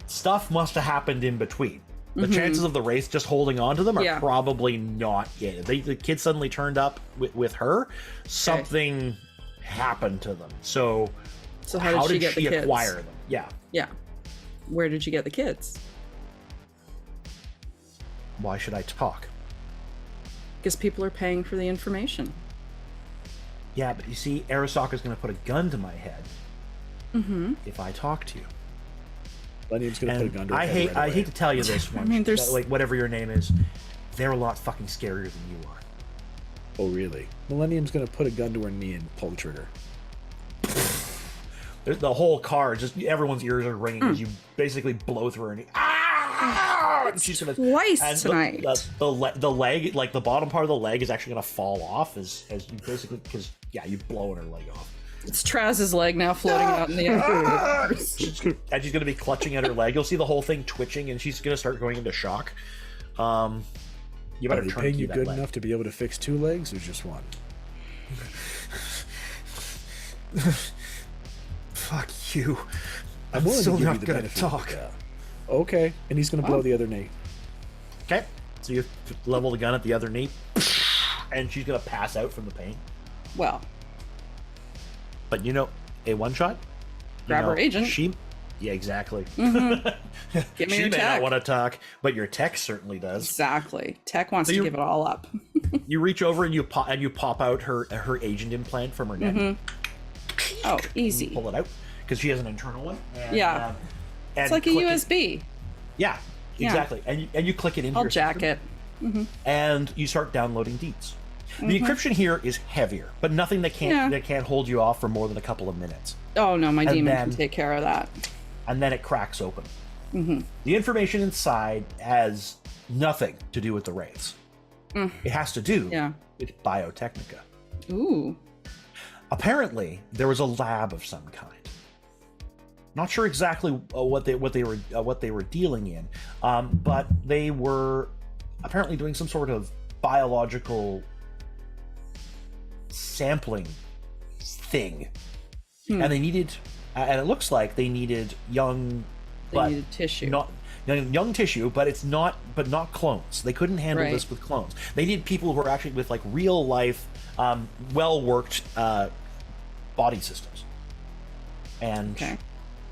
Stuff must have happened in between. The chances of the Wraiths just holding on to them are probably not it. The kids suddenly turned up with her. Something happened to them. So how did she get the acquire kids? them? Yeah. Yeah. Where did you get the kids? Why should I talk? Because people are paying for the information. Yeah, but you see, Arasaka's going to put a gun to my head if I talk to you. Millennium's gonna put a gun to her I head hate right I away. hate to tell you this one. mean, there's- like whatever your name is, they're a lot fucking scarier than you are. Oh really? Millennium's gonna put a gun to her knee and pull the trigger. The whole car, just everyone's ears are ringing as you basically blow through her knee. Ah! And she's gonna Twice and tonight. The leg, like the bottom part of the leg, is actually gonna fall off as you basically because you've blown her leg off. It's Traz's leg now floating out in the air. And she's gonna be clutching at her leg. You'll see the whole thing twitching, and she's gonna start going into shock. You Are better they turn paying key you that good leg. enough to be able to fix 2 legs or just one? Fuck you. I'm willing still to give not you the gonna benefit of the talk. doubt. Okay, and he's gonna blow the other Nate. Okay, so you level the gun at the other knee, and she's gonna pass out from the pain. Well, But a one shot. grab her agent. Yeah, exactly. Give me She your may tech. not want to talk, but your tech certainly does. Exactly. Tech wants to you- give it all up. You reach over and you pop out her agent implant from her neck. Oh, easy. Pull it out because she has an internal one. And, Yeah. and It's like a click it- USB. Yeah, Yeah. exactly. And you click it into I'll your jack system, it. and you start downloading deets. The encryption here is heavier, but nothing that can't hold you off for more than a couple of minutes. Oh no, my And demon then- can take care of that. And then it cracks open. The information inside has nothing to do with the wraiths. It has to do with biotechnica. Ooh. Apparently, there was a lab of some kind. Not sure exactly what they were dealing in, but they were apparently doing some sort of biological sampling thing, and they needed, and it looks like they needed young, They needed tissue. not young tissue, but not clones. They couldn't handle Right. this with clones. They need people who are actually with like real life, well worked body systems, and Okay.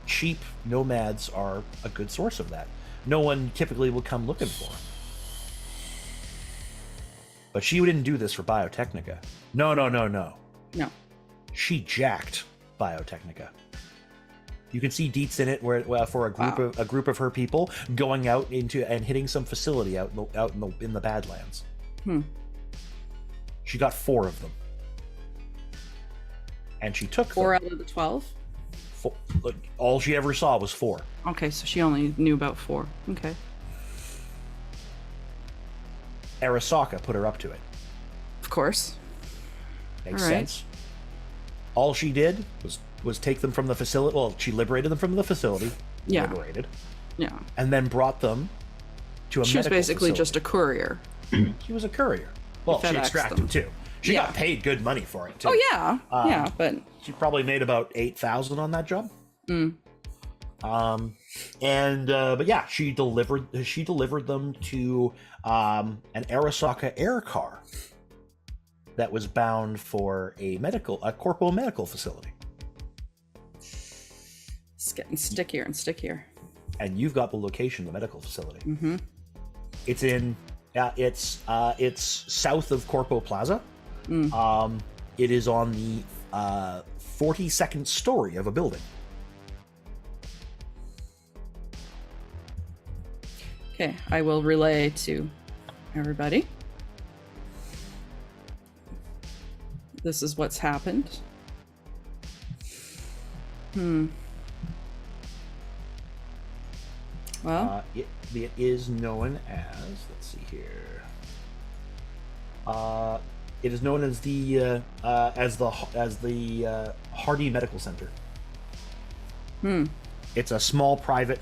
cheap nomads are a good source of that. No one typically will come looking for them. But she didn't do this for Biotechnica. No. No. She jacked Biotechnica. You can see deets in it where for a group of her people going out into and hitting some facility out in the Badlands. She got 4 of them, and she took 4 them. out of the 12? Look, all she ever saw was 4. Okay, so she only knew about 4. Okay. Arasaka put her up to it. Of course. Makes All right. sense. All she did was take them from the facility. Well, she liberated them from the facility. Yeah. Liberated, Yeah. and then brought them to a She was medical basically facility. just a courier. She was a courier. Well, she FedExed extracted them. too. She Yeah. got paid good money for it too. Oh yeah. Yeah, but She probably made about 8,000 on that job. But yeah, she delivered them to an Arasaka air car that was bound for a corpo medical facility. it's getting stickier and stickier. And you've got the location of the medical facility. It's in it's south of Corpo Plaza. It is on the 42nd story of a building. Okay, I will relay to everybody. This is what's happened. Well, It is known as, let's see here. It is known as the Hardy Medical Center. It's a small private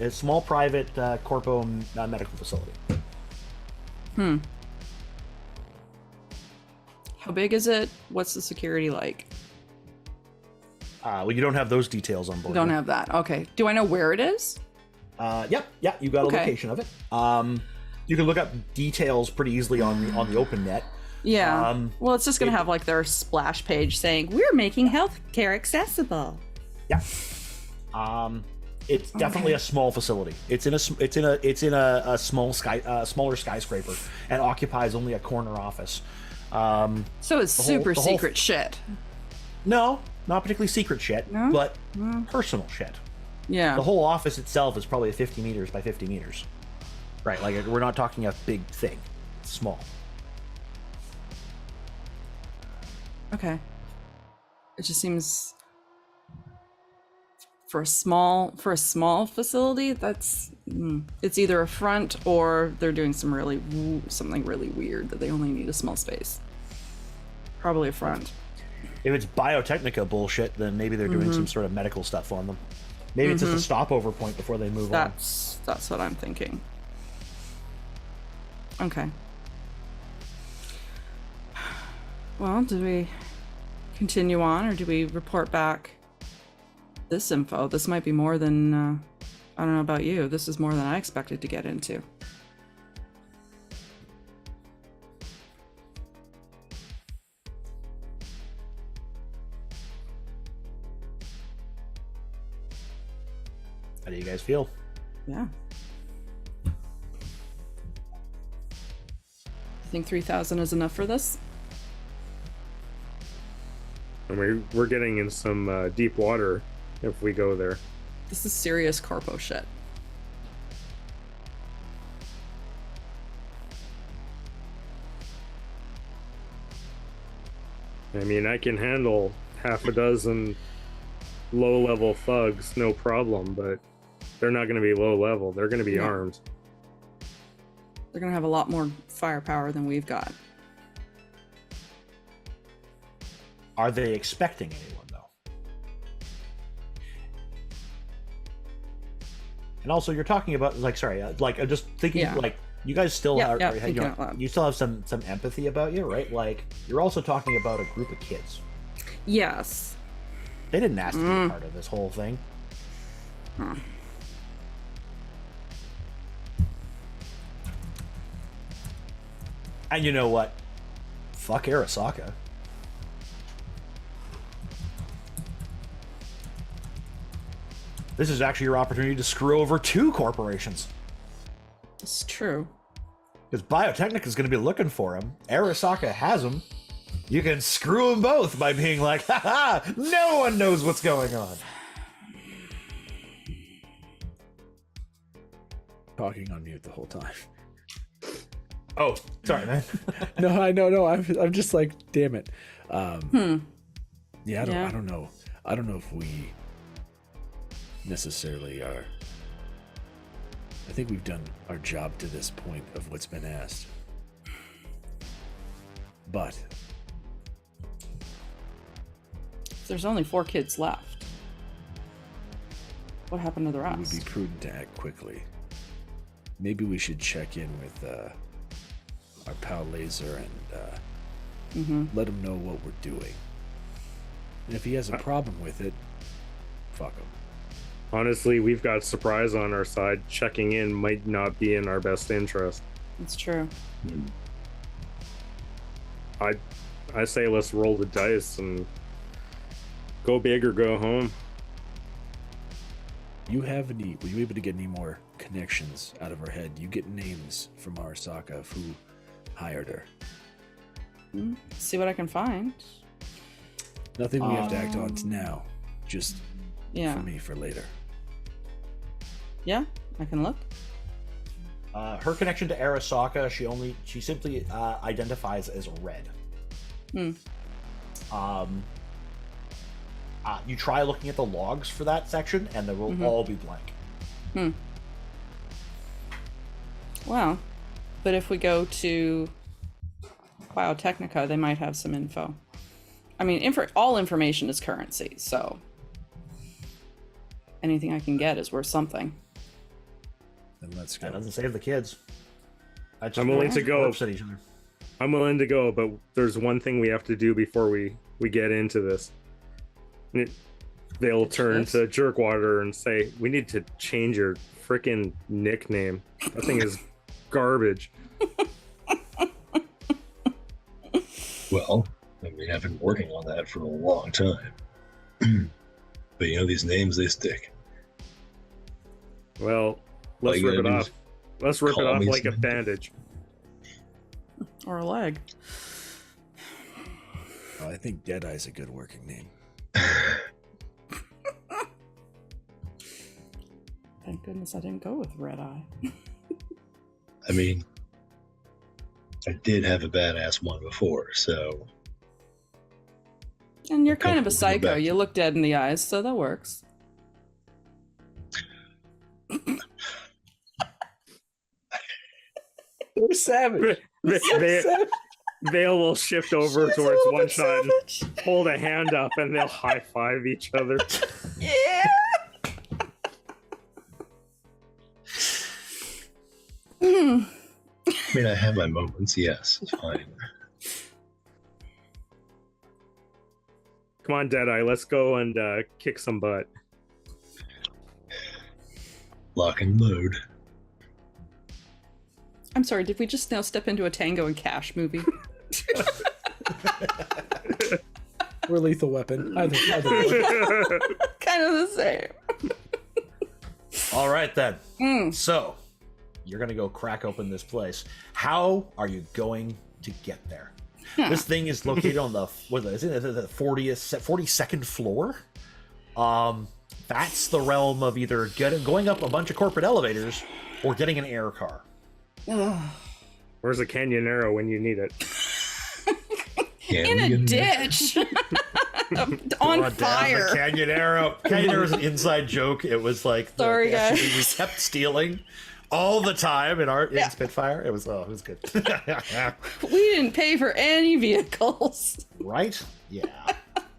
corpo medical facility. how big is it? What's the security like? Well, you don't have those details on board. Don't have that. Okay. Do I know where it is? Yep, you got a Okay. location of it. You can look up details pretty easily on the open net. Yeah. Well, it's just going to have like their splash page saying, "We're making healthcare accessible." Yeah. It's definitely a small facility. It's in a smaller skyscraper and occupies only a corner office. So it's super the whole- secret shit. No, not particularly secret shit, No? but personal shit. Yeah. The whole office itself is probably 50 meters by 50 meters. Right, like we're not talking a big thing. It's small. Okay. It just seems for a small facility, that's it's either a front or they're doing something really weird that they only need a small space. Probably a front. If it's Biotechnica bullshit, then maybe they're doing some sort of medical stuff on them. Maybe it's just a stopover point before they move on. That's what I'm thinking. Okay. Well, do we continue on or do we report back this info. This might be more than, I don't know about you. This is more than I expected to get into. How do you guys feel? Yeah. Think 3,000 is enough for this? And we're getting in some deep water if we go there. This is serious corpo shit. I mean, I can handle half a dozen low-level thugs, no problem, but they're not going to be low-level. They're going to be armed. They're gonna have a lot more firepower than we've got. Are they expecting anyone, though? And also, you're talking about, like, sorry, like, I'm just thinking, like, you guys still you still have some empathy about you, right? Like, you're also talking about a group of kids. Yes. They didn't ask to be part of this whole thing. Huh. And you know what? Fuck Arasaka. This is actually your opportunity to screw over 2 corporations. It's true. Because Biotechnica is going to be looking for him. Arasaka has him. You can screw them both by being like, haha, no one knows what's going on. Talking on mute the whole time. Oh, sorry, man. No, I'm just like, damn it. Yeah, I don't know. I don't know if we necessarily are. I think we've done our job to this point of what's been asked. But there's only 4 kids left. What happened to the rest? it would be prudent to act quickly. Maybe we should check in with our pal Laser and let him know what we're doing. And if he has a problem with it, fuck him. Honestly, we've got surprise on our side. Checking in might not be in our best interest. It's true. I say let's roll the dice and go big or go home. Were you able to get any more connections out of her head? You get names from Arasaka of who hired her. See what I can find. Nothing we have to act on now. Just Yeah. for me for later. Yeah, I can look. Her connection to Arasaka, she simply identifies as red. You try looking at the logs for that section, and they will all be blank. Well, but if we go to Biotechnica, they might have some info. I mean, all information is currency, so anything I can get is worth something. Then let's go. That doesn't save the kids. I'm willing to go. At each other. I'm willing to go, but there's one thing we have to do before we get into this. They'll turn to Jerkwater and say, we need to change your frickin' nickname. That thing is garbage. Well, I mean, I've been working on that for a long time. But you know, these names, they stick. Well, let's rip it off. Let's rip it off like a bandage. Or a leg. I think Deadeye's a good working name. Thank goodness I didn't go with Red Eye. I mean, I did have a badass one before, so... And you're kind of a psycho. You look dead in the eyes, so that works. They're savage. Vale will shift over towards one shot and hold a hand up, and they'll high five each other. Yeah. I mean, I have my moments, yes, it's fine. Come on, Deadeye, let's go and kick some butt. lock and load. I'm sorry, did we just now step into a Tango and Cash movie? We're Lethal Weapon. Either way. Kind of the same. All right then. So you're gonna go crack open this place. How are you going to get there? This thing is located on the 42nd floor. That's the realm of either going up a bunch of corporate elevators or getting an air car. Where's a Canyonero when you need it? Yeah, In a ditch. On fire. The Canyonero. Canyonero is an inside joke. It was like the Sorry, guys. SUV we kept stealing all the time in Spitfire. It was good. We didn't pay for any vehicles. Right? Yeah.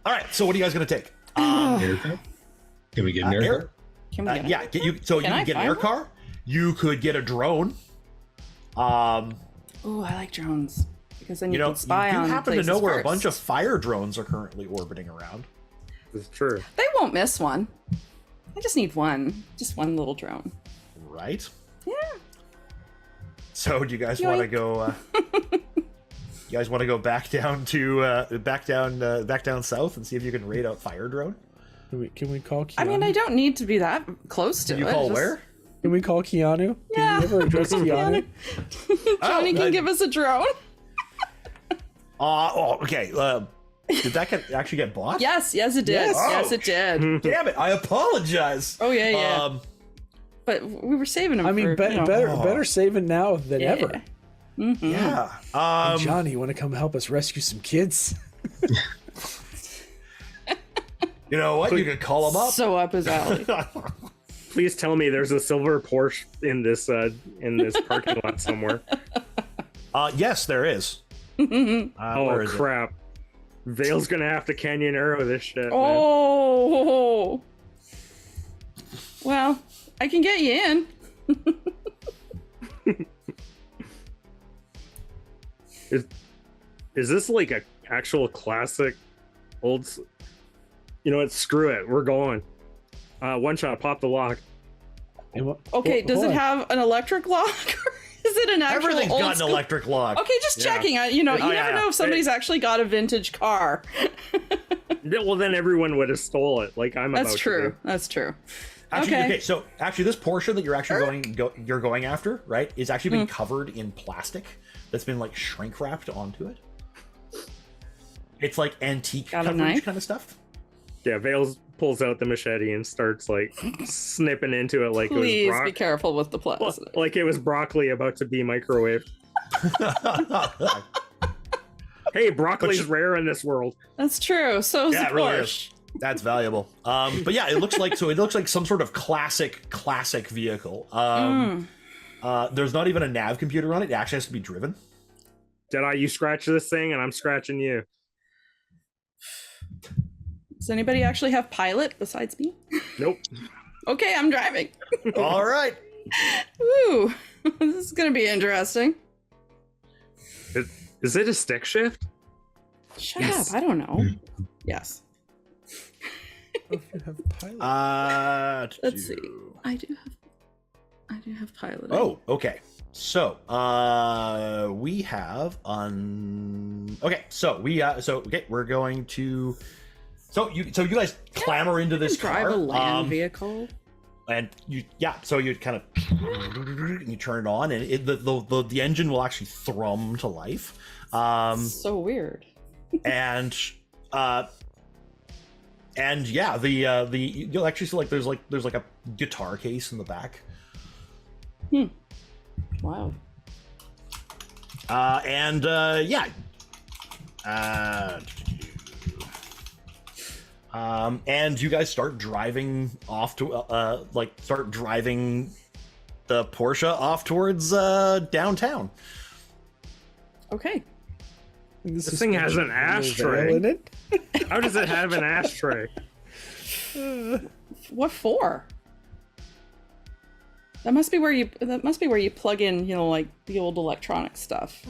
All right. So what are you guys gonna take? Air car? Can we get an air car? Can we get Yeah. You can get an air car. You could get a drone. Ooh, I like drones because then you can spy you on happen to places know where a first. bunch of fire drones are currently orbiting around. It's true. They won't miss one. I just need one. Just one little drone. Right? Yeah. So do you guys want to go? You guys want to go back down south and see if you can raid out fire drone? Can we call Keanu? I mean, I don't need to be that close to Can you it. call just- where? Can we call Keanu? Yeah. Can you ever address Keanu? Johnny can give us a drone. Okay. Did that actually get bought? Yes, it did. Yes. Yes, it did. Damn it! I apologize. Oh yeah. But we were saving them. I mean, better saving now than ever. Yeah. Hey, Johnny, you want to come help us rescue some kids? You know what? You could call him up. So up his alley. Please tell me there's a silver Porsche in this parking lot somewhere. Yes, there is. Oh where is it? crap! Vale's gonna have to Canyonero this shit. Man. Oh. Well, I can get you in. Is this like a actual classic old? You know what? Screw it. We're going. One shot. Pop the lock. Okay, does it have an electric lock? Or is it an actual Everything's old got an school- electric lock. Okay, just checking. You never know if somebody's actually got a vintage car. Well, then everyone would have stole it. Like I'm. That's about true. To do. That's true. Actually, Okay. okay. So actually, this Porsche that you're actually going after, right, is actually been covered in plastic that's been like shrink wrapped onto it. It's like antique Got a coverage knife? kind of stuff. Yeah, Vale pulls out the machete and starts like snipping into it like Please it was be careful with the plastic. like it was broccoli about to be microwaved. Hey, broccoli's rare in this world. That's true. So is Yeah, the it really Porsche. is. That's valuable. But yeah, it looks like some sort of classic vehicle. There's not even a nav computer on it. It actually has to be driven. Jedi, you scratch this thing and I'm scratching you. Does anybody actually have pilot besides me? Nope. Okay, I'm driving. All right. Ooh, this is gonna be interesting. Is it a stick shift? Shut up! I don't know. Yes. If you have pilot. Let's see. I do have pilot. Oh, okay. So, we have we're going to. So you guys clamber into this drive car. a land vehicle. And so you kind of you turn it on, and the engine will actually thrum to life. So weird. And yeah, you'll actually see there's like a guitar case in the back. Wow. And you guys start driving off to start driving the Porsche off towards downtown. Okay. This thing has an ashtray. In it? How does it have an ashtray? What for? That must be where you plug in, like the old electronic stuff.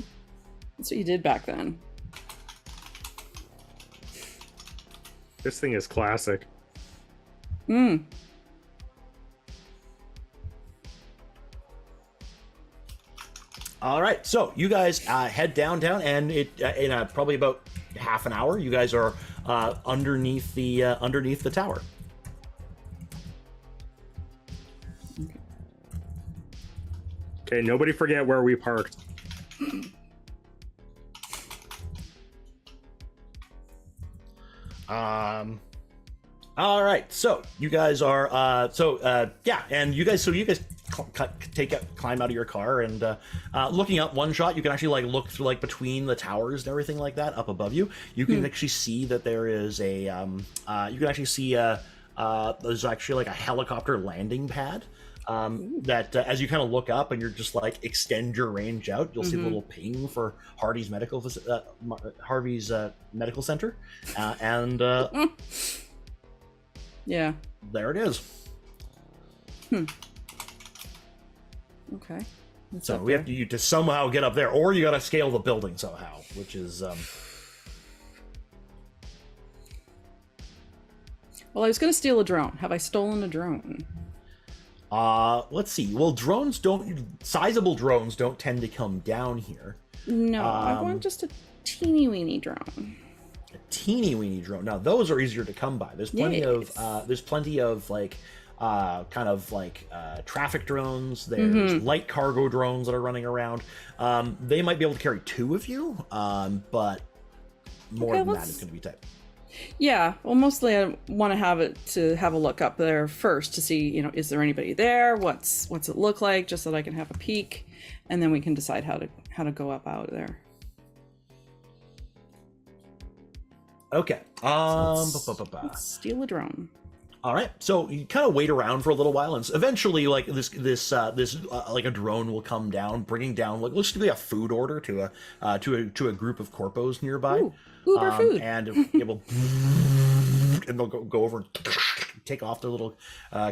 That's what you did back then. This thing is classic. All right, so you guys head downtown, and in probably about half an hour, you guys are underneath the tower. Okay, nobody forget where we parked. All right, so you guys are and you guys climb out of your car, and looking up one shot, you can actually look through between the towers and everything like that up above you. You can actually see that there is a there's actually a helicopter landing pad. That as you kind of look up and you're just extend your range out, you'll see the little ping for Harvey's medical center, and Yeah. there it is. Okay. It's So up we have there. you to somehow get up there, or you got to scale the building somehow, which is Well, I was going to steal a drone. Have I stolen a drone? let's see. Well, sizable drones don't tend to come down here. No, I want just a teeny weeny drone. A teeny weeny drone. Now those are easier to come by. There's plenty Yes. of traffic drones. There's light cargo drones that are running around. They might be able to carry 2 of you, but more Okay, than that let's- is going to be tight. Yeah, well, mostly I want to have a look up there first to see, is there anybody there? What's it look like, just so that I can have a peek, and then we can decide how to go up out there. Okay. Let's steal a drone. All right, so you kind of wait around for a little while, and eventually, a drone will come down, bringing down looks to be a food order to a group of corpos nearby. Ooh, Uber food. And it will, and they'll go over and take off their little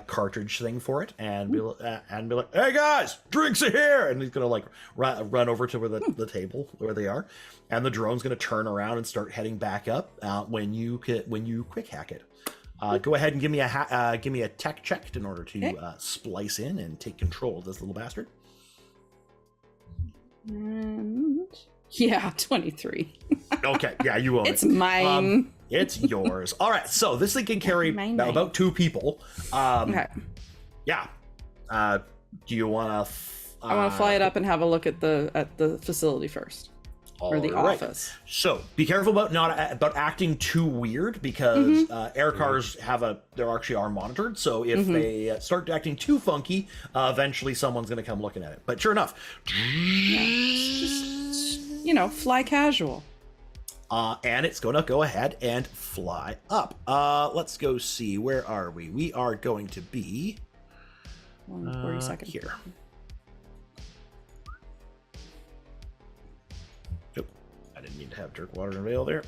cartridge thing for it, and be like, "Hey guys, drinks are here!" And he's gonna run over to where the table where they are, and the drone's gonna turn around and start heading back up when you quick hack it. Go ahead and give me a tech check in order to splice in and take control of this little bastard. And yeah, 23. Okay, yeah, you own It's it. mine. It's yours. All right, so this thing can carry Mine. about 2 people. Okay. Yeah. Do you want to? I want to fly it up and have a look at the facility first, or the office. So be careful about acting too weird, because air cars they actually are monitored. So if they start acting too funky, eventually someone's going to come looking at it. But sure enough, Just fly casual. and it's going to go ahead and fly up. Let's go see. Where are we? We are going to be 40 seconds. here. I didn't need to have jerk water and veil there.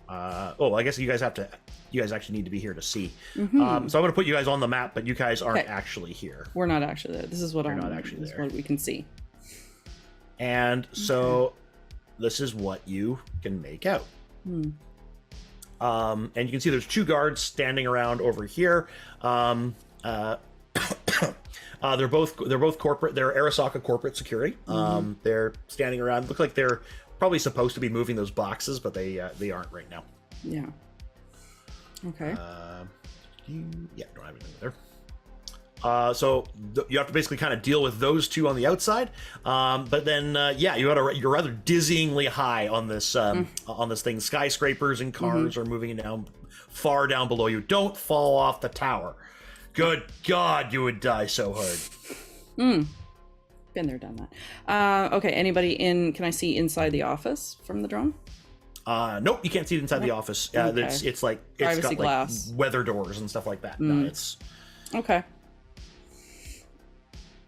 I guess you guys actually need to be here to see. So I'm going to put you guys on the map, but you guys aren't actually here. We're not actually there. This is what not actually this is there. what we can see. And so this is what you can make out. And you can see there's 2 guards standing around over here. They're both corporate. They're Arasaka corporate security. They're standing around. Look like they're probably supposed to be moving those boxes, but they aren't right now. Yeah. Okay. Don't have anything there. So you have to basically kind of deal with those 2 on the outside, but then you're rather dizzyingly high on this thing. Skyscrapers and cars are moving down far down below you. Don't fall off the tower. Good God, you would die so hard. Been there, done that. Okay, anybody can I see inside the office from the drone? Nope, you can't see it inside the office. Okay. It's Privacy got glass. weather doors and stuff like that. No, it's Okay.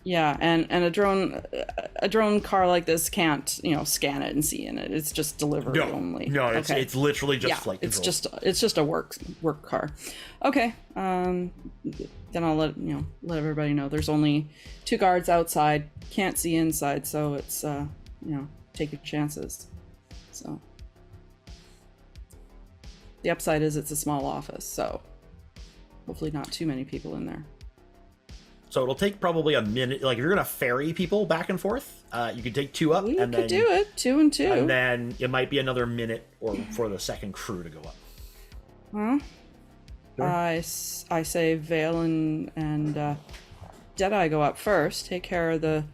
Yeah, and a drone car like this can't, scan it and see in it. It's just delivery only. No, it's literally just yeah, flight it's control. it's just a work car. Okay. Then I'll let everybody know there's only 2 guards outside. Can't see inside, so it's take your chances. So the upside is it's a small office, so hopefully not too many people in there. So it'll take probably a minute. Like if you're gonna ferry people back and forth, you could take 2 up, We and could then do it 2 and 2. and then it might be another minute or for the second crew to go up. Huh? I say Vale and Deadeye go up first, take care of the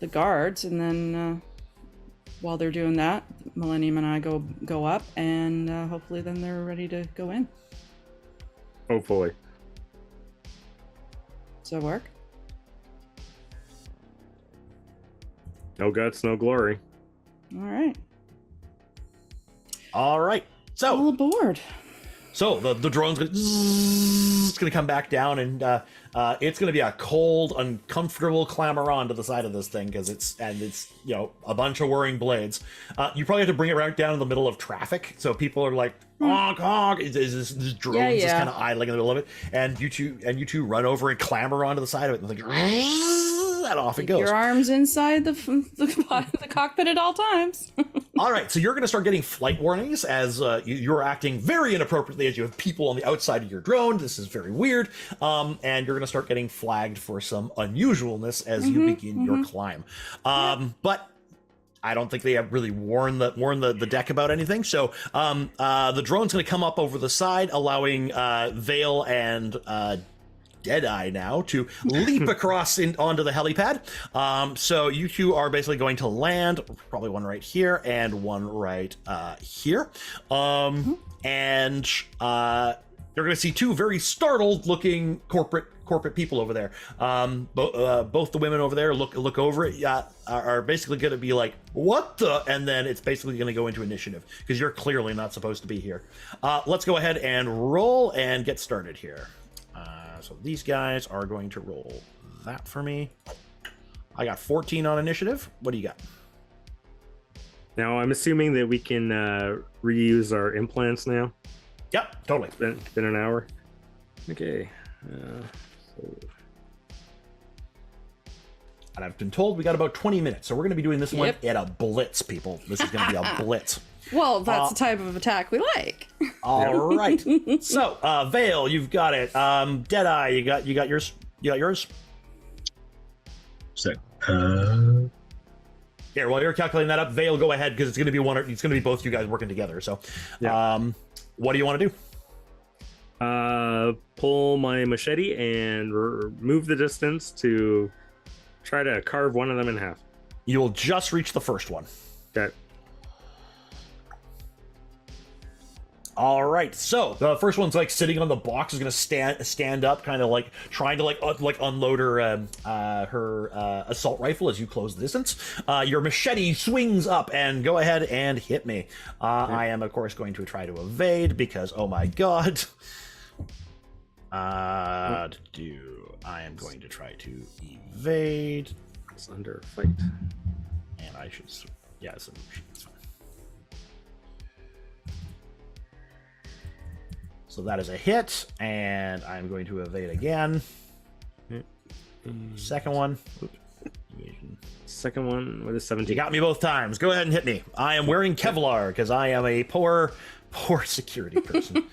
guards, and then while they're doing that, Millennium and I go up, and hopefully then they're ready to go in. Hopefully. Does that work? No guts, no glory. All right. All right. So All aboard. So the drone's it's gonna come back down, and it's gonna be a cold, uncomfortable clamber on to the side of this thing because it's a bunch of whirring blades. You probably have to bring it right down in the middle of traffic, so people are like honk honk. This drone just kind of idling in the middle of it, and you two run over and clamber onto the side of it, and and off it goes. Your arms inside the cockpit at all times. All right, so you're going to start getting flight warnings as you're acting very inappropriately as you have people on the outside of your drone. This is very weird. And you're going to start getting flagged for some unusualness as you begin your climb. But I don't think they have really warned the deck about anything. So the drone's going to come up over the side, allowing Vale and Deadeye now to leap across onto the helipad. So you two are basically going to land, probably one right here and one right here. And you're going to see two very startled looking corporate people over there. Both the women over there look over it, are basically going to be like, what the? And then it's basically going to go into initiative because you're clearly not supposed to be here. Let's go ahead and roll and get started here. So these guys are going to roll that for me. I got 14 on initiative. What do you got? Now, I'm assuming that we can reuse our implants now. Yep, totally. It's been an hour. Okay. And I've been told we got about 20 minutes, so we're going to be doing this one at a blitz, people. This is going to be a blitz. Well, that's the type of attack we like. All right. So, Vale, you've got it. Deadeye, you got yours. You got yours. So, Here, while you're calculating that up, Vale, go ahead because it's going to be it's going to be both you guys working together. So, what do you want to do? Pull my machete and move the distance to try to carve one of them in half. You will just reach the first one. Okay. All right, so the first one's like sitting on the box, is going to stand up, kind of like trying to unload her assault rifle as you close the distance. Your machete swings up and go ahead and hit me. I am of course going to try to evade because oh my god. I am going to try to evade. It's under fight, and I should it's fine. So that is a hit, and I'm going to evade again. Second one. Second one with a 17. You got me both times. Go ahead and hit me. I am wearing Kevlar because I am a poor security person.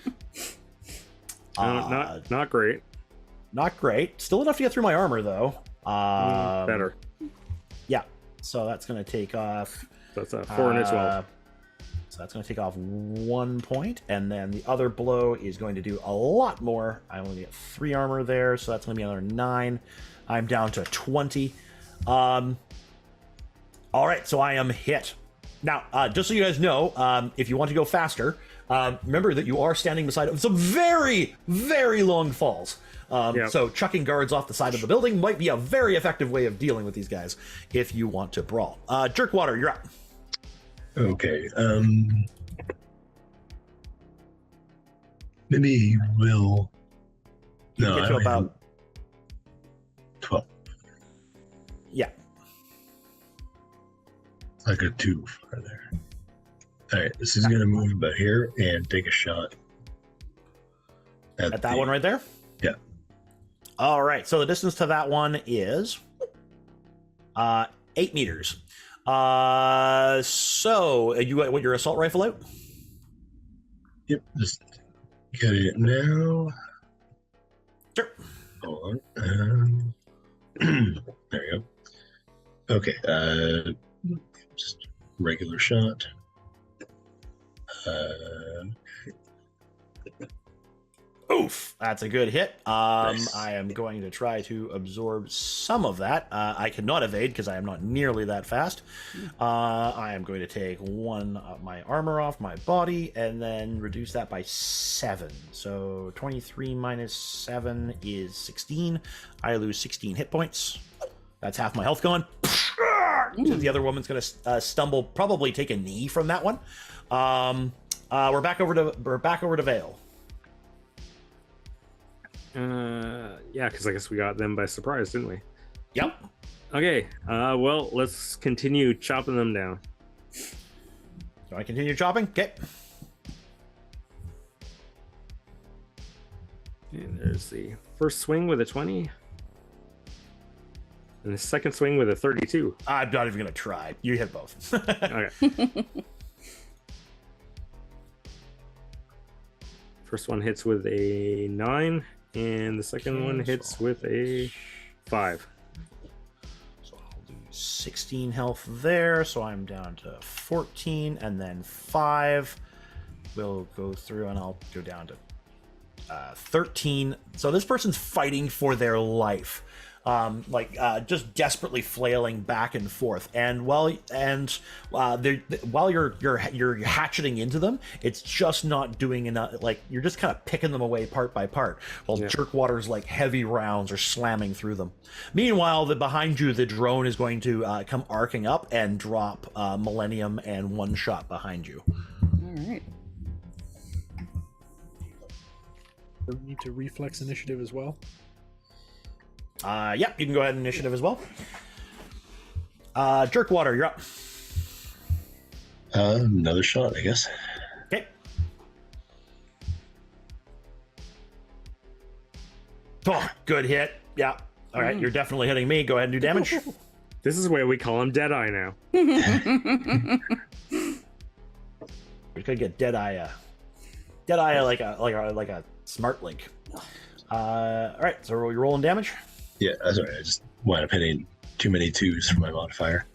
Not great. Not great. Still enough to get through my armor, though. Better. Yeah. So that's going to take off. That's a 4 and a 12. So that's going to take off 1 point, and then the other blow is going to do a lot more. I only get 3 armor there, so that's going to be another 9. I'm down to 20. All right, so I am hit. Now, just so you guys know, if you want to go faster, remember that you are standing beside some very, very long falls. So chucking guards off the side of the building might be a very effective way of dealing with these guys if you want to brawl. Jerkwater, you're up. Okay. Maybe we'll. No, get to about 12. Yeah. I got too far there. All right, this is gonna move about here and take a shot at that one right there. Yeah. All right. So the distance to that one is 8 meters. So you got your assault rifle out? Yep, just got it now. Sure. Hold on. There you go. Okay. Just regular shot. Oof, that's a good hit. Nice. I am going to try to absorb some of that. I cannot evade because I am not nearly that fast. I am going to take one of my armor off my body and then reduce that by 7. So 23 minus 7 is 16. I lose 16 hit points. That's half my health gone. So the other woman's going to stumble, probably take a knee from that one. We're back over to Vale. Yeah, because I guess we got them by surprise, didn't we? Yep. Okay, well, let's continue chopping them down. So I continue chopping? Okay. And there's the first swing with a 20. And the second swing with a 32. I'm not even going to try. You hit both. Okay. First one hits with a 9, and the second one hits with a 5. So I'll do 16 health there, so I'm down to 14, and then 5 will go through, and I'll go down to 13. So this person's fighting for their life. Just desperately flailing back and forth, and while you're hatcheting into them, it's just not doing enough. Like, you're just kind of picking them away part by part, while Jerkwater's like heavy rounds are slamming through them. Meanwhile, behind you, the drone is going to come arcing up and drop Millennium and one shot behind you. All right. Do we need to reflex initiative as well? Yep, you can go ahead and initiative as well. Jerkwater, you're up. Another shot, I guess. Okay. Oh, good hit. Yeah. All right, you're definitely hitting me. Go ahead and do damage. This is where we call him Deadeye now. We're gonna get Deadeye like a smart link. All right, so you're rolling damage. Yeah, sorry, I just wound up hitting too many 2s for my modifier.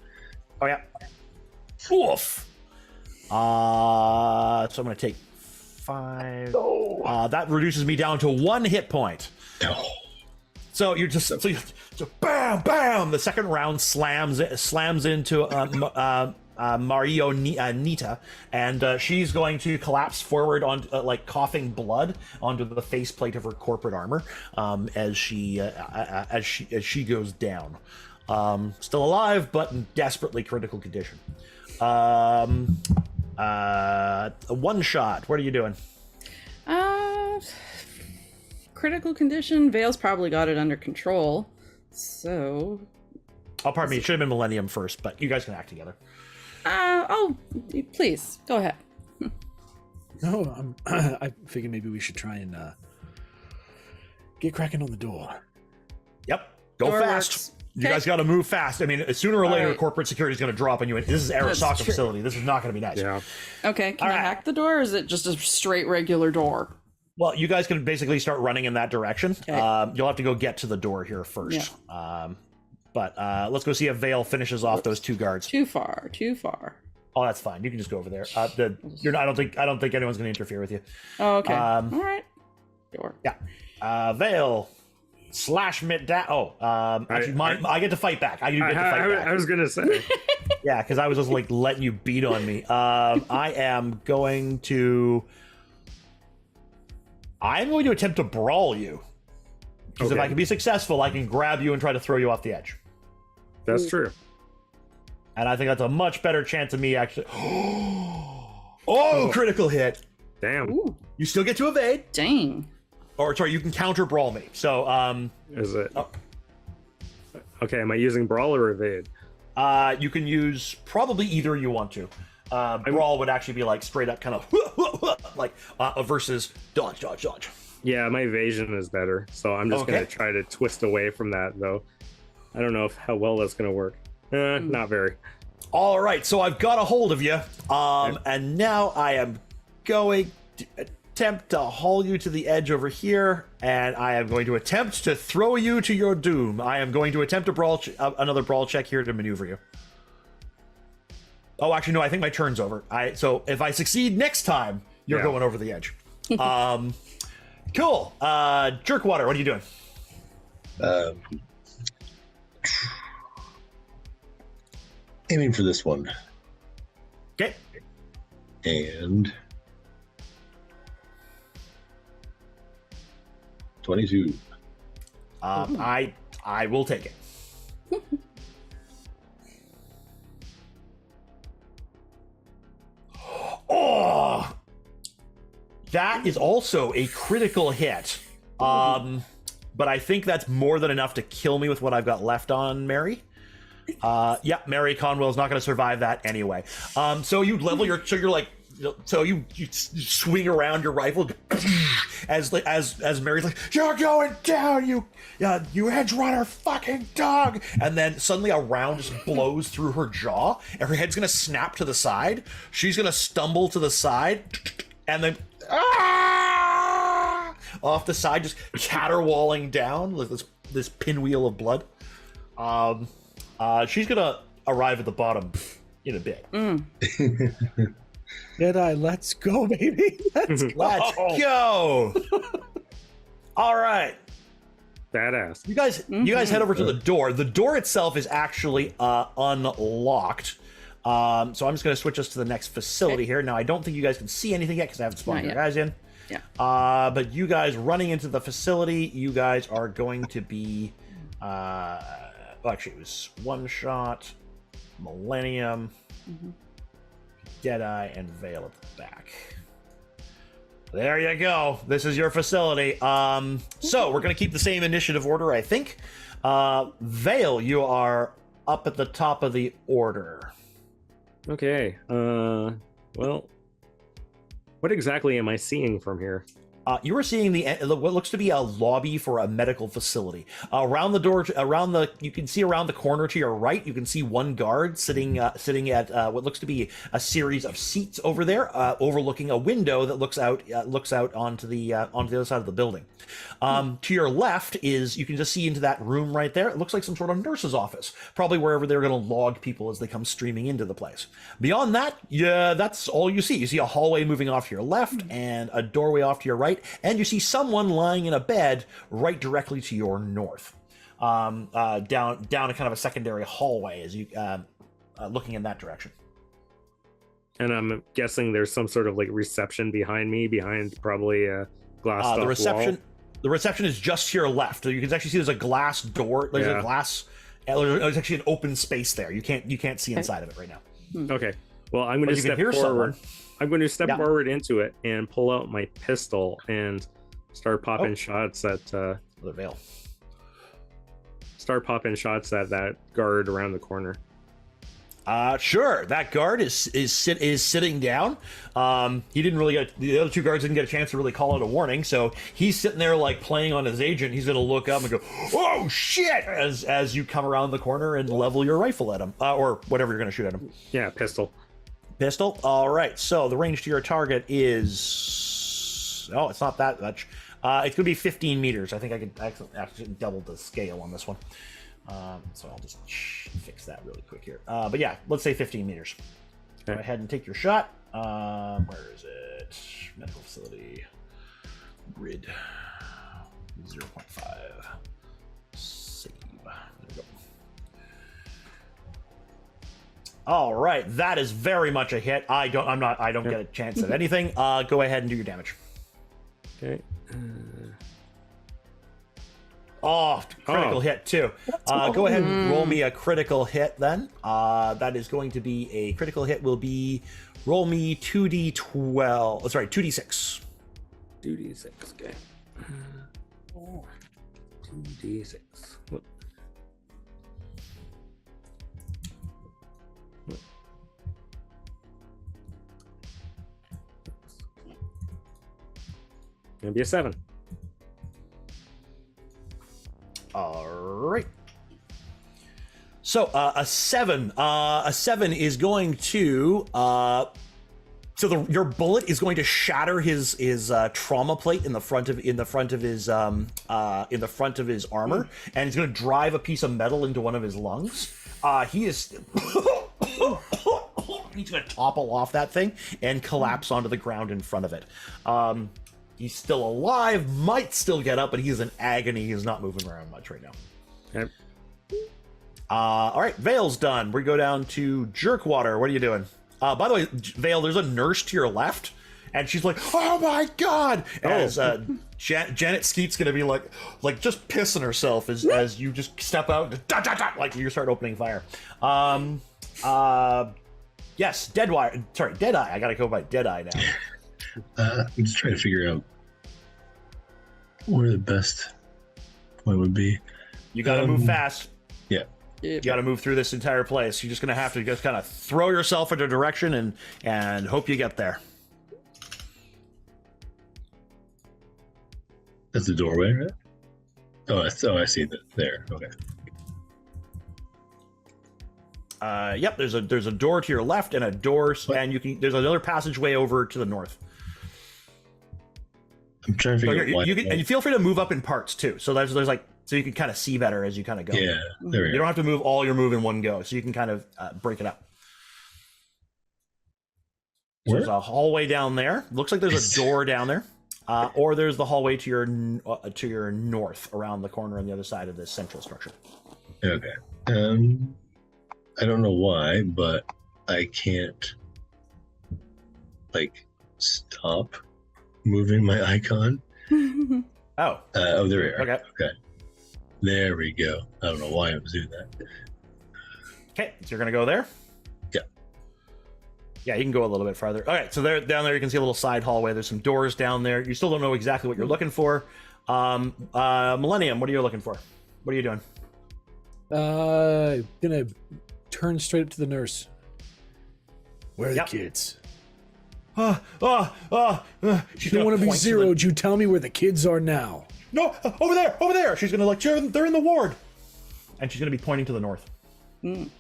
Oh yeah. Oof. So I'm gonna take 5. That reduces me down to 1 hit point. No. So you're just so bam, bam. The second round slams into Mario Nita, and she's going to collapse forward on like coughing blood onto the faceplate of her corporate armor as she goes down. Still alive, but in desperately critical condition. One shot. What are you doing? Critical condition. Vale's probably got it under control. So. Oh, pardon me. It should have been Millennium first, but you guys can act together. Please go ahead. No, I figured maybe we should try and get cracking on the door. Yep. Go Door fast. works. You guys got to move fast. I mean, sooner or later, right. corporate security is going to drop on you. This is That's Arasaka true. facility. This is not going to be nice. Yeah. Okay, can All I right. hack the door, or is it just a straight regular door? Well, you guys can basically start running in that direction. Okay. You'll have to go get to the door here first. But let's go see if Vale finishes off those 2 guards. Too far. Oh, that's fine. You can just go over there. You're not, I don't think anyone's going to interfere with you. Oh, okay. All right. Door. Yeah. Vale. Slash mid down. Actually, I get to fight back. I get to fight back. I was gonna say. Yeah, because I was just like letting you beat on me. I'm going to attempt to brawl you. Because if I can be successful, I can grab you and try to throw you off the edge. That's true. And I think that's a much better chance of me actually. Oh, critical hit. Damn. Ooh, You still get to evade. dang. Or sorry, you can counter brawl me. So Is it? Oh. Okay, am I using Brawl or Evade? you can use probably either you want to. Brawl would actually be like straight up kind of like versus dodge. Yeah, my evasion is better, so I'm just gonna Okay. try to twist away from that, though. I don't know how well that's gonna work. Not very. All right, so I've got a hold of you, and now I am going attempt to haul you to the edge over here, and I am going to attempt to throw you to your doom. I am going to attempt another brawl check here to maneuver you. Oh, actually, no, I think my turn's over. So if I succeed next time, you're going over the edge. Cool. Jerkwater, what are you doing? Aiming for this one. Okay. And 22. I will take it. Oh, that is also a critical hit. But I think that's more than enough to kill me with what I've got left on Mary. Yeah, Mary Conwell's not going to survive that anyway. So you level your, so you swing around your rifle as Mary's like, "You're going down, you edge runner fucking dog!" And then suddenly a round just blows through her jaw, and her head's going to snap to the side. She's going to stumble to the side, and then off the side, just caterwauling down like this pinwheel of blood. She's gonna arrive at the bottom in a bit. Jedi, let's go, baby. Let's go. All right. Badass. You guys head over to the door. The door itself is actually unlocked. So I'm just gonna switch us to the next facility here. Now I don't think you guys can see anything yet because I haven't spawned your guys in. Yeah. But you guys running into the facility, you guys are going to be actually, it was One Shot, Millennium, Deadeye, and Vale at the back. There you go. This is your facility. So we're going to keep the same initiative order, I think. Vale, you are up at the top of the order. Okay. Well, what exactly am I seeing from here? You are seeing what looks to be a lobby for a medical facility. Around the door, you can see around the corner to your right. You can see one guard sitting at what looks to be a series of seats over there, overlooking a window that looks out onto the other side of the building. To your left you can just see into that room right there. It looks like some sort of nurse's office, probably wherever they're going to log people as they come streaming into the place. Beyond that, that's all you see. You see a hallway moving off to your left and a doorway off to your right. And you see someone lying in a bed right directly to your north, down a kind of a secondary hallway as you looking in that direction. And I'm guessing there's some sort of like reception behind me, behind probably a glass wall. The reception is just to your left. You can actually see there's a glass door. There's a glass. There's actually an open space there. You can't see inside of it right now. Okay. Well, I'm going to step forward. I'm going to step forward into it and pull out my pistol and start popping shots at the Vale. Start popping shots at that guard around the corner. Sure. That guard is sitting down. He didn't really the other two guards didn't get a chance to really call it a warning, so he's sitting there like playing on his agent. He's gonna look up and go, "Oh shit!" as you come around the corner and level your rifle at him, or whatever you're gonna shoot at him. Yeah, pistol. Pistol. All right. So the range to your target is it's not that much. It's gonna be 15 meters. I think I could actually double the scale on this one. So I'll just fix that really quick here. But yeah, let's say 15 meters. Okay. Go ahead and take your shot. Where is it? Medical facility. Grid. 0.5. Save. There we go. All right, that is very much a hit. I don't get a chance at anything. Go ahead and do your damage. Okay. Critical hit too. Go ahead and roll me a critical hit then. That is going to be a critical hit. Will be roll me 2d12. Oh, sorry, 2d6. 2d6. Okay. 2d6. What? Gonna be a 7. All right. So a 7 is going to So your bullet is going to shatter his trauma plate in the front of his armor, and it's going to drive a piece of metal into one of his lungs. He's going to topple off that thing and collapse onto the ground in front of it. He's still alive, might still get up, but he's in agony. He's not moving around much right now. Okay. All right, Vale's done. We go down to Jerkwater. What are you doing? By the way, Vale, there's a nurse to your left, and she's like, "Oh my god!" As Janet Skeet's gonna be like just pissing herself as you just step out, and dot, dot, dot, like you start opening fire. Yes, Deadeye. I gotta go by Deadeye now. I'm just trying to figure out where the best point would be. You gotta move fast. Yeah. You got to move through this entire place. You're just going to have to just kind of throw yourself into a direction and hope you get there. That's the doorway, right? Oh, I see that there. Okay. Yep. There's a door to your left and a door, and there's another passageway over to the north. I'm trying to figure out why. And you feel free to move up in parts too. So there's like. So you can kind of see better as you kind of go. Yeah, there we go. You don't have to move all your move in one go, so you can kind of break it up. So there's a hallway down there. Looks like there's a door down there, or there's the hallway to your north, around the corner on the other side of this central structure. Okay. I don't know why, but I can't stop moving my icon. Oh, there we are. Okay. There we go. I don't know why I was doing that. Okay, so you're gonna go there? Yeah. Yeah, you can go a little bit farther. All right, so down there you can see a little side hallway. There's some doors down there. You still don't know exactly what you're looking for. Millennium, what are you looking for? What are you doing? Gonna turn straight up to the nurse. Where are the kids? She's You don't want to be zeroed. You tell me where the kids are now. No, over there. She's gonna they're in the ward, and she's gonna be pointing to the north. Mm.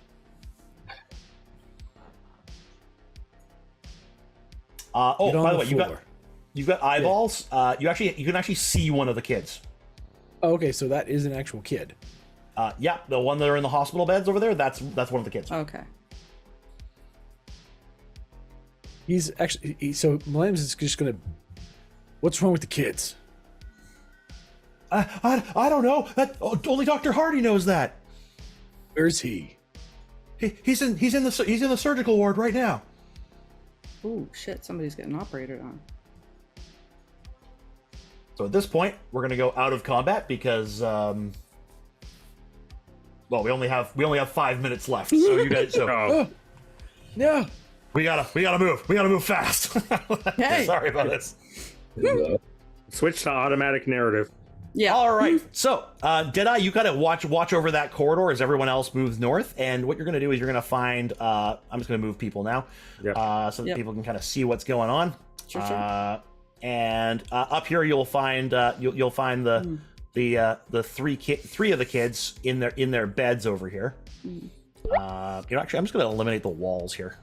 By the way, you've got eyeballs. You can actually see one of the kids. Oh, okay, so that is an actual kid. Yeah, the one that are in the hospital beds over there. That's one of the kids. Okay. He's actually so Millennium's is just gonna. What's wrong with the kids? I don't know. Only Dr. Hardy knows that. Where's he? He's in the surgical ward right now. Ooh, shit! Somebody's getting operated on. So at this point, we're gonna go out of combat because, we only have 5 minutes left. So you guys, Yeah. we gotta move. We gotta move fast. Hey. Sorry about this. Switch to automatic narrative. Yeah. All right. So, Deadeye, you gotta watch over that corridor as everyone else moves north. And what you're gonna do is you're gonna find. I'm just gonna move people now, Yep. so that people can kind of see what's going on. Sure. And up here you'll find you'll find the three of the kids in their beds over here. Actually, I'm just gonna eliminate the walls here.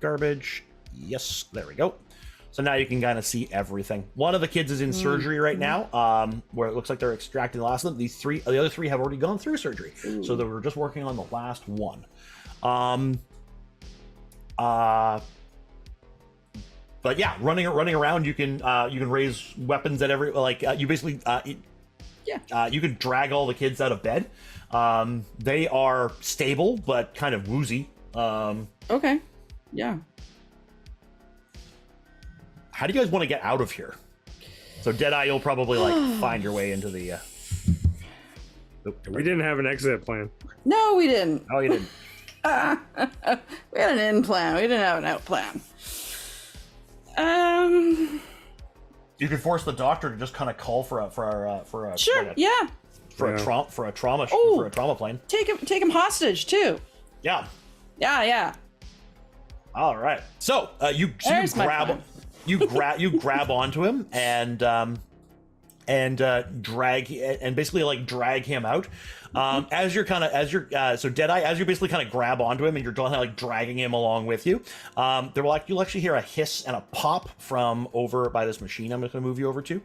Garbage. Yes, there we go. So now you can kind of see everything. One of the kids is in surgery right now, where it looks like they're extracting the last of them. The other three have already gone through surgery, so they were just working on the last one. But yeah, running around, you can raise weapons at every you basically you can drag all the kids out of bed. They are stable but kind of woozy. Okay. Yeah. How do you guys want to get out of here? So Deadeye, you'll probably find your way into the. We didn't have an exit plan. No, we didn't. Oh, you didn't. We had an in plan. We didn't have an out plan. You could force the doctor to just kind of call for a Sure. Yeah. for a trauma plane. Take him hostage too. Yeah. Yeah. All right. So you There's my grab plan. you grab onto him, and basically like drag him out. So Deadeye, as you basically kind of grab onto him and you're kind of like dragging him along with you, you'll actually hear a hiss and a pop from over by this machine I'm just going to move you over to.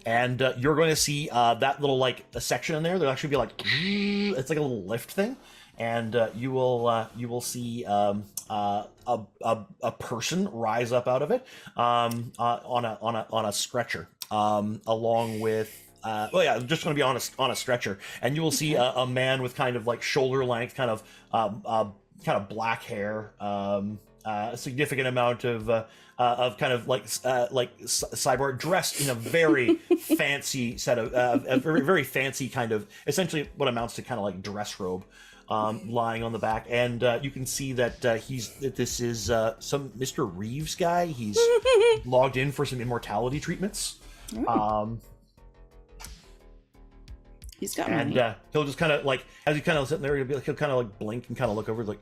And you're going to see that little like a section in there. There'll actually be like it's like a little lift thing, and you will see a person rise up out of it on a stretcher, along with just going to be on a stretcher, and you will see a man with kind of like shoulder length, kind of black hair, a significant amount of kind of like cyborg, dressed in a very fancy set of a very, very fancy kind of, essentially what amounts to kind of like dress robe, lying on the back, and you can see that this is some Mr. Reeves guy. He's logged in for some immortality treatments. He's got and money. He'll just kind of like, as he kind of sitting there, he'll kind of like blink and kind of look over like,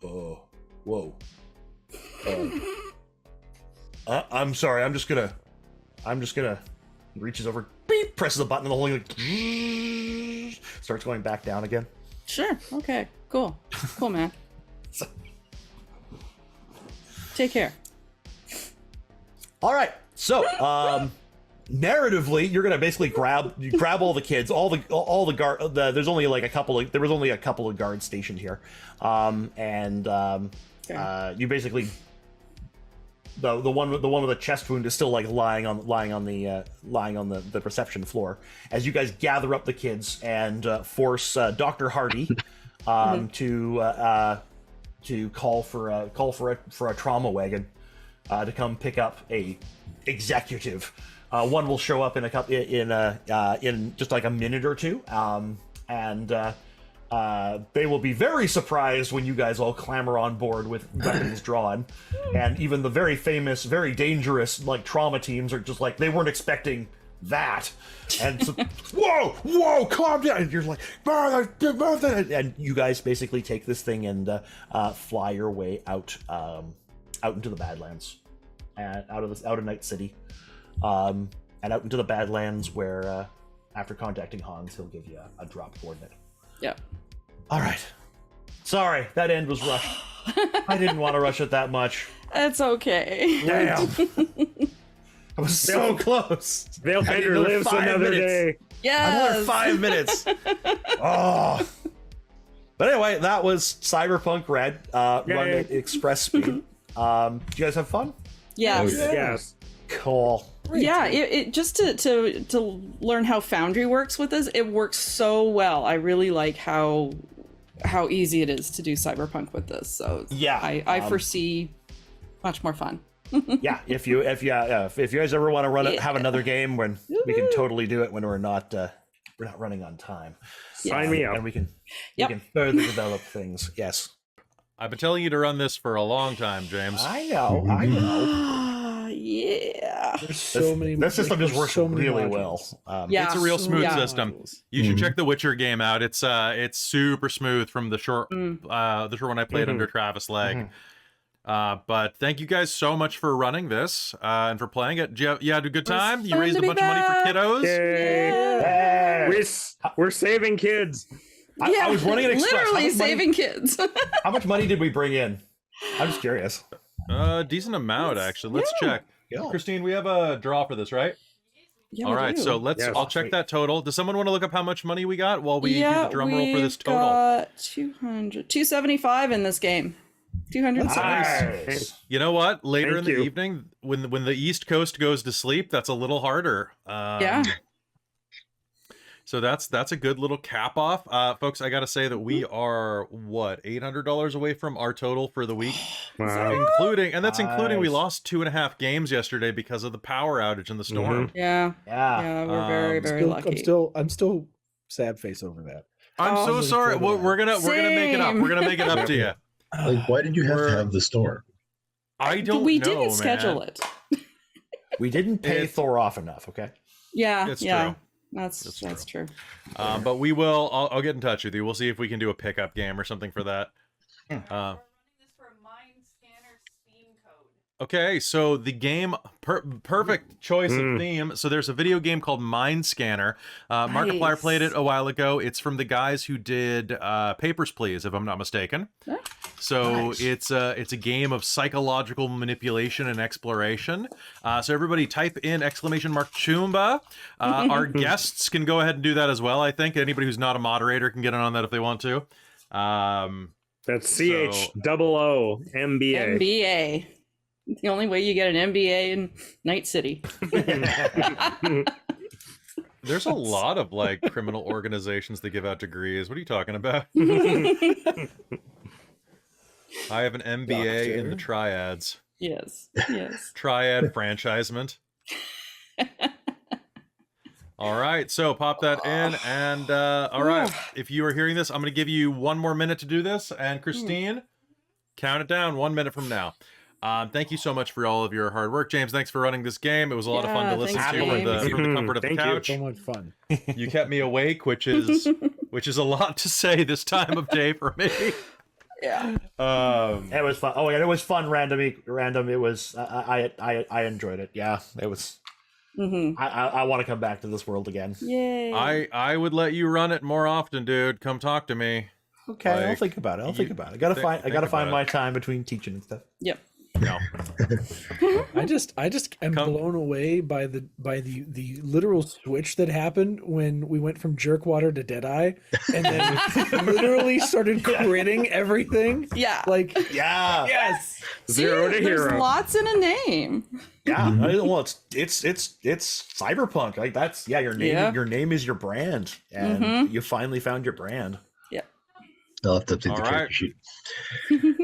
oh, whoa. I'm sorry. I'm just gonna. He reaches over, beep, presses a button, and the whole thing like, starts going back down again. Sure. Okay. Cool. Cool, man. Take care. All right. So, narratively, you're gonna basically grab all the kids, all the guard. There's only like there was only a couple of guards stationed here, you basically. The one with the chest wound is still like lying on the reception floor. As you guys gather up the kids and force Dr. Hardy to call for a trauma wagon to come pick up a executive. One will show up in just like a minute or two, and they will be very surprised when you guys all clamber on board with weapons drawn, and even the very famous, very dangerous like trauma teams are just like, they weren't expecting that, and so, whoa, calm down. And you're like, and you guys basically take this thing and fly your way out into the Badlands, and out of Night City, and out into the Badlands where after contacting Hans, he'll give you a drop coordinate. Yep. All right. Sorry, that end was rushed. I didn't want to rush it that much. It's okay. Damn. I was so close. Veilbender lives another day. Yes. Another 5 minutes. Oh. But anyway, that was Cyberpunk Red, run at express speed. Did you guys have fun? Yes. Yes. Cool. Yeah, it just to learn how Foundry works with this, it works so well. I really like how easy it is to do Cyberpunk with this. So yeah, I foresee much more fun. Yeah, if you guys ever want to have another game when we can totally do it when we're not running on time. Sign me up, and we can further develop things. Yes, I've been telling you to run this for a long time, James. I know. Yeah. There's so many. This system just works really well. Yeah, it's a real smooth yeah. system. You should check the Witcher game out. It's super smooth from the short one I played under Travis Legg. But thank you guys so much for running this and for playing it. You had a good time? You raised a bunch of money for kiddos? Yay. We're saving kids. Yeah, I was running an express. literally saving kids. How much money did we bring in? I'm just curious. Decent amount, actually. Let's check. Yeah. Christine, we have a draw for this, right? Yeah, all we right, do. so I'll check that total. Does someone want to look up how much money we got while we do the drum roll for this total? Got 275 in this game. 200. Nice. You know what? Later Thank in the you. evening, when the East Coast goes to sleep, that's a little harder. Yeah. So that's a good little cap off, folks. I gotta say that we are $800 away from our total for the week, Wow. including we lost 2.5 games yesterday because of the power outage and the storm. Yeah. Yeah. Yeah, we're very, very lucky. I'm still sad face over that. I'm so sorry. We're gonna make it up. We're gonna make it up to you. Like, why did you have to have the storm? I don't. We know, didn't schedule man. it. We didn't pay Thor off enough. Okay. Yeah. It's yeah. true. That's true. But we will. I'll get in touch with you. We'll see if we can do a pickup game or something for that. Okay, so the game, perfect choice of theme. So there's a video game called Mind Scanner. Markiplier played it a while ago. It's from the guys who did Papers, Please, if I'm not mistaken. So it's a game of psychological manipulation and exploration. So everybody type in !Choomba. Our guests can go ahead and do that as well, I think. Anybody who's not a moderator can get in on that if they want to. That's CHOOMBA. MBA. The only way you get an MBA in Night City. There's a lot of like criminal organizations that give out degrees. What are you talking about? I have an MBA in the triads. Yes. Triad franchisement. All right, so pop that in, and all right, if you are hearing this, I'm going to give you 1 more minute to do this, and Christine, count it down 1 minute from now. Thank you so much for all of your hard work, James. Thanks for running this game. It was a lot of fun to listen to from the comfort of the couch. So much fun. You kept me awake, which is a lot to say this time of day for me. Yeah. It was fun. Oh yeah, it was fun. Random. It was. I enjoyed it. Yeah, it was. I want to come back to this world again. Yay. I would let you run it more often, dude. Come talk to me. Okay, I'll think about it. I gotta find my time between teaching and stuff. Yep. No. I just am blown away by the literal switch that happened when we went from Jerkwater to Deadeye, and then literally started critting everything. Yeah. Like, Yeah. yes. Zero to There's hero. lots in a name. Yeah. Well, it's cyberpunk. Like that's your name. Yeah. Your name is your brand, and you finally found your brand. I'll have to update the All right. character sheet.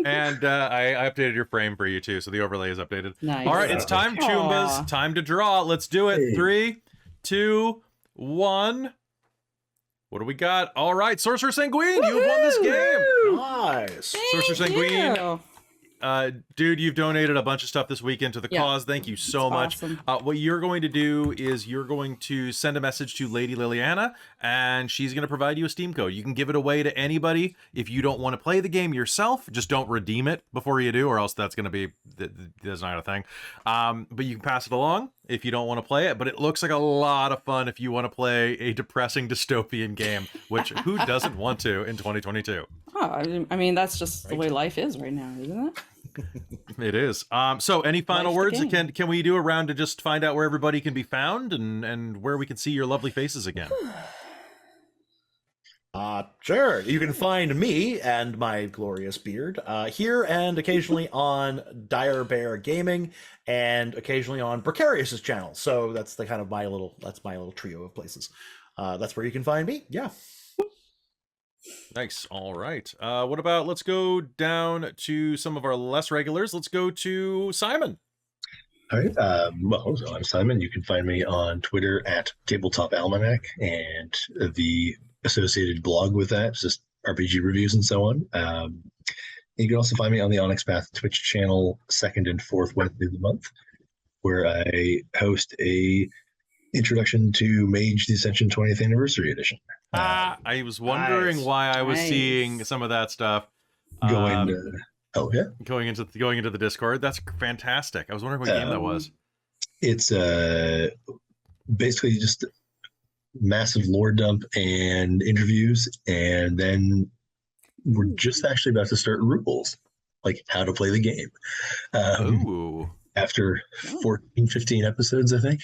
And I updated your frame for you too, so the overlay is updated. Nice. All right, it's time, Choombas. Time to draw. Let's do it. Hey. 3, 2, 1. What do we got? All right, Sorcerer Sanguine, you have won this game. Nice. Sorcerer Sanguine, you. dude, you've donated a bunch of stuff this weekend to the cause. Thank you so much. Awesome. What you're going to do is you're going to send a message to Lady Liliana, and she's going to provide you a Steam code. You can give it away to anybody. If you don't want to play the game yourself, just don't redeem it before you do, or else that's going to be, that's not a thing. But you can pass it along if you don't want to play it. But it looks like a lot of fun if you want to play a depressing dystopian game, which who doesn't want to in 2022? Oh, I mean, that's just the way life is right now, isn't it? It is. So any final Life's words? the game. Can we do a round to just find out where everybody can be found and where we can see your lovely faces again? Sure. You can find me and my glorious beard here and occasionally on Dire Bear Gaming and occasionally on Precarious's channel. So that's the kind of my little trio of places. That's where you can find me. Yeah. Nice. All right. What about, let's go down to some of our less regulars. Let's go to Simon. All right. So I'm Simon. You can find me on Twitter at Tabletop Almanac, and the associated blog with that is just RPG reviews and so on. You can also find me on the Onyx Path Twitch channel, 2nd and 4th Wednesday of the month, where I host a Introduction to Mage the Ascension 20th Anniversary Edition. I was wondering why I was seeing some of that stuff Going into the Discord. That's fantastic. I was wondering what game that was. It's basically just massive lore dump and interviews, and then we're just actually about to start rules, like how to play the game. Ooh. After 14, 15 episodes, I think.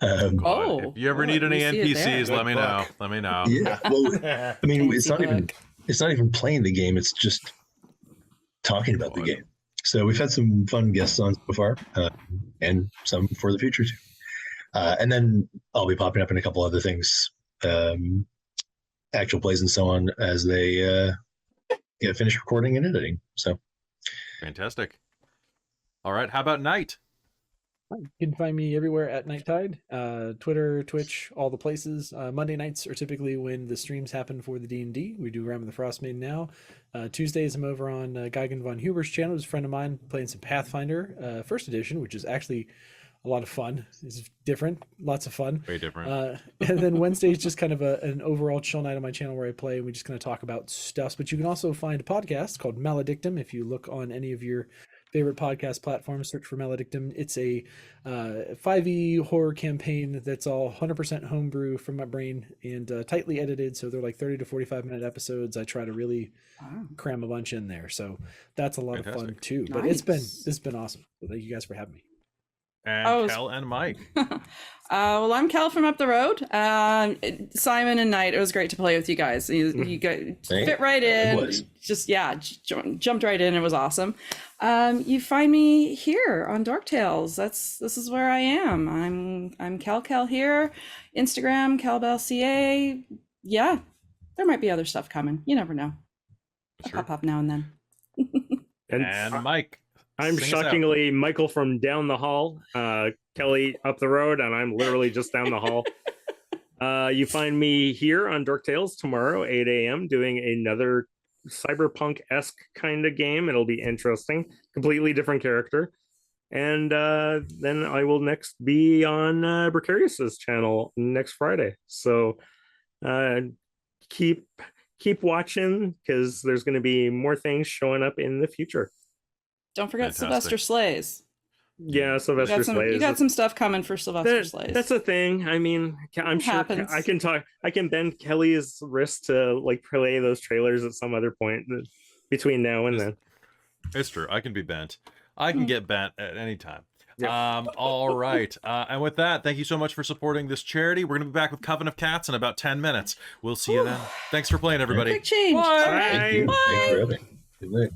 If you ever need any we see it NPCs, there. let me know. Let me know. Yeah, well, I mean, it's not even playing the game. It's just talking about the game. So we've had some fun guests on so far, and some for the future too. And then I'll be popping up in a couple other things, actual plays and so on, as they finish recording and editing. So Fantastic. All right. How about Night? You can find me everywhere at NightTyde, Twitter, Twitch, all the places. Monday nights are typically when the streams happen for the D&D. We do Realm of the Frostmaiden now. Tuesdays I'm over on Geigen von Huber's channel. He's a friend of mine playing some Pathfinder first edition, which is actually a lot of fun. It's different, lots of fun. Very different. And then Wednesday is just kind of an overall chill night on my channel where I play and we just kind of talk about stuff. But you can also find a podcast called Maledictum if you look on any of your favorite podcast platforms. Search for Maledictum. It's a 5e horror campaign that's all 100% homebrew from my brain and tightly edited. So they're like 30 to 45-minute episodes. I try to really cram a bunch in there. So that's a lot of fun too. But Nice. it's been awesome. So thank you guys for having me. And Kelle and Mike. Well, I'm Kelle from up the road. Simon and Knight, it was great to play with you guys. You guys fit right in. It was. Just jumped right in. It was awesome. You find me here on Dork Tales. This is where I am. I'm Kelle here. Instagram Kelle Belle CA. Yeah, there might be other stuff coming. You never know. I'll pop up now and then. And Mike. I'm sing us out. shockingly Michael from down the hall, Kelly up the road, and I'm literally just down the hall. You find me here on Dork Tales tomorrow, 8 a.m., doing another cyberpunk-esque kind of game. It'll be interesting. Completely different character. And then I will next be on Precarious's channel next Friday. So keep watching, because there's going to be more things showing up in the future. Don't forget Fantastic. Sylvester Slays. Yeah, Sylvester Slays. You got some stuff coming for Sylvester Slays. That's a thing. I mean, I'm It sure happens. I can bend Kelly's wrist to like play those trailers at some other point between now and then. It's true. I can be bent. I can get bent at any time. Yeah. All right. And with that, thank you so much for supporting this charity. We're going to be back with Coven of Cats in about 10 minutes. We'll see you then. Thanks for playing, everybody. Quick change. Bye. All right. Thank you. Bye. Thanks for having me. Good night.